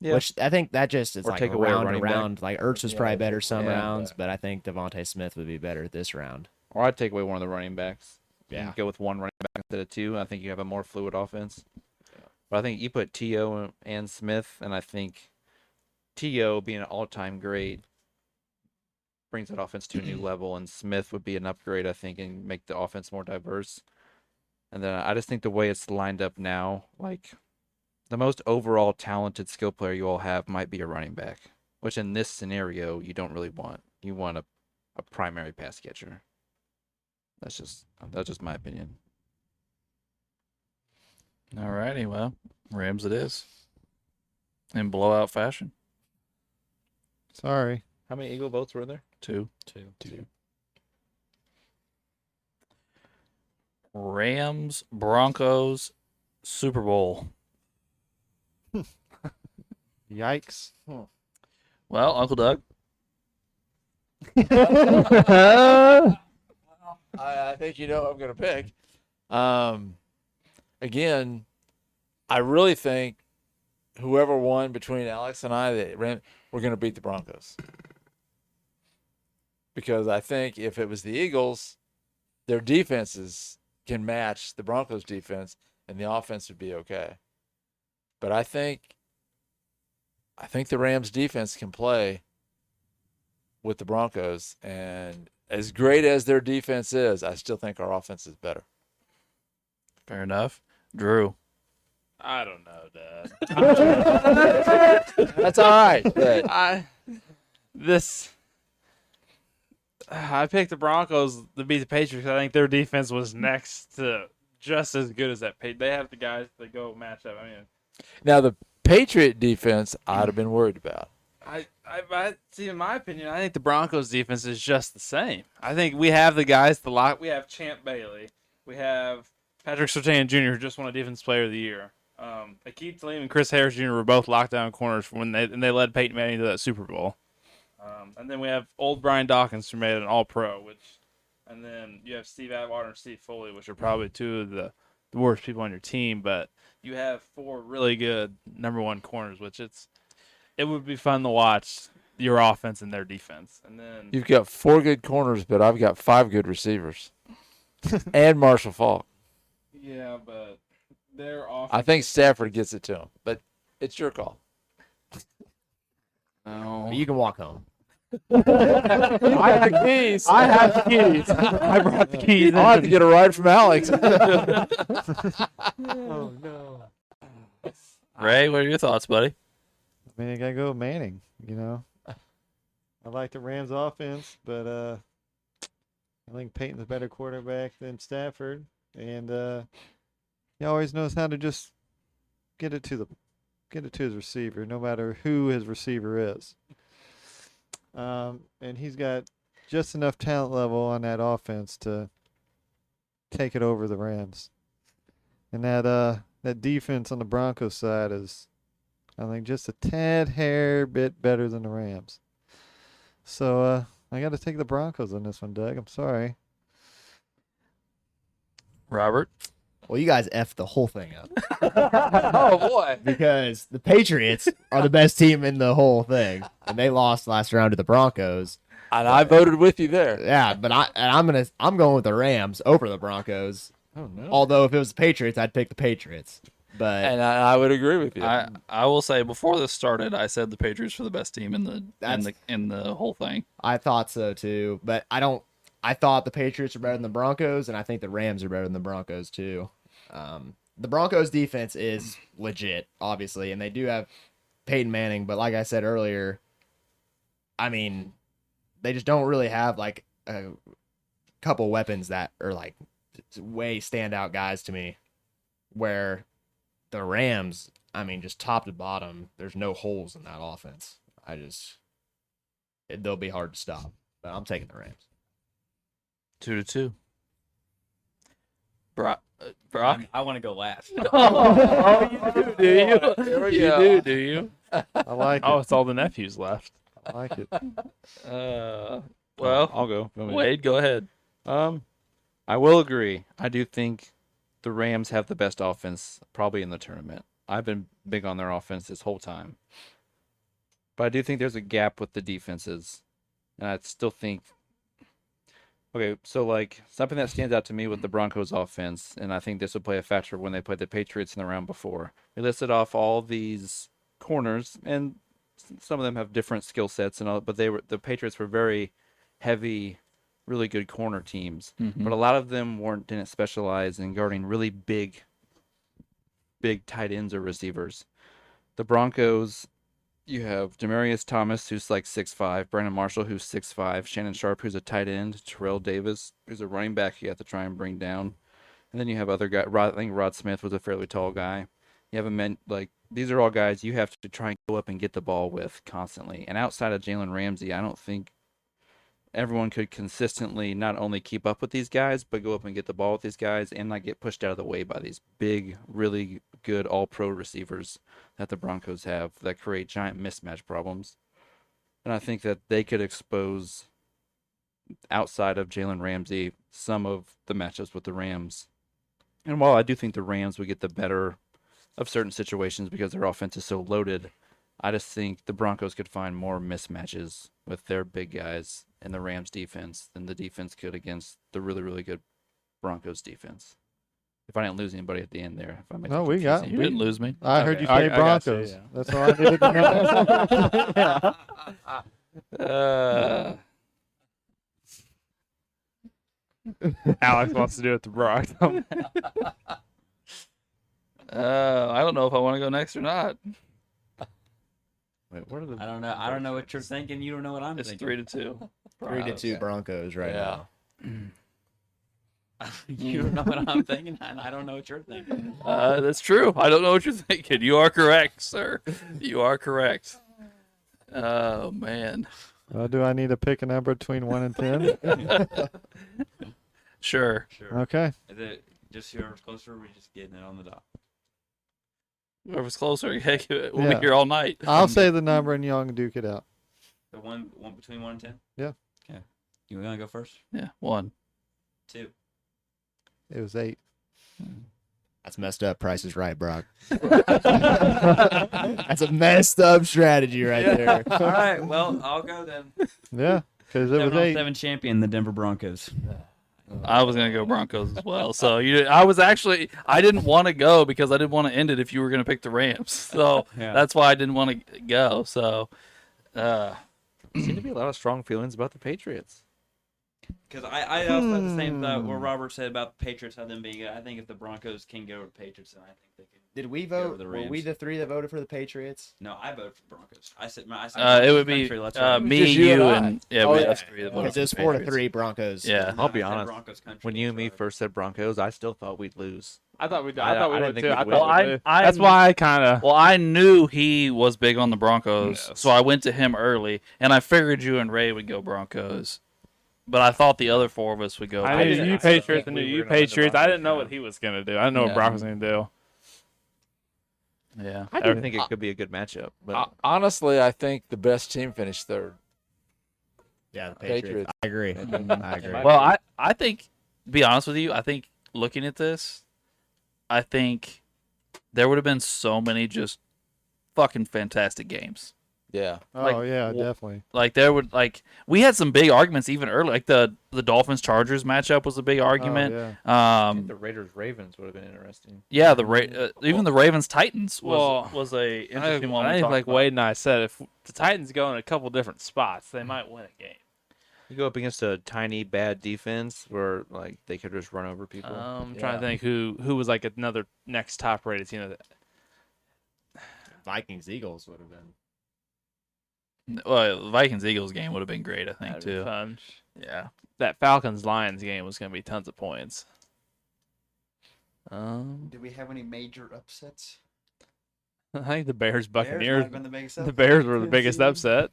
Yeah, Which I think that just is Or like take a away a round running to back. round. Like Ertz was probably better some Yeah. rounds, but I think Devontae Smith would be better this round. or I'd take away one of the running backs. Yeah. And go with one running back instead of 2. I think you have a more fluid offense. But I think you put T.O. and Smith, and I think T.O. being an all-time great brings that offense to a new level, and Smith would be an upgrade, I think, and make the offense more diverse. And then I just think the way it's lined up now, like the most overall talented skill player you all have might be a running back, which in this scenario you don't really want. You want a primary pass catcher. That's just my opinion. All righty, well, Rams it is. In blowout fashion. Sorry. How many Eagle votes were there? Two. Two. Rams, Broncos, Super Bowl. Yikes. Well, Uncle Doug. I think you know who I'm going to pick. Again, I really think whoever won between Alex and I, we're going to beat the Broncos. Because I think if it was the Eagles, their defenses can match the Broncos' defense, and the offense would be okay. But I think the Rams' defense can play with the Broncos, and as great as their defense is, I still think our offense is better. Fair enough. Drew. I don't know, Dad. That's all right. But I picked the Broncos to beat the Patriots. I think their defense was next to just as good as that. They have the guys that go match up. I mean, now the Patriot defense, I'd have been worried about. I see. In my opinion, I think the Broncos defense is just the same. I think we have the guys to lock. We have Champ Bailey. We have Patrick Surtain Jr., who just won a Defense Player of the Year. Akeem Talib and Chris Harris Jr. were both lockdown corners when they led Peyton Manning to that Super Bowl. And then we have old Brian Dawkins, who made an All-Pro, and then you have Steve Atwater and Steve Foley, which are probably two of the worst people on your team. But you have four really good number one corners, which it would be fun to watch your offense and their defense. And then You've got 4 good corners, but I've got 5 good receivers, and Marshall Faulk. yeah, but their offense. I think Stafford gets it to him, but it's your call. No. You can walk home. I have the keys. I have the keys. I brought the keys. I'll have to get a ride from Alex. Oh, no. Ray, what are your thoughts, buddy? I mean, I got to go with Manning, you know. I like the Rams offense, but I think Peyton's a better quarterback than Stafford. And he always knows how to just get it to his receiver, no matter who his receiver is. And he's got just enough talent level on that offense to take it over the Rams. And that defense on the Broncos side is, I think, just a tad hair bit better than the Rams. So I got to take the Broncos on this one, Doug. I'm sorry. Robert. Well, you guys effed the whole thing up Oh boy! because the Patriots are the best team in the whole thing, and they lost last round to the Broncos. And I voted with you there. Yeah, but I'm going with the Rams over the Broncos. Oh no. Although if it was the Patriots, I'd pick the Patriots. But And I would agree with you. I will say before this started, I said the Patriots were the best team in the whole thing. I thought so too. But I thought the Patriots are better than the Broncos, and I think the Rams are better than the Broncos too. The Broncos defense is legit, obviously, and they do have Peyton Manning. But like I said earlier, I mean, they just don't really have like a couple weapons that are like way standout guys to me. Where the Rams, I mean, just top to bottom, there's no holes in that offense. They'll be hard to stop. But I'm taking the Rams. 2-2. Brock. I want to go last. Oh, you do you? Here we You go. do you? I like Oh, it. it's all the nephews left. I like it. Well, I'll go. You want me to- Wade, go ahead. I will agree. I do think the Rams have the best offense probably in the tournament. I've been big on their offense this whole time. But I do think there's a gap with the defenses. And I still think okay, so like something that stands out to me with the Broncos offense, and I think this would play a factor when they played the Patriots in the round before. We listed off all these corners, and some of them have different skill sets and all, but the Patriots were very heavy, really good corner teams. But a lot of them didn't specialize in guarding really big tight ends or receivers. The Broncos, you have Demaryius Thomas, who's like 6'5", Brandon Marshall, who's 6'5", Shannon Sharp, who's a tight end, Terrell Davis, who's a running back you have to try and bring down. And then you have other guys. I think Rod Smith was a fairly tall guy. You have these are all guys you have to try and go up and get the ball with constantly. And outside of Jalen Ramsey, I don't think everyone could consistently not only keep up with these guys, but go up and get the ball with these guys and not get pushed out of the way by these big, really good all-pro receivers that the Broncos have that create giant mismatch problems. And I think that they could expose, outside of Jalen Ramsey, some of the matchups with the Rams. And while I do think the Rams would get the better of certain situations because their offense is so loaded, I just think the Broncos could find more mismatches with their big guys in the Rams defense than the defense could against the really, really good Broncos defense. If I didn't lose anybody at the end there. If I made No, that we got- confusing. You didn't lose me. I heard Okay, you I say got you, Broncos. yeah. That's all I needed to know. Alex wants to do it to Brock. I don't know if I want to go next or not. Wait, what are the I don't know. I don't know what you're thinking. You don't know what I'm It's thinking. 3-2. 3-2 Broncos right Yeah. now. You don't know what I'm thinking, and I don't know what you're thinking. That's true. I don't know what you're thinking. You are correct, sir. You are correct. Oh man. Well, do I need to pick a number between 1 and 10? Sure. Sure. Okay. Is it just whoever's closer? Or we just getting it on the dot. Whoever's closer, heck, we'll Yeah. be here all night. I'll say the number and y'all can duke it out. The one between 1 and 10. Yeah. Okay. You want to go first? Yeah, 1. 2. It was 8. That's messed up. Price is right, Brock. That's a messed up strategy right there. All right. Well, I'll go then. Yeah, because it was 8. 7 champion, the Denver Broncos. I was gonna go Broncos as well. So I didn't want to go because I didn't want to end it if you were gonna pick the Rams. So Yeah. that's why I didn't want to go. So, seem to be a lot of strong feelings about the Patriots. Because I also had the same thought what Robert said about the Patriots, how them being good. I think if the Broncos can go with the Patriots, then I think they can. Did we Go vote? with the Were we Rams. the 3 that voted for the Patriots? No, I voted for the Broncos. I said it would be country, that's right. me, Just you you, and I. and yeah, Oh, we yeah. us three. that voted Because for it the was 4-3 Broncos. Yeah. I'll No, be I said honest. Broncos country, When you and that's me right. first said Broncos, I still thought we'd lose. I thought we did. I I thought we didn't would think too. we'd I win. thought Well, we would. I- That's why I kind of. Well, I knew he was big on the Broncos, Yes. so I went to him early, and I figured you and Ray would go Broncos. But I thought the other 4 of us would go. I knew didn't- you I still Patriots. think I knew we you were gonna win the Patriots. I didn't know Broncos, what he was gonna do. I didn't know what Yeah. Brock was gonna do. Yeah. I do think it could be a good matchup, but Honestly, I think the best team finished third. Yeah, the Patriots. I agree. I agree. Well, I think, to be honest with you, I think looking at this, I think there would have been so many just fucking fantastic games. Yeah. Oh, Like, yeah, w- definitely. Like we had some big arguments even early. Like the Dolphins Chargers matchup was a big argument. Oh, I think Um, the Raiders Ravens would have been interesting. yeah, even the Ravens Titans Well, was a interesting one. I we think talked like about. Wade and I said, if the Titans go in a couple different spots, they might win a game. You go up against a tiny bad defense where like they could just run over people. I'm trying to think who was like another next top rated team. Vikings Eagles would have been. Well, the Vikings Eagles game would have been great, I think That'd be too. fun. Yeah. That Falcons Lions game was gonna be tons of points. Did we have any major upsets? I think the Bears Bears might Buccaneers. have been the biggest The upset. Bears were the biggest Seed. upset.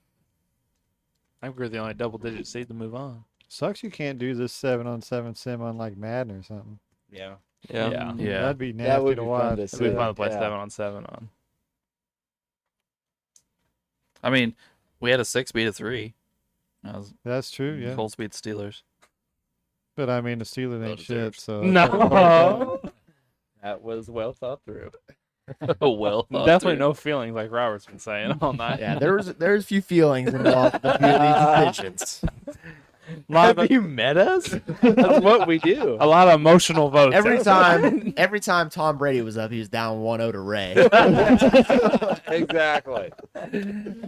I think we're the only double-digit seed to move on. Sucks you can't do this 7-on-7 sim on like Madden or something. Yeah. Yeah. Yeah. That'd be nasty That would to be watch. fun to It'd be see. fun to play Yeah. 7-on-7 on. I mean, we had a 6 beat a 3. That was That's true, yeah. Colts beat the Steelers. But I mean, the Steelers Well ain't deserved. shit, so. No. That was well thought through. Oh well. Definitely no feelings like Robert's been saying all night. Yeah, there's a few feelings involved with a few of these decisions. Lot you met us? That's what we do. a lot of emotional votes. Every time Tom Brady was up, he was down 1-0 to Ray. Exactly.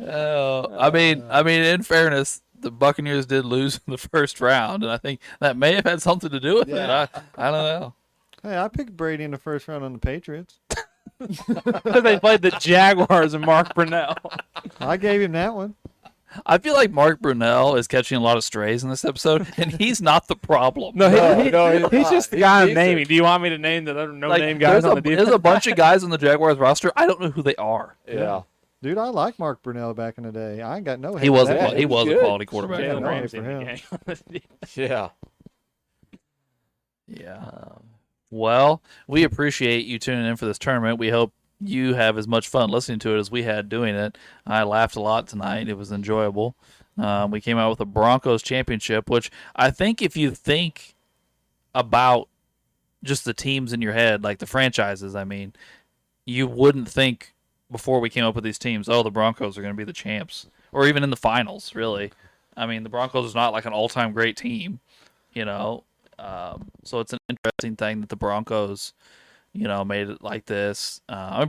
Oh, I mean, in fairness, the Buccaneers did lose in the first round, and I think that may have had something to do with it. I don't know. Hey, I picked Brady in the first round on the Patriots. they played the Jaguars and Mark Brunell. I gave him that one. I feel like Mark Brunell is catching a lot of strays in this episode, and he's not the problem. No, No, he's just the He's guy I'm decent. naming. Do you want me to name the other Like, no-name guys on the there's defense? a bunch of guys on the Jaguars roster. I don't know who they are. Yeah. Dude, I like Mark Brunell back in the day. I ain't got no hate He for was that. he was a good. quality quarterback. Yeah, Jalen no, Ramsey for in him. the game. Yeah. Yeah. Well, we appreciate you tuning in for this tournament. We hope you have as much fun listening to it as we had doing it. I laughed a lot tonight. It was enjoyable. We came out with a Broncos championship, which I think if you think about just the teams in your head, like the franchises, I mean, you wouldn't think before we came up with these teams, oh, the Broncos are going to be the champs, or even in the finals, really. I mean, the Broncos is not like an all-time great team, you know. So it's an interesting thing that the Broncos, you know, made it like this. I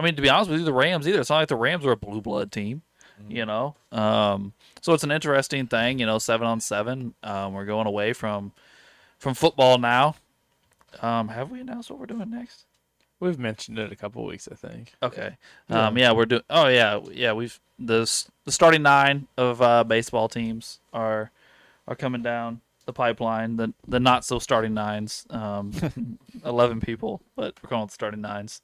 mean, to be honest with you, the Rams either. It's not like the Rams are a blue blood team, you know. So it's an interesting thing, you know, 7-on-7. We're going away from football now. Have we announced what we're doing next? We've mentioned it a couple weeks, I think. Okay. Yeah, we're doing. Oh yeah. We've the starting 9 of baseball teams are coming down the pipeline. The not so starting 9s. 11 people, but we're calling it the starting 9s.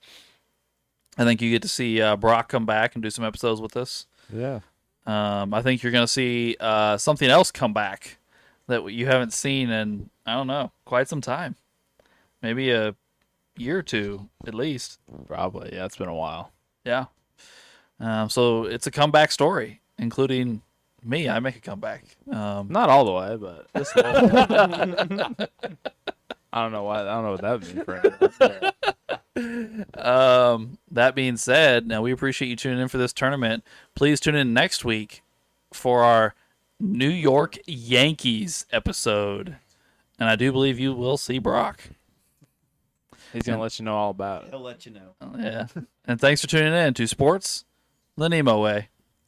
I think you get to see Brock come back and do some episodes with us. Yeah. I think you're gonna see something else come back that you haven't seen in, I don't know, quite some time. Maybe a year or two at least. Probably. Yeah, it's been a while. Yeah. So it's a comeback story, including me. I make a comeback. Not all the way, but this whole I don't know why. I don't know what that would mean for anyone. That being said, now we appreciate you tuning in for this tournament. Please tune in next week for our New York Yankees episode. And I do believe you will see Brock. He's gonna let you know all about it. He'll let you know. Yeah. And thanks for tuning in to Sports the NEMO Way.